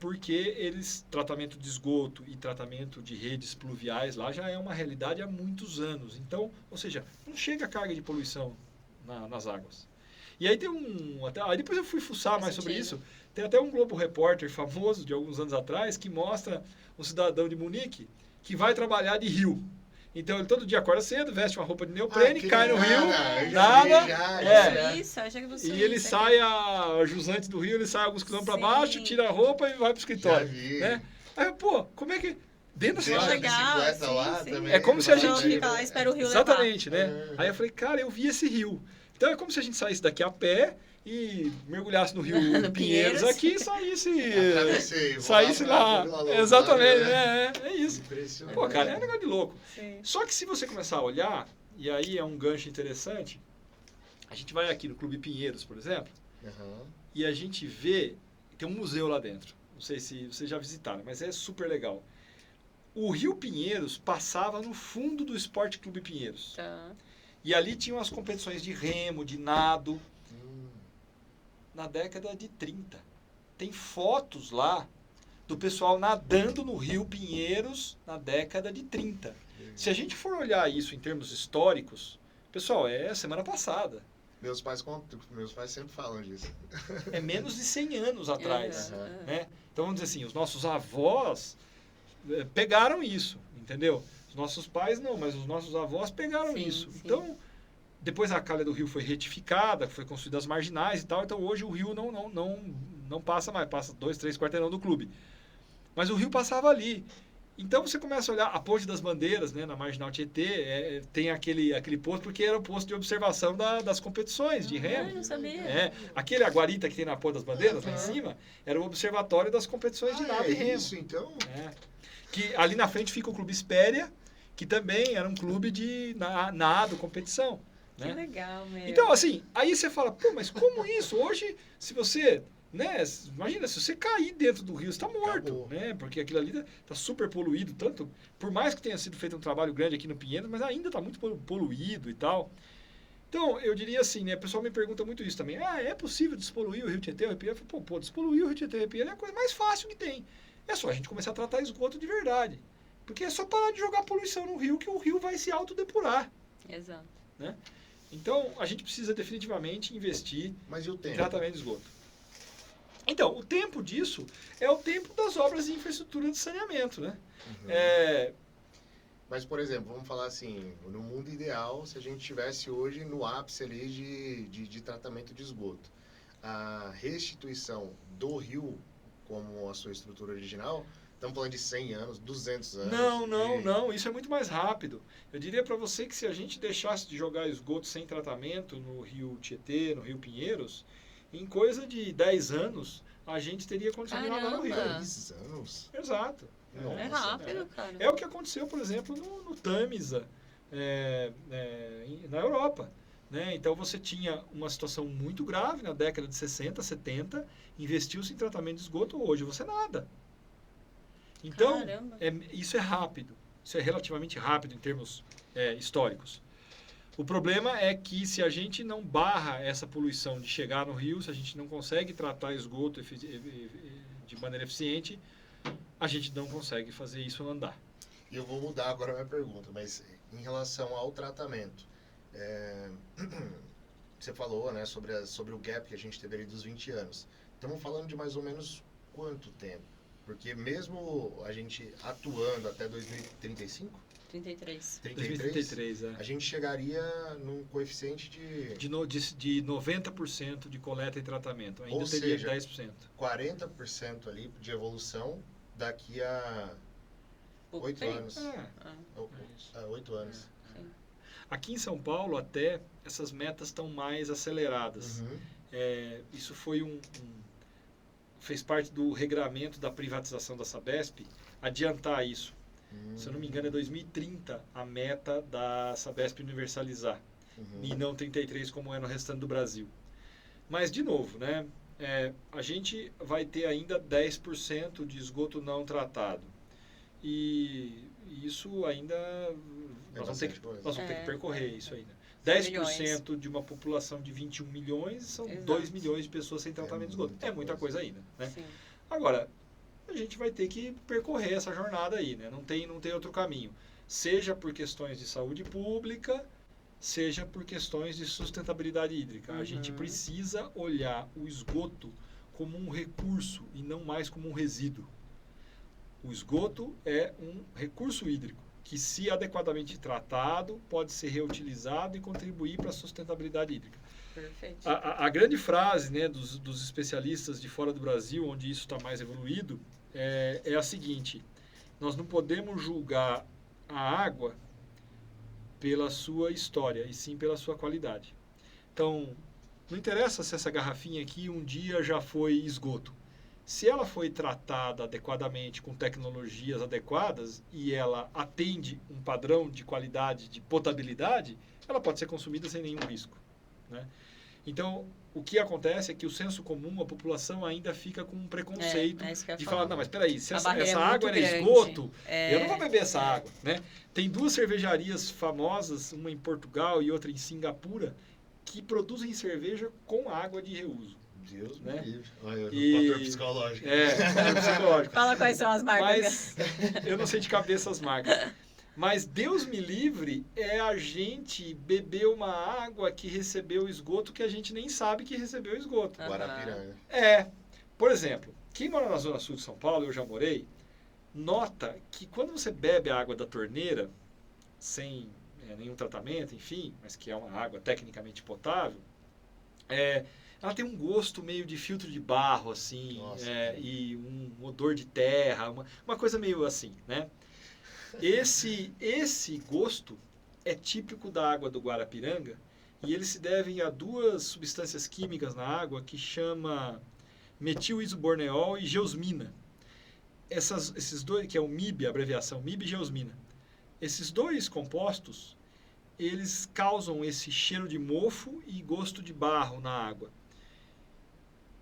Porque tratamento de esgoto e tratamento de redes pluviais lá já é uma realidade há muitos anos. Então, ou seja, não chega a carga de poluição nas águas. E aí tem aí depois eu fui fuçar mais sobre isso. Tem até um Globo Repórter famoso de alguns anos atrás que mostra um cidadão de Munique que vai trabalhar de rio. Então ele todo dia acorda cedo, veste uma roupa de neoprene, cai no rio, nada. Isso, acho que você e ele sai a jusante do rio, ele sai alguns quilômetros para baixo, tira a roupa e vai pro escritório. Né? Aí, pô, como é que... Dentro da Deixa a cidade. legal, bicicleta sim, lá sim. também. É como se a Então, gente- fica lá, espera o rio Exatamente, né? É. Aí eu falei, cara, eu vi esse rio. Então é como se a gente saísse daqui a pé e mergulhasse no rio No Pinheiros Pinheiros. aqui e saísse... Atravessei, vou saísse lá pra lá. Vila Lobos, Exatamente, né? é isso. Impressionante. Pô, cara, é um negócio de louco. Sim. Só que se você começar a olhar, e aí é um gancho interessante, a gente vai aqui no Clube Pinheiros, por exemplo, Aham. e a gente vê, tem um museu lá dentro. Não sei se vocês já visitaram, mas é super legal. O Rio Pinheiros passava no fundo do Esporte Clube Pinheiros. Tá. E ali tinham as competições de remo, de nado, Hum. na década de 30. Tem fotos lá do pessoal nadando no Rio Pinheiros na década de 30. Se a gente for olhar isso em termos históricos, pessoal, é semana passada. Meus pais sempre falam disso. É menos de 100 anos atrás. Aham. Né? Então, vamos dizer assim, os nossos avós pegaram isso, entendeu? Os nossos pais não, mas os nossos avós pegaram Sim, isso. sim. Então, depois a calha do rio foi retificada, foi construída as marginais e tal, então hoje o rio não passa mais, passa 2, 3 quarteirão do clube. Mas o rio passava ali. Então você começa a olhar a Ponte das Bandeiras, né, na Marginal Tietê, tem aquele posto, porque era o posto de observação das competições de Ah, remo. não sabia. Aquele Aguarita que tem na Ponte das Bandeiras, lá em Aham. cima, era o observatório das competições de nado é e remo. isso, então? É. Que ali na frente fica o Clube Espéria, que também era um clube de nado, competição. Que Né? legal, meu. Então, assim, aí você fala, pô, mas como isso? Hoje, se você, né, imagina, se você cair dentro do rio, você está morto, Acabou. né? Porque aquilo ali está super poluído, tanto, por mais que tenha sido feito um trabalho grande aqui no Pinheiros, mas ainda está muito poluído e tal. Então, eu diria assim, né, o pessoal me pergunta muito isso também, é possível despoluir o Rio Tietê, o Rio Pinheiros? Eu falo, pô, despoluir o Rio Tietê, o Rio Pinheiros é a coisa mais fácil que tem. É só a gente começar a tratar esgoto de verdade. Porque é só parar de jogar poluição no rio que o rio vai se autodepurar. Exato. Então, a gente precisa definitivamente investir Mas e o em tempo? tratamento de esgoto. Então, o tempo disso é o tempo das obras de infraestrutura de saneamento, né? Uhum. Mas, por exemplo, vamos falar assim, no mundo ideal, se a gente estivesse hoje no ápice ali de tratamento de esgoto, a restituição do rio como a sua estrutura original, estamos falando de 100 anos, 200 anos. Não, isso é muito mais rápido. Eu diria para você que se a gente deixasse de jogar esgoto sem tratamento no Rio Tietê, no Rio Pinheiros, em coisa de 10 anos, a gente teria condição de nadar no rio. Caramba! 10 anos? Exato. Nossa, É rápido, cara. É o que aconteceu, por exemplo, no Tamisa, na Europa. Né? Então você tinha uma situação muito grave na década de 60, 70, investiu-se em tratamento de esgoto, hoje você nada. Então, Caramba. isso é rápido, isso é relativamente rápido em termos históricos. O problema é que se a gente não barra essa poluição de chegar no rio, se a gente não consegue tratar esgoto de maneira eficiente, a gente não consegue fazer isso andar. E eu vou mudar agora a minha pergunta, mas em relação ao tratamento, você falou, né, sobre o gap que a gente teve ali dos 20 anos. Estamos falando de mais ou menos quanto tempo? Porque mesmo a gente atuando até 2035, 33. 2033, a gente chegaria num coeficiente de 90% de coleta e tratamento. Ainda Ou teria seja, 10%. 40% ali de evolução daqui a Pouco 8 tempo. anos. Ah, 8 anos. sim. Aqui em São Paulo, até, essas metas estão mais aceleradas. Uhum. Isso foi fez parte do regramento da privatização da Sabesp, adiantar isso. Se eu não me engano, é 2030 a meta da Sabesp universalizar. Uhum. E não 33 como é no restante do Brasil. Mas, de novo, né, a gente vai ter ainda 10% de esgoto não tratado. E isso ainda... Nós vamos ter que percorrer isso ainda. 10% de uma população de 21 milhões são Exato. 2 milhões de pessoas sem tratamento de esgoto. É muita coisa ainda. Né? Sim. Agora, a gente vai ter que percorrer essa jornada aí, né? Não tem outro caminho. Seja por questões de saúde pública, seja por questões de sustentabilidade hídrica. A gente precisa olhar o esgoto como um recurso e não mais como um resíduo. O esgoto é um recurso hídrico que, se adequadamente tratado, pode ser reutilizado e contribuir para a sustentabilidade hídrica. Perfeito. A grande frase, né, dos especialistas de fora do Brasil, onde isso está mais evoluído, é a seguinte: Nós não podemos julgar a água pela sua história, e sim pela sua qualidade. Então, não interessa se essa garrafinha aqui um dia já foi esgoto. Se ela foi tratada adequadamente, com tecnologias adequadas, e ela atende um padrão de qualidade, de potabilidade, ela pode ser consumida sem nenhum risco, né? Então, o que acontece é que o senso comum, a população ainda fica com um preconceito de falar, não, mas espera aí, se essa água era esgoto, eu não vou beber essa água, né? Tem 2 cervejarias famosas, uma em Portugal e outra em Singapura, que produzem cerveja com água de reuso. Deus né? me livre. Olha, fator psicológico. Fator psicológico. Fala quais são as marcas. Mas eu não sei de cabeça as marcas. Mas Deus me livre é a gente beber uma água que recebeu esgoto que a gente nem sabe que recebeu esgoto. Guarapiranga. Por exemplo, quem mora na Zona Sul de São Paulo, eu já morei, nota que quando você bebe a água da torneira, sem nenhum tratamento, enfim, mas que é uma água tecnicamente potável, ela tem um gosto meio de filtro de barro, assim, e um odor de terra, uma coisa meio assim, né? Esse gosto é típico da água do Guarapiranga e eles se devem a 2 substâncias químicas na água que chama metil-isoborneol e geosmina. Esses 2, que é o MIB, a abreviação MIB e geosmina. Esses 2 compostos, eles causam esse cheiro de mofo e gosto de barro na água.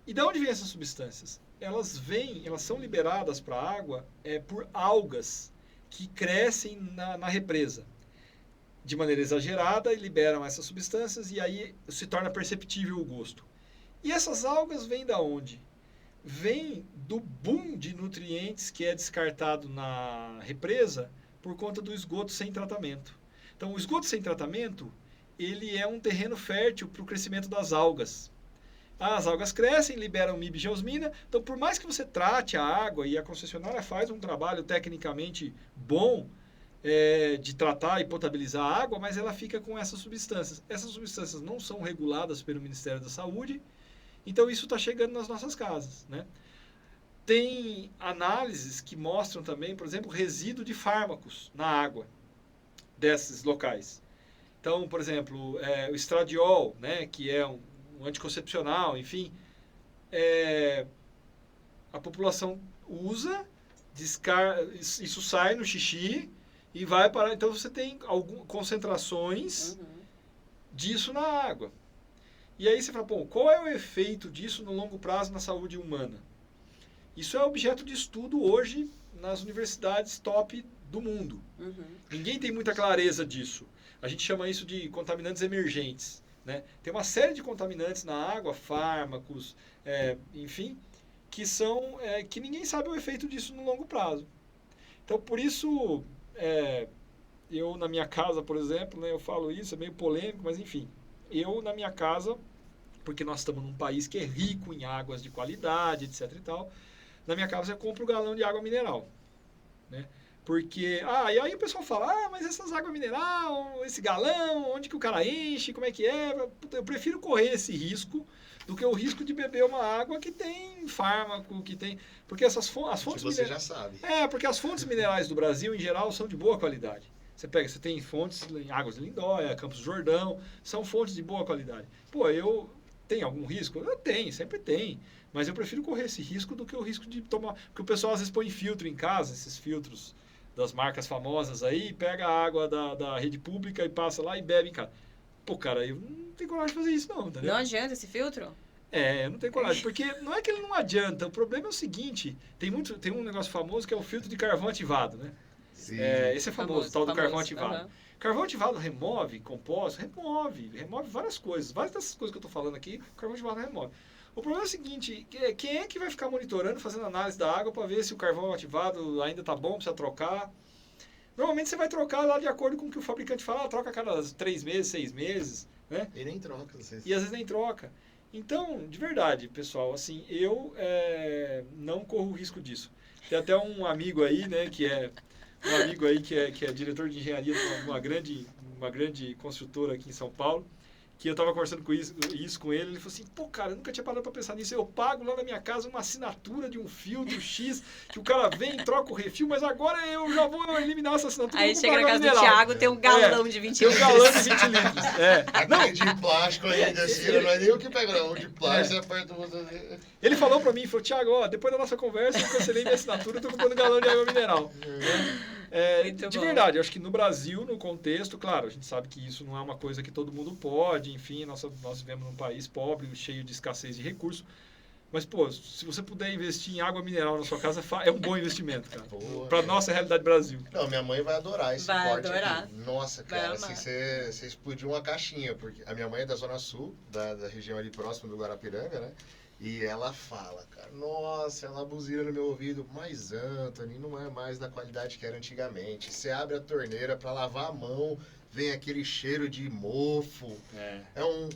E de onde vêm essas substâncias? Elas são liberadas para a água por algas que crescem na represa de maneira exagerada e liberam essas substâncias e aí se torna perceptível o gosto. E essas algas vêm da onde? Vêm do boom de nutrientes que é descartado na represa por conta do esgoto sem tratamento. Então, o esgoto sem tratamento, ele é um terreno fértil para o crescimento das algas. As algas crescem, liberam MIB e geosmina. Então, por mais que você trate a água, e a concessionária faz um trabalho tecnicamente bom de tratar e potabilizar a água, mas ela fica com essas substâncias. Essas substâncias não são reguladas pelo Ministério da Saúde, então isso está chegando nas nossas casas, né? Tem análises que mostram também, por exemplo, resíduo de fármacos na água desses locais. Então, por exemplo, o estradiol, né, que é um anticoncepcional, enfim, a população usa, isso sai no xixi e vai para... Então, você tem algumas concentrações disso na água. E aí você fala, bom, qual é o efeito disso no longo prazo na saúde humana? Isso é objeto de estudo hoje nas universidades top do mundo. Ninguém tem muita clareza disso. A gente chama isso de contaminantes emergentes, né? Tem uma série de contaminantes na água, fármacos, enfim, que são que ninguém sabe o efeito disso no longo prazo. Então, por isso, eu na minha casa, por exemplo, né, eu falo isso, é meio polêmico, mas enfim, eu na minha casa, porque nós estamos num país que é rico em águas de qualidade, etc e tal, na minha casa eu compro um galão de água mineral, né? Porque, e aí o pessoal fala, mas essas águas mineral, esse galão, onde que o cara enche, como é que é? Eu prefiro correr esse risco do que o risco de beber uma água que tem fármaco, que tem... Porque as fontes você já sabe. Porque as fontes minerais do Brasil, em geral, são de boa qualidade. Você tem fontes em Águas de Lindóia, Campos do Jordão, são fontes de boa qualidade. Eu tenho algum risco? Eu tenho, sempre tem. Mas eu prefiro correr esse risco do que o risco de tomar... Porque o pessoal às vezes põe filtro em casa, esses filtros das marcas famosas aí, pega a água da rede pública e passa lá e bebe em casa. Cara, eu não tenho coragem de fazer isso não, entendeu? Não adianta esse filtro? Eu não tenho coragem, porque não é que ele não adianta, o problema é o seguinte, tem um negócio famoso que é o filtro de carvão ativado, né? Sim. Esse é famoso, tal do carvão ativado. Uhum. Carvão ativado remove compostos, remove várias coisas. Várias dessas coisas que eu estou falando aqui, o carvão ativado remove. O problema é o seguinte, quem é que vai ficar monitorando, fazendo análise da água para ver se o carvão ativado ainda está bom, precisa trocar? Normalmente você vai trocar lá de acordo com o que o fabricante fala, troca a cada 3 meses, 6 meses, né? E nem troca, não sei se... E às vezes nem troca. Então, de verdade, pessoal, assim, eu não corro o risco disso. Tem até um amigo aí, né, que é diretor de engenharia de uma grande construtora aqui em São Paulo, que eu estava conversando com isso com ele falou assim, pô, cara, eu nunca tinha parado para pensar nisso, eu pago lá na minha casa uma assinatura de um filtro X, que o cara vem, troca o refil, mas agora eu já vou eliminar essa assinatura. Aí chega na casa do Thiago, tem um galão de 20 litros. Tem um galão de 20 litros. Aquele de plástico ainda, assim, não é nem o que pega, não. O de plástico, você aperta o... Ele falou para mim, falou, Thiago, ó, depois da nossa conversa, eu cancelei minha assinatura e tô comprando galão de água mineral. De verdade, eu acho que no Brasil, no contexto, claro, a gente sabe que isso não é uma coisa que todo mundo pode, enfim, nós vivemos num país pobre, cheio de escassez de recursos, mas, pô, se você puder investir em água mineral na sua casa, é um bom investimento, cara. Pra nossa realidade Brasil. Não, minha mãe vai adorar esse corte. Vai adorar. Aqui. Nossa, cara, assim, você explodiu uma caixinha, porque a minha mãe é da Zona Sul, da região ali próximo do Guarapiranga, né? E ela fala, cara, nossa, ela buzina no meu ouvido, mas Anthony, não é mais da qualidade que era antigamente. Você abre a torneira para lavar a mão, vem aquele cheiro de mofo.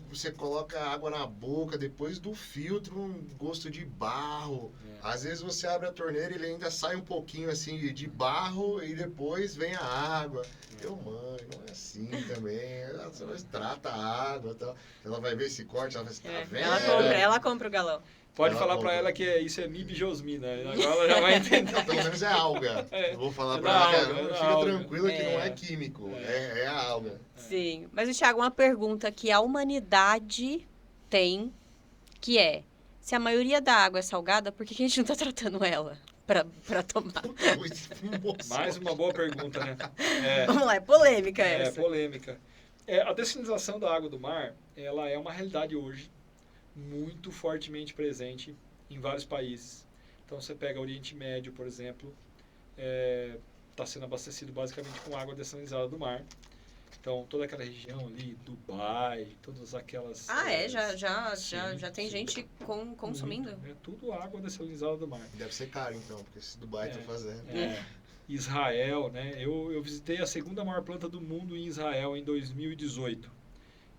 Você coloca água na boca, depois do filtro, um gosto de barro. Às vezes você abre a torneira e ele ainda sai um pouquinho assim de barro e depois vem a água. Eu, mãe, não é assim também. Ela trata a água e tal. Ela vai ver esse corte, ela vai assim, tá vendo? Ela compra o galão. Pode falar pra ela que isso é mibijosmina. Agora ela já vai entender. Pelo menos é alga. Eu vou falar pra ela que fica tranquila que não é químico. É a alga. Sim. Mas, Thiago, uma pergunta que a humanidade tem, que é, se a maioria da água é salgada, por que a gente não tá tratando ela pra tomar? Mais uma boa pergunta, né? Vamos lá, é polêmica essa. É polêmica. A dessalinização da água do mar, ela é uma realidade hoje, muito fortemente presente em vários países. Então, você pega o Oriente Médio, por exemplo, está sendo abastecido basicamente com água dessalinizada do mar. Então, toda aquela região ali, Dubai, todas aquelas... Já tem gente consumindo? É tudo água dessalinizada do mar. Deve ser caro, então, porque se Dubai está fazendo... Israel, né? Eu visitei a segunda maior planta do mundo em Israel em 2018.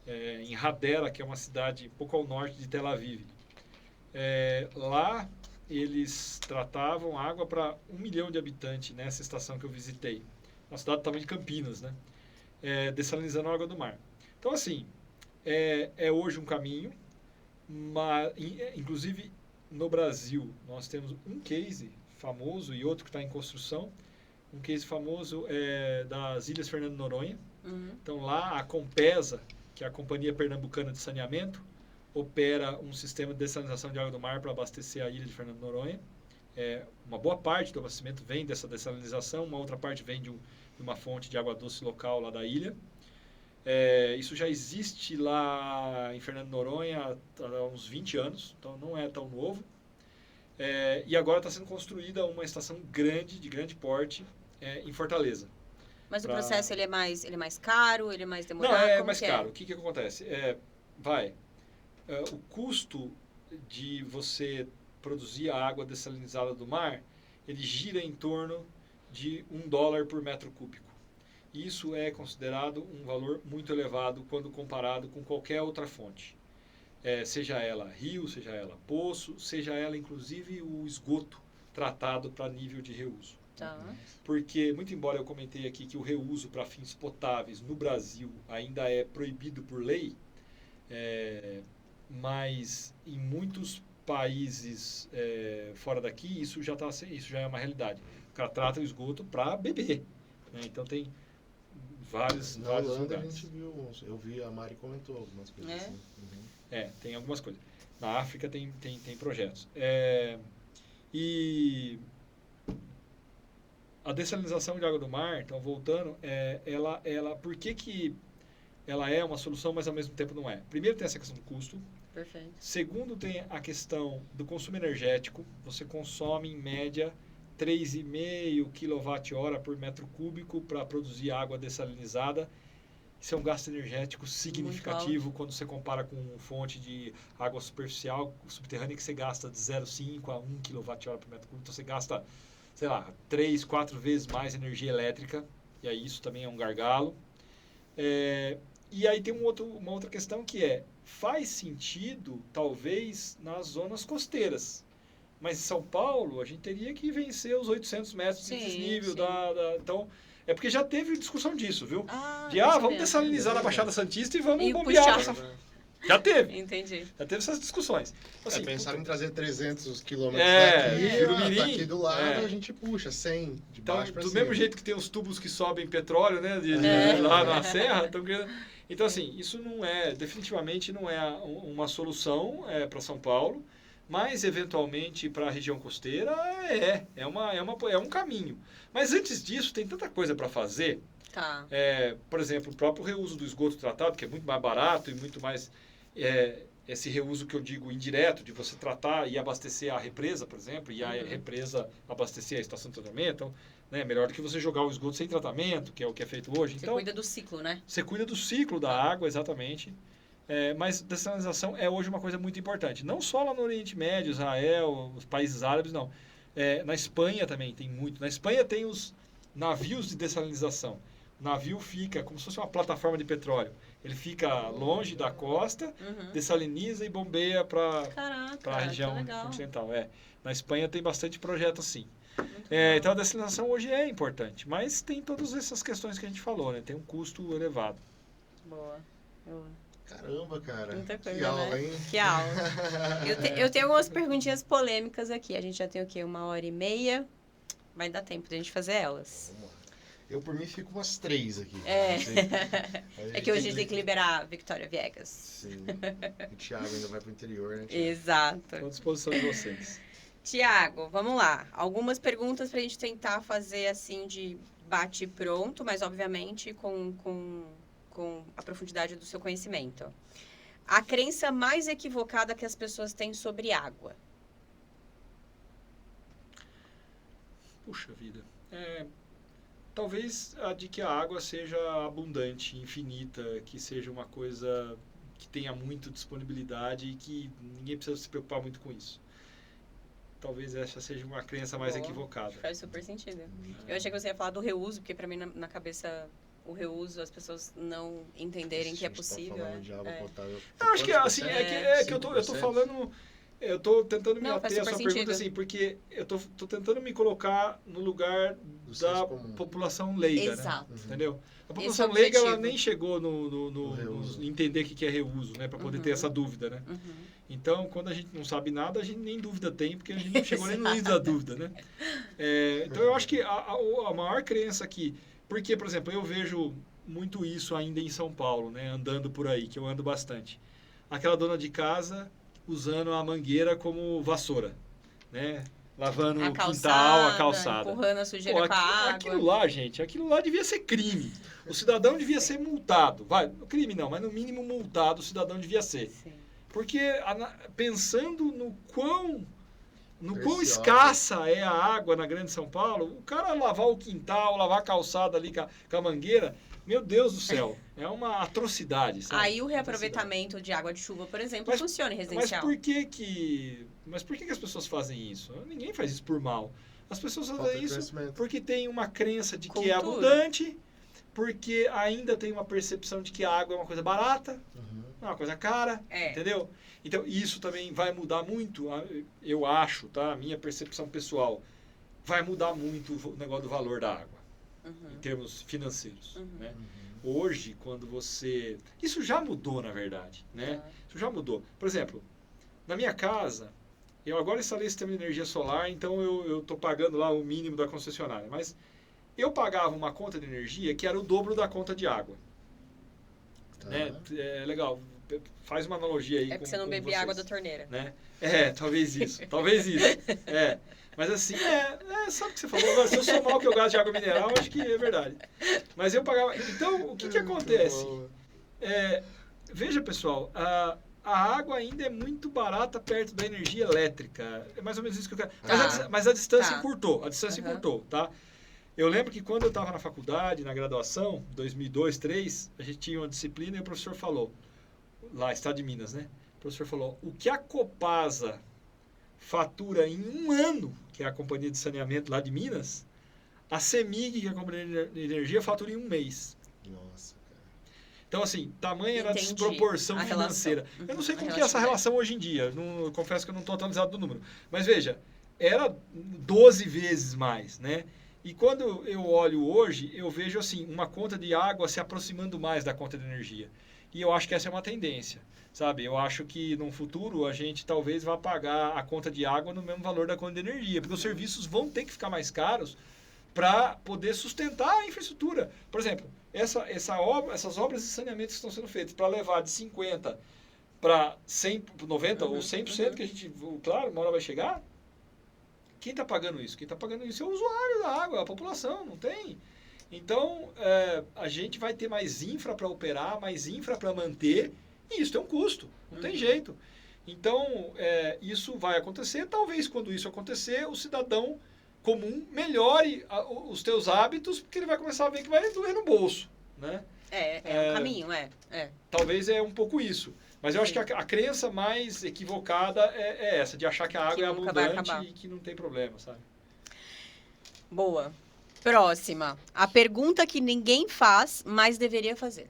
Em Hadera, que é uma cidade um pouco ao norte de Tel Aviv. Lá, eles tratavam água para 1 milhão de habitantes nessa estação que eu visitei. Uma cidade do tamanho de Campinas, né? Dessalinizando a água do mar. Então, assim, é hoje um caminho, mas, inclusive no Brasil, nós temos um case famoso e outro que está em construção. Um case famoso é das Ilhas Fernando de Noronha. Então, lá a Compesa, que é a Companhia Pernambucana de Saneamento, opera um sistema de dessalinização de água do mar para abastecer a ilha de Fernando de Noronha. Uma boa parte do abastecimento vem dessa dessalinização, uma outra parte vem de uma fonte de água doce local lá da ilha. Isso já existe lá em Fernando de Noronha há uns 20 anos, então não é tão novo. E agora está sendo construída uma estação de grande porte, em Fortaleza. Mas o processo ele é mais caro, ele é mais demorado? Não, é mais caro. O que acontece? O custo de você produzir a água dessalinizada do mar, ele gira em torno de $1 por metro cúbico. Isso é considerado um valor muito elevado quando comparado com qualquer outra fonte. Seja ela rio, seja ela poço, seja ela inclusive o esgoto tratado para nível de reuso. Tá. Porque, muito embora eu comentei aqui que o reuso para fins potáveis no Brasil ainda é proibido por lei, mas em muitos países fora daqui isso já é uma realidade. O cara trata o esgoto para beber, né? Então tem vários lugares. A gente viu, eu vi, a Mari comentou algumas coisas assim. Tem algumas coisas. Na África tem projetos. E a dessalinização de água do mar, então voltando, por que ela é uma solução, mas ao mesmo tempo não é? Primeiro tem essa questão do custo. Perfeito. Segundo tem a questão do consumo energético. Você consome em média 3,5 kWh por metro cúbico para produzir água dessalinizada. Isso é um gasto energético significativo quando você compara com fonte de água superficial, subterrânea, que você gasta de 0,5 a 1 kWh por metro cúbico. Então você gasta, 3, 4 vezes mais energia elétrica. E aí isso também é um gargalo. E aí tem uma outra questão que faz sentido, talvez, nas zonas costeiras. Mas em São Paulo, a gente teria que vencer os 800 metros de desnível. Então, É porque já teve discussão disso, viu? Isso Vamos mesmo. dessalinizar na Baixada Santista e vamos E bombear. puxar. Já teve. Entendi. Já teve essas discussões. Assim, pensaram em trazer 300 quilômetros daqui, Jurumirim, tá aqui do lado, a gente puxa 100 de então, baixo pra do cima. mesmo jeito que tem os tubos que sobem petróleo, né, lá na serra, tão querendo... Então, assim, isso definitivamente não é uma solução para São Paulo, mas, eventualmente, para a região costeira, é um caminho. Mas, antes disso, tem tanta coisa para fazer. Tá. Por exemplo, o próprio reuso do esgoto tratado, que é muito mais barato e muito mais... esse reuso que eu digo indireto, de você tratar e abastecer a represa, por exemplo, e a represa abastecer a estação de tratamento. Então, né, melhor do que você jogar o esgoto sem tratamento, que é o que é feito hoje. Você Então, cuida do ciclo, né? você cuida do ciclo da água, exatamente. Mas dessalinização é hoje uma coisa muito importante. Não só lá no Oriente Médio, Israel, os países árabes, não. Na Espanha também tem muito. Na Espanha tem os navios de dessalinização. O navio fica como se fosse uma plataforma de petróleo. Ele fica longe da costa, dessaliniza e bombeia para a região continental. Na Espanha tem bastante projeto assim. Então a dessalinização hoje é importante, mas tem todas essas questões que a gente falou, né? Tem um custo elevado. Boa. Caramba, cara. Muita coisa, que aula, né? hein? Que aula. Eu tenho algumas perguntinhas polêmicas aqui. A gente já tem o quê? 1h30. Vai dar tempo de a gente fazer elas. Vamos lá. Eu, por mim, fico umas 3 aqui. É que hoje a gente tem que liberar Victoria Viegas. Sim. O Thiago ainda vai pro interior, né, Thiago? Exato. Estou à disposição de vocês. Tiago, vamos lá. Algumas perguntas pra gente tentar fazer assim de bate pronto, mas obviamente com a profundidade do seu conhecimento. A crença mais equivocada que as pessoas têm sobre água. Puxa vida. Talvez a de que a água seja abundante, infinita, que seja uma coisa que tenha muito disponibilidade e que ninguém precisa se preocupar muito com isso. Talvez essa seja uma crença mais equivocada. Faz super sentido. Eu achei que você ia falar do reuso, porque pra mim na cabeça o reuso as pessoas não entenderem que é possível. Tá falando de água potável. Eu acho que assim, que eu tô falando... Eu estou tentando me ater à sua pergunta, assim, porque eu tô tentando me colocar no lugar da população leiga, Exato. né? Entendeu? A Esse população é o leiga, ela objetivo. nem chegou no entender o que é reuso, né? Para poder ter essa dúvida, né? Então, quando a gente não sabe nada, a gente nem dúvida tem, porque a gente não chegou nem no início da dúvida, né? Então, eu acho que a maior crença aqui... Porque, por exemplo, eu vejo muito isso ainda em São Paulo, né? Andando por aí, que eu ando bastante. Aquela dona de casa... usando a mangueira como vassoura, né? Lavando o quintal, a calçada. Empurrando a sujeira com a água. Aquilo lá, gente, aquilo lá devia ser crime. O cidadão devia ser multado. Crime não, mas no mínimo multado o cidadão devia ser. Sim. Porque pensando no quão escassa é a água na Grande São Paulo, o cara lavar o quintal, lavar a calçada ali com a mangueira... Meu Deus do céu, é uma atrocidade, sabe? Aí o reaproveitamento de água de chuva, por exemplo, funciona em residencial. Mas por que as pessoas fazem isso? Ninguém faz isso por mal. As pessoas fazem isso porque tem uma crença de que é abundante, porque ainda tem uma percepção de que a água é uma coisa barata, não é uma coisa cara, entendeu? Então, isso também vai mudar muito, eu acho, tá? A minha percepção pessoal, vai mudar muito o negócio do valor da água. Em termos financeiros, né? Hoje, quando você... Isso já mudou, na verdade, né? Isso já mudou. Por exemplo, na minha casa, eu agora instalei sistema de energia solar, então eu estou pagando lá o mínimo da concessionária. Mas eu pagava uma conta de energia que era o dobro da conta de água. Né? É legal. Faz uma analogia aí com porque você não bebia água da torneira. Né? Talvez isso. Mas assim, sabe o que você falou agora? Se eu sou mal que eu gasto de água mineral, acho que é verdade. Mas eu pagava... Então, o que acontece? Veja, pessoal, a água ainda é muito barata perto da energia elétrica. É mais ou menos isso que eu quero... Mas a distância encurtou. Encurtou, tá? Eu lembro que quando eu estava na faculdade, na graduação, 2002, 2003, a gente tinha uma disciplina e o professor falou, lá, Estado de Minas, né? O professor falou, o que a Copasa fatura em um ano, que é a companhia de saneamento lá de Minas, a CEMIG, que é a companhia de energia, fatura em um mês. Nossa, cara. Então, assim, tamanha era a desproporção financeira. Eu não sei como que é essa relação hoje em dia. Eu confesso que eu não estou atualizado do número. Mas veja, era 12 vezes mais, né? E quando eu olho hoje, eu vejo assim, uma conta de água se aproximando mais da conta de energia. E eu acho que essa é uma tendência, sabe? Eu acho que no futuro a gente talvez vá pagar a conta de água no mesmo valor da conta de energia, porque os serviços vão ter que ficar mais caros para poder sustentar a infraestrutura. Por exemplo, essas obras de saneamento que estão sendo feitas para levar de 50 para 100, 90 ou 100% que a gente, claro, uma hora vai chegar. Quem está pagando isso? Quem está pagando isso é o usuário da água, a população, não tem. Então, a gente vai ter mais infra para operar, mais infra para manter, e isso tem um custo, não tem jeito. Então, isso vai acontecer. Talvez, quando isso acontecer, o cidadão comum melhore os teus hábitos, porque ele vai começar a ver que vai doer no bolso, né? É um caminho, Talvez é um pouco isso. Mas eu acho que a crença mais equivocada é essa, de achar que a água Que é nunca vai abundante acabar. e que não tem problema, sabe? Boa. Próxima. A pergunta que ninguém faz, mas deveria fazer.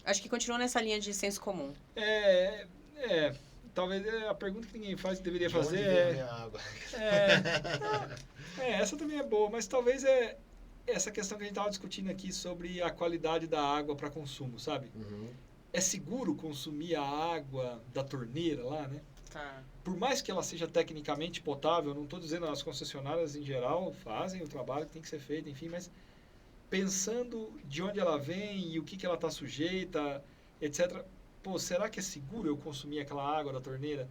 Acho que continua nessa linha de senso comum. Talvez a pergunta que ninguém faz e deveria De onde fazer vem a minha água? essa também é boa, mas talvez essa questão que a gente estava discutindo aqui sobre a qualidade da água para consumo, sabe? Uhum. É seguro consumir a água da torneira lá, né? Tá. Por mais que ela seja tecnicamente potável, não estou dizendo as concessionárias em geral fazem o trabalho que tem que ser feito, enfim, mas pensando de onde ela vem e o que ela está sujeita, etc. Pô, será que é seguro eu consumir aquela água da torneira?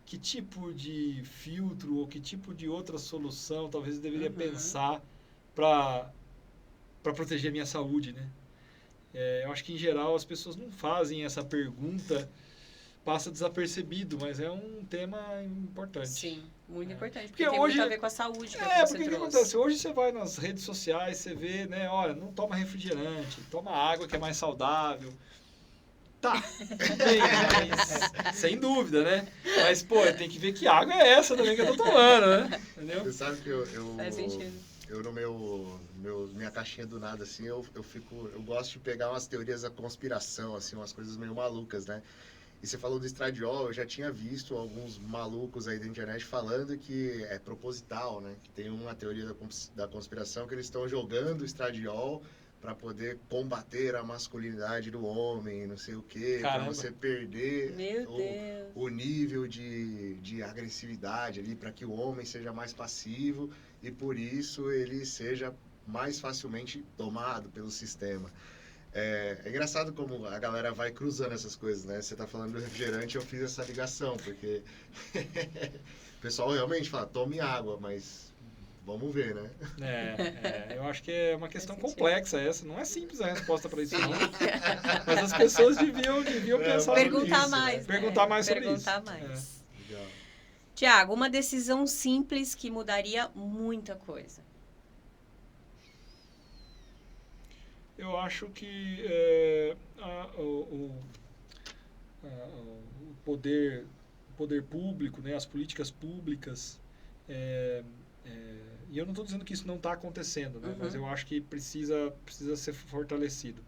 Que tipo de filtro ou que tipo de outra solução talvez eu deveria pensar para proteger a minha saúde, né? Eu acho que, em geral, as pessoas não fazem essa pergunta, passa desapercebido, mas é um tema importante. Sim, muito importante, porque Porque tem hoje, muito a ver com a saúde, que porque você o que trouxe. acontece? Hoje você vai nas redes sociais, você vê, né, olha, não toma refrigerante, toma água que é mais saudável. Tá, bem, mas sem dúvida, né? Mas, pô, tem que ver que água é essa também que eu tô tomando, né? Entendeu? Você sabe que Faz sentido. eu no minha caixinha do nada, assim, eu gosto de pegar umas teorias da conspiração, assim, umas coisas meio malucas, né? E você falou do estradiol, eu já tinha visto alguns malucos aí da internet falando que é proposital, né? Que tem uma teoria da conspiração que eles estão jogando estradiol para poder combater a masculinidade do homem, não sei o quê, para você perder o nível de agressividade ali, para que o homem seja mais passivo e por isso ele seja mais facilmente tomado pelo sistema. É engraçado como a galera vai cruzando essas coisas, né? Você tá falando do refrigerante, eu fiz essa ligação, porque o pessoal realmente fala, tome água, mas vamos ver, né? Eu acho que é uma questão complexa essa. Não é simples a resposta para isso, não. Mas as pessoas deviam pensar Perguntar nisso, mais, né? Perguntar mais sobre Perguntar isso. mais. Legal. Tiago, uma decisão simples que mudaria muita coisa. Eu acho que o poder público, né, as políticas públicas, e eu não estou dizendo que isso não está acontecendo, né, mas eu acho que precisa ser fortalecido.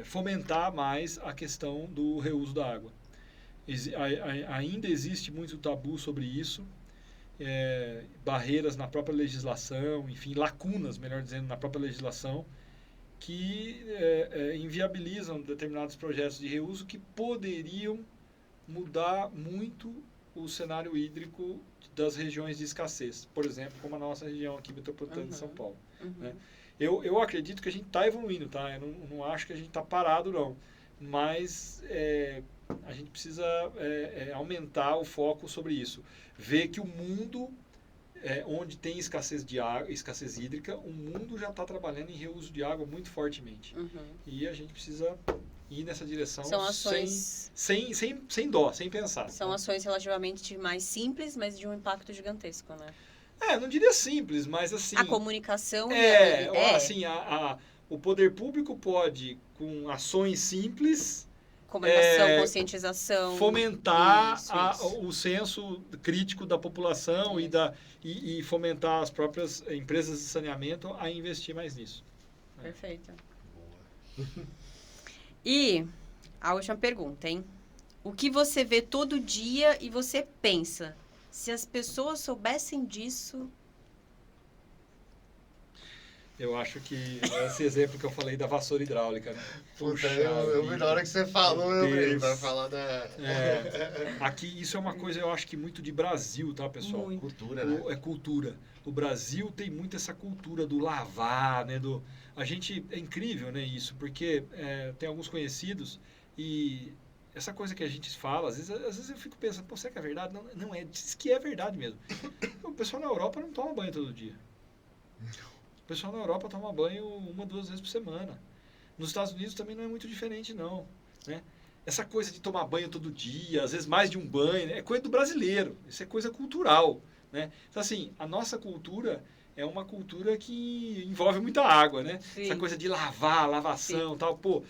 Fomentar mais a questão do reuso da água. Ainda existe muito tabu sobre isso. Barreiras na própria legislação, enfim, lacunas, melhor dizendo, na própria legislação, que inviabilizam determinados projetos de reuso que poderiam mudar muito o cenário hídrico das regiões de escassez. Por exemplo, como a nossa região aqui metropolitana de São Paulo. Né? Eu acredito que a gente está evoluindo, tá? Eu não acho que a gente está parado, não. Mas a gente precisa aumentar o foco sobre isso. Ver que o mundo, onde tem escassez de água, escassez hídrica, o mundo já está trabalhando em reuso de água muito fortemente. E a gente precisa ir nessa direção. São ações sem dó, sem pensar. São ações relativamente mais simples, mas de um impacto gigantesco, né? Não diria simples, mas assim... A comunicação... Assim, o poder público pode, com ações simples... Comunicação, conscientização... Fomentar o senso crítico da população e fomentar as próprias empresas de saneamento a investir mais nisso. Perfeito. E a última pergunta, hein? O que você vê todo dia e você pensa, se as pessoas soubessem disso... Eu acho que esse exemplo que eu falei da vassoura hidráulica, né? Puta, eu vi na hora que você falou, eu falei, vai falar da... Aqui, isso é uma coisa, eu acho que muito de Brasil, tá, pessoal? Muito. Cultura, né? É cultura. O Brasil tem muito essa cultura do lavar, né? A gente, é incrível, né, isso, porque tem alguns conhecidos e essa coisa que a gente fala, às vezes eu fico pensando, pô, será que é verdade? Não, não é, diz que é verdade mesmo. O pessoal na Europa não toma banho todo dia. O pessoal na Europa toma banho 1, 2 vezes por semana. Nos Estados Unidos também não é muito diferente, não. Né? Essa coisa de tomar banho todo dia, às vezes mais de um banho, né? É coisa do brasileiro. Isso é coisa cultural. Né? Então, assim, a nossa cultura é uma cultura que envolve muita água, né? Sim. Essa coisa de lavar, lavação e tal. Pô,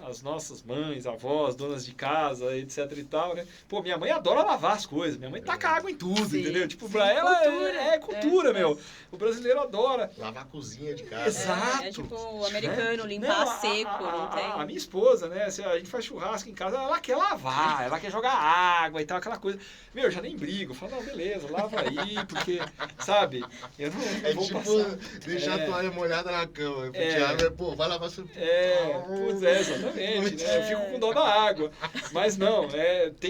as nossas mães, avós, donas de casa, etc e tal, né? Pô, minha mãe adora lavar as coisas. Minha mãe taca água em tudo, Sim, entendeu? Tipo, sim, pra ela cultura. é cultura, meu. O brasileiro adora. Lavar a cozinha de casa. Exato. É tipo o americano, Né? limpar Não, seco, não tem... A minha esposa, né? Se a gente faz churrasco em casa, ela quer lavar, ela quer jogar água e tal, aquela coisa. Meu, eu já nem brigo. Eu falo, não, beleza, lava aí, porque, sabe? Eu não vou tipo, passar. deixar a toalha molhada na cama. Thiago, pô, vai lavar seu... Exatamente, né? Eu fico com dó da água. Mas não,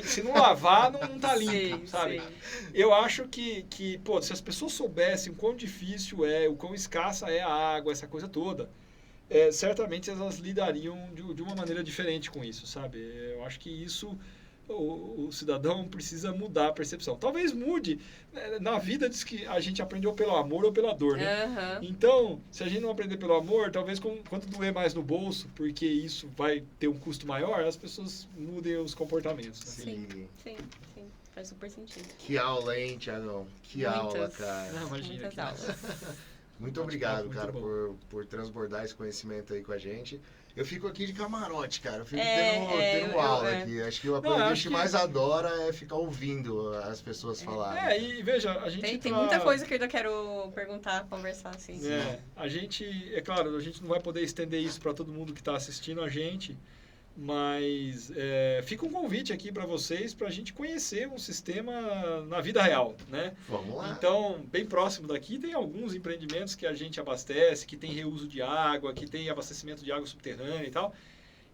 se não lavar, não tá limpo, Sim, sabe? sim. Eu acho que, pô, se as pessoas soubessem o quão difícil o quão escassa é a água, essa coisa toda, certamente elas lidariam de uma maneira diferente com isso, sabe? Eu acho que isso... O cidadão precisa mudar a percepção. Talvez mude. Na vida diz que a gente aprendeu pelo amor ou pela dor, né? Uhum. Então, se a gente não aprender pelo amor, talvez quando doer mais no bolso, porque isso vai ter um custo maior, as pessoas mudem os comportamentos. Né? Sim. Faz super sentido. Que aula, hein, Thiagão? Que aula, cara. Não, imagina. Muitas aulas. Muito obrigado, muito cara, bom. por transbordar esse conhecimento aí com a gente. Eu fico aqui de camarote, cara. Eu fico tendo eu- aula é. aqui. Acho que o que Não, a acho gente que- mais adora é ficar ouvindo as pessoas falarem. E veja, a gente Tem muita coisa que eu ainda quero perguntar, conversar, assim. A gente, é claro, a gente não vai poder estender isso para todo mundo que está assistindo a gente, mas fica um convite aqui para vocês, para a gente conhecer um sistema na vida real, né? Vamos lá. Então, bem próximo daqui tem alguns empreendimentos que a gente abastece, que tem reuso de água, que tem abastecimento de água subterrânea e tal,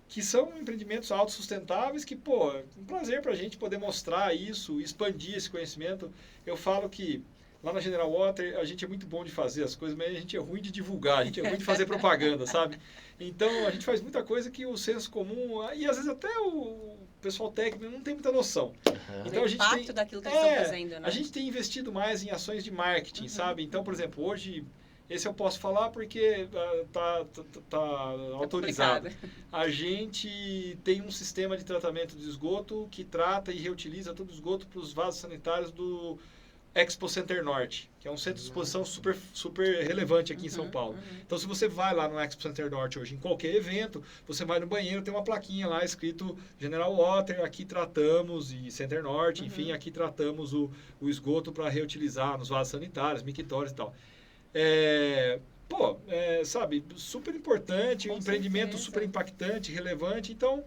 que são empreendimentos autossustentáveis que, pô, é um prazer para a gente poder mostrar isso, expandir esse conhecimento. Eu falo que lá na General Water a gente é muito bom de fazer as coisas, mas a gente é ruim de divulgar, a gente é ruim de fazer propaganda, sabe? Então, a gente faz muita coisa que o senso comum, e às vezes até o pessoal técnico não tem muita noção. Então, O impacto daquilo que eles estão fazendo, né? A gente tem investido mais em ações de marketing, sabe? Então, por exemplo, hoje, esse eu posso falar porque tá autorizado. A gente tem um sistema de tratamento de esgoto que trata e reutiliza todo o esgoto para os vasos sanitários do Expo Center Norte, que é um centro de exposição super relevante aqui em São Paulo. Então, se você vai lá no Expo Center Norte hoje, em qualquer evento, você vai no banheiro, tem uma plaquinha lá escrito General Water, aqui tratamos, e Center Norte, enfim, aqui tratamos o esgoto para reutilizar nos vasos sanitários, mictórios e tal. Sabe, super importante, um empreendimento super impactante, relevante. Então,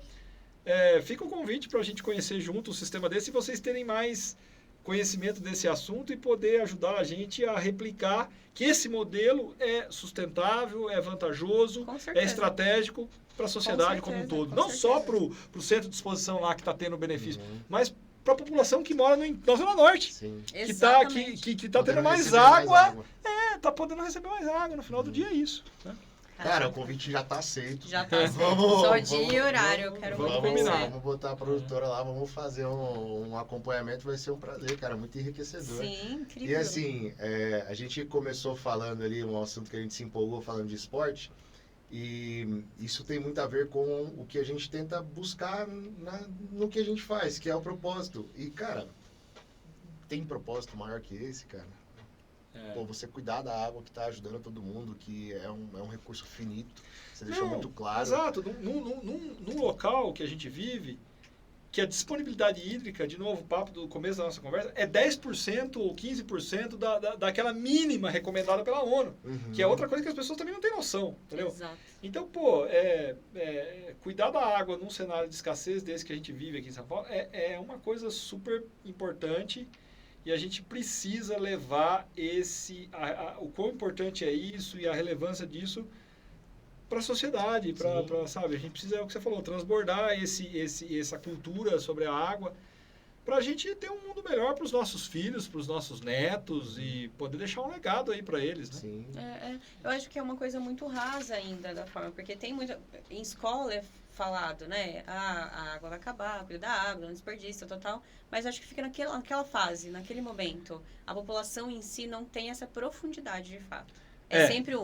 fica o convite para a gente conhecer junto o sistema desse e vocês terem mais conhecimento desse assunto e poder ajudar a gente a replicar que esse modelo é sustentável, é vantajoso, é estratégico para a sociedade como um todo. Não só para o centro de exposição lá que está tendo benefício, mas para a população que mora na Zona Norte. Sim. Que está tendo mais água. Está podendo receber mais água. No final do dia é isso. Né? Cara, o convite já tá aceito. Já tá aceito. Só dia e horário, eu quero muito conhecer. Vamos botar a produtora lá, vamos fazer um acompanhamento, vai ser um prazer, cara, muito enriquecedor. Sim, incrível. E assim, a gente começou falando ali, um assunto que a gente se empolgou falando de esporte, e isso tem muito a ver com o que a gente tenta buscar no que a gente faz, que é o propósito. E, cara, tem propósito maior que esse, cara? Pô, você cuidar da água que está ajudando todo mundo, que é um recurso finito, você deixou muito claro. Exato, num local que a gente vive, que a disponibilidade hídrica, de novo, o papo do começo da nossa conversa, é 10% ou 15% daquela mínima recomendada pela ONU, que é outra coisa que as pessoas também não têm noção, entendeu? Exato. Então, pô, cuidar da água num cenário de escassez desse que a gente vive aqui em São Paulo é uma coisa super importante e a gente precisa levar o quão importante é isso e a relevância disso para a sociedade, sabe, a gente precisa, é o que você falou, transbordar essa cultura sobre a água para a gente ter um mundo melhor para os nossos filhos, para os nossos netos e poder deixar um legado aí para eles, né? Sim. Eu acho que é uma coisa muito rasa ainda da forma, porque tem muita... Em escola é falado, né? A água vai acabar, cuida da água, não desperdício, tal. Mas acho que fica naquela fase, naquele momento. A população em si não tem essa profundidade de fato. É sempre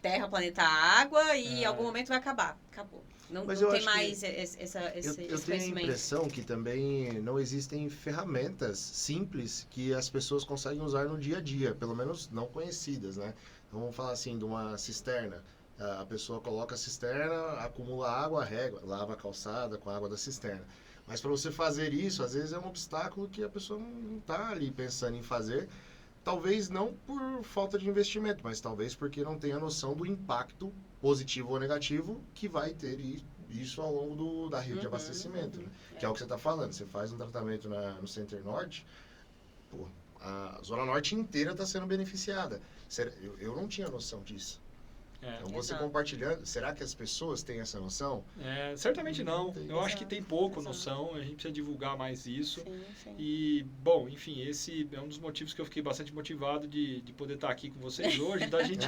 terra, planeta, água e em algum momento vai acabar. Acabou. Não tem mais esse eu tenho a impressão que também não existem ferramentas simples que as pessoas conseguem usar no dia a dia, pelo menos não conhecidas, né? Então, vamos falar assim, de uma cisterna. A pessoa coloca a cisterna, acumula água, rega, lava a calçada com a água da cisterna. Mas para você fazer isso, às vezes é um obstáculo que a pessoa não está ali pensando em fazer. Talvez não por falta de investimento, mas talvez porque não tem a noção do impacto positivo ou negativo que vai ter isso ao longo da rede de abastecimento, né? Que é o que você está falando. Você faz um tratamento no Center Norte, pô, a Zona Norte inteira está sendo beneficiada. Eu não tinha noção disso. Então, você compartilhando, será que as pessoas têm essa noção? Certamente não. Eu acho que tem pouco noção, a gente precisa divulgar mais isso. Sim. E, bom, enfim, esse é um dos motivos que eu fiquei bastante motivado de poder estar aqui com vocês hoje, da gente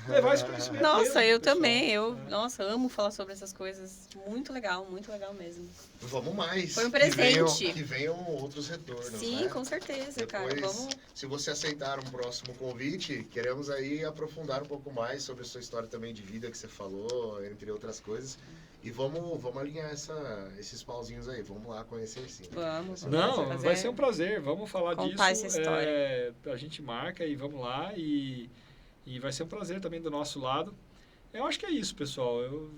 levar esse conhecimento. Nossa, eu pessoal. também. Nossa, amo falar sobre essas coisas. Muito legal mesmo. Vamos mais. Foi um presente. Que venham outros retornos. Sim, né? com certeza, Depois, cara. Vamos... Se você aceitar um próximo convite, queremos aí aprofundar um pouco mais sobre a sua história também de vida que você falou, entre outras coisas. E vamos alinhar esses pauzinhos aí. Vamos lá conhecer sim. Vamos. Não, vai ser um prazer. Vamos falar disso. Contar essa história. A gente marca e vamos lá. E vai ser um prazer também do nosso lado. Eu acho que é isso, pessoal. Eu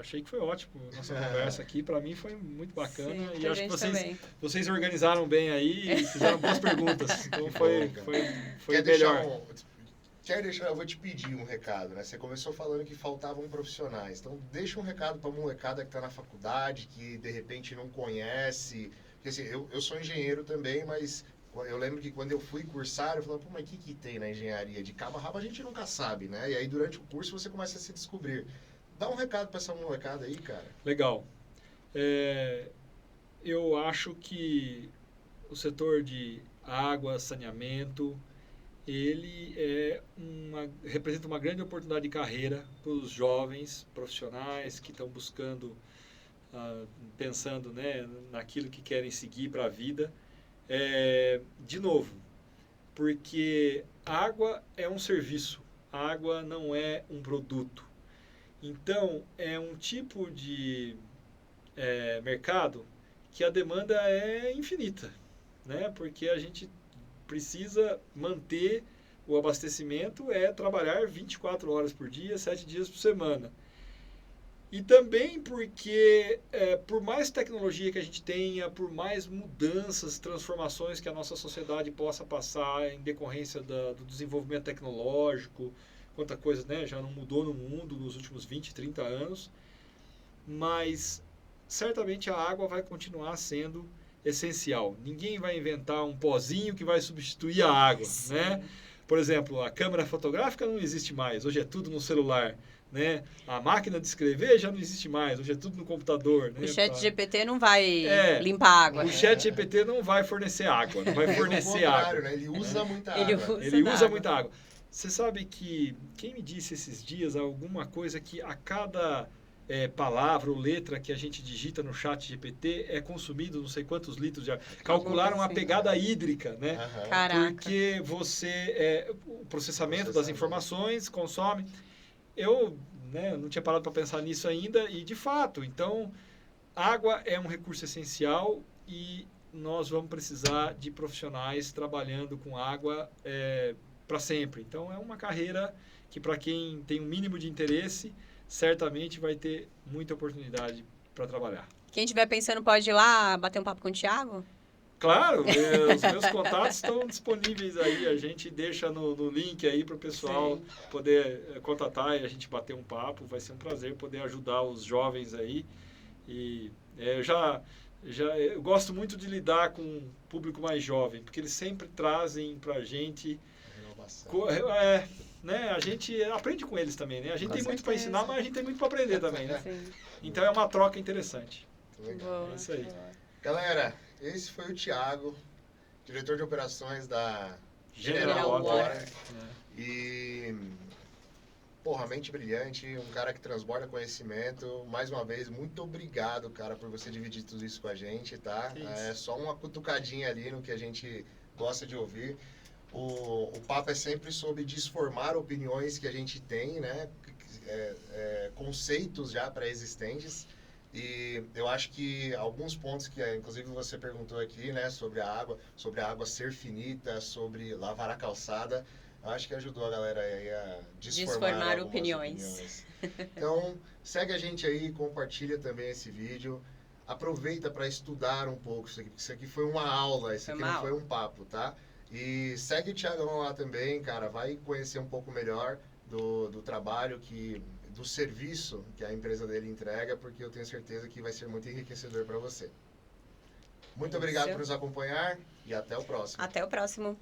achei que foi ótimo a nossa conversa aqui. Para mim foi muito bacana. Sim, e acho que vocês organizaram bem aí e fizeram boas perguntas. Então foi melhor. Eu vou te pedir um recado, né? Você começou falando que faltavam profissionais. Então, deixa um recado para a molecada que está na faculdade, que de repente não conhece. Porque assim, eu sou engenheiro também, mas eu lembro que quando eu fui cursar, eu falava, pô, mas o que tem na engenharia? De cabo a rabo a gente nunca sabe, né? E aí, durante o curso, você começa a se descobrir. Dá um recado para essa molecada aí, cara. Legal. Eu acho que o setor de água, saneamento, ele representa uma grande oportunidade de carreira para os jovens profissionais que estão buscando, pensando, né, naquilo que querem seguir para a vida. De novo, porque água é um serviço, água não é um produto. Então, é um tipo de mercado que a demanda é infinita, né? Porque a gente precisa manter o abastecimento, trabalhar 24 horas por dia, 7 dias por semana. E também porque, por mais tecnologia que a gente tenha, por mais mudanças, transformações que a nossa sociedade possa passar em decorrência do desenvolvimento tecnológico, quanta coisa, né, já não mudou no mundo nos últimos 20, 30 anos, mas certamente a água vai continuar sendo essencial. Ninguém vai inventar um pozinho que vai substituir a água, né? Por exemplo, a câmera fotográfica não existe mais, hoje é tudo no celular, né? A máquina de escrever já não existe mais, hoje é tudo no computador, né? O chat GPT não vai limpar água. O chat GPT não vai fornecer água, não vai fornecer água. Né? Ele usa muita água. Ele usa muita água. Você sabe que, quem me disse esses dias alguma coisa que a cada palavra ou letra que a gente digita no chat GPT é consumido não sei quantos litros de água. Calcularam a pegada hídrica, né? Caraca. Porque o processamento das informações consome. Eu não tinha parado para pensar nisso ainda e, de fato, então, água é um recurso essencial e nós vamos precisar de profissionais trabalhando com água para sempre. Então, é uma carreira que, para quem tem um mínimo de interesse, certamente vai ter muita oportunidade para trabalhar. Quem estiver pensando pode ir lá bater um papo com o Thiago? Claro, os meus contatos estão disponíveis aí, a gente deixa no link aí para o pessoal poder contatar e a gente bater um papo, vai ser um prazer poder ajudar os jovens aí. E eu gosto muito de lidar com o público mais jovem, porque eles sempre trazem para a gente... né, a gente aprende com eles também, né? A gente tem muito para ensinar, mas a gente tem muito para aprender também, né? Sim. Então é uma troca interessante. Legal. É isso aí. Galera, esse foi o Thiago, diretor de operações da General Water. E, porra, mente brilhante, um cara que transborda conhecimento. Mais uma vez, muito obrigado, cara, por você dividir tudo isso com a gente, tá? É só uma cutucadinha ali no que a gente gosta de ouvir. O papo é sempre sobre desformar opiniões que a gente tem, né? Conceitos já pré-existentes. E eu acho que alguns pontos que, inclusive, você perguntou aqui, né? Sobre a água ser finita, sobre lavar a calçada. Eu acho que ajudou a galera aí a desformar opiniões. Então, segue a gente aí, compartilha também esse vídeo. Aproveita para estudar um pouco isso aqui, porque isso aqui foi uma aula, isso aqui não foi um papo, tá? E segue o Thiagão lá também, cara, vai conhecer um pouco melhor do trabalho, do serviço que a empresa dele entrega, porque eu tenho certeza que vai ser muito enriquecedor para você. Muito obrigado por nos acompanhar e até o próximo. Até o próximo.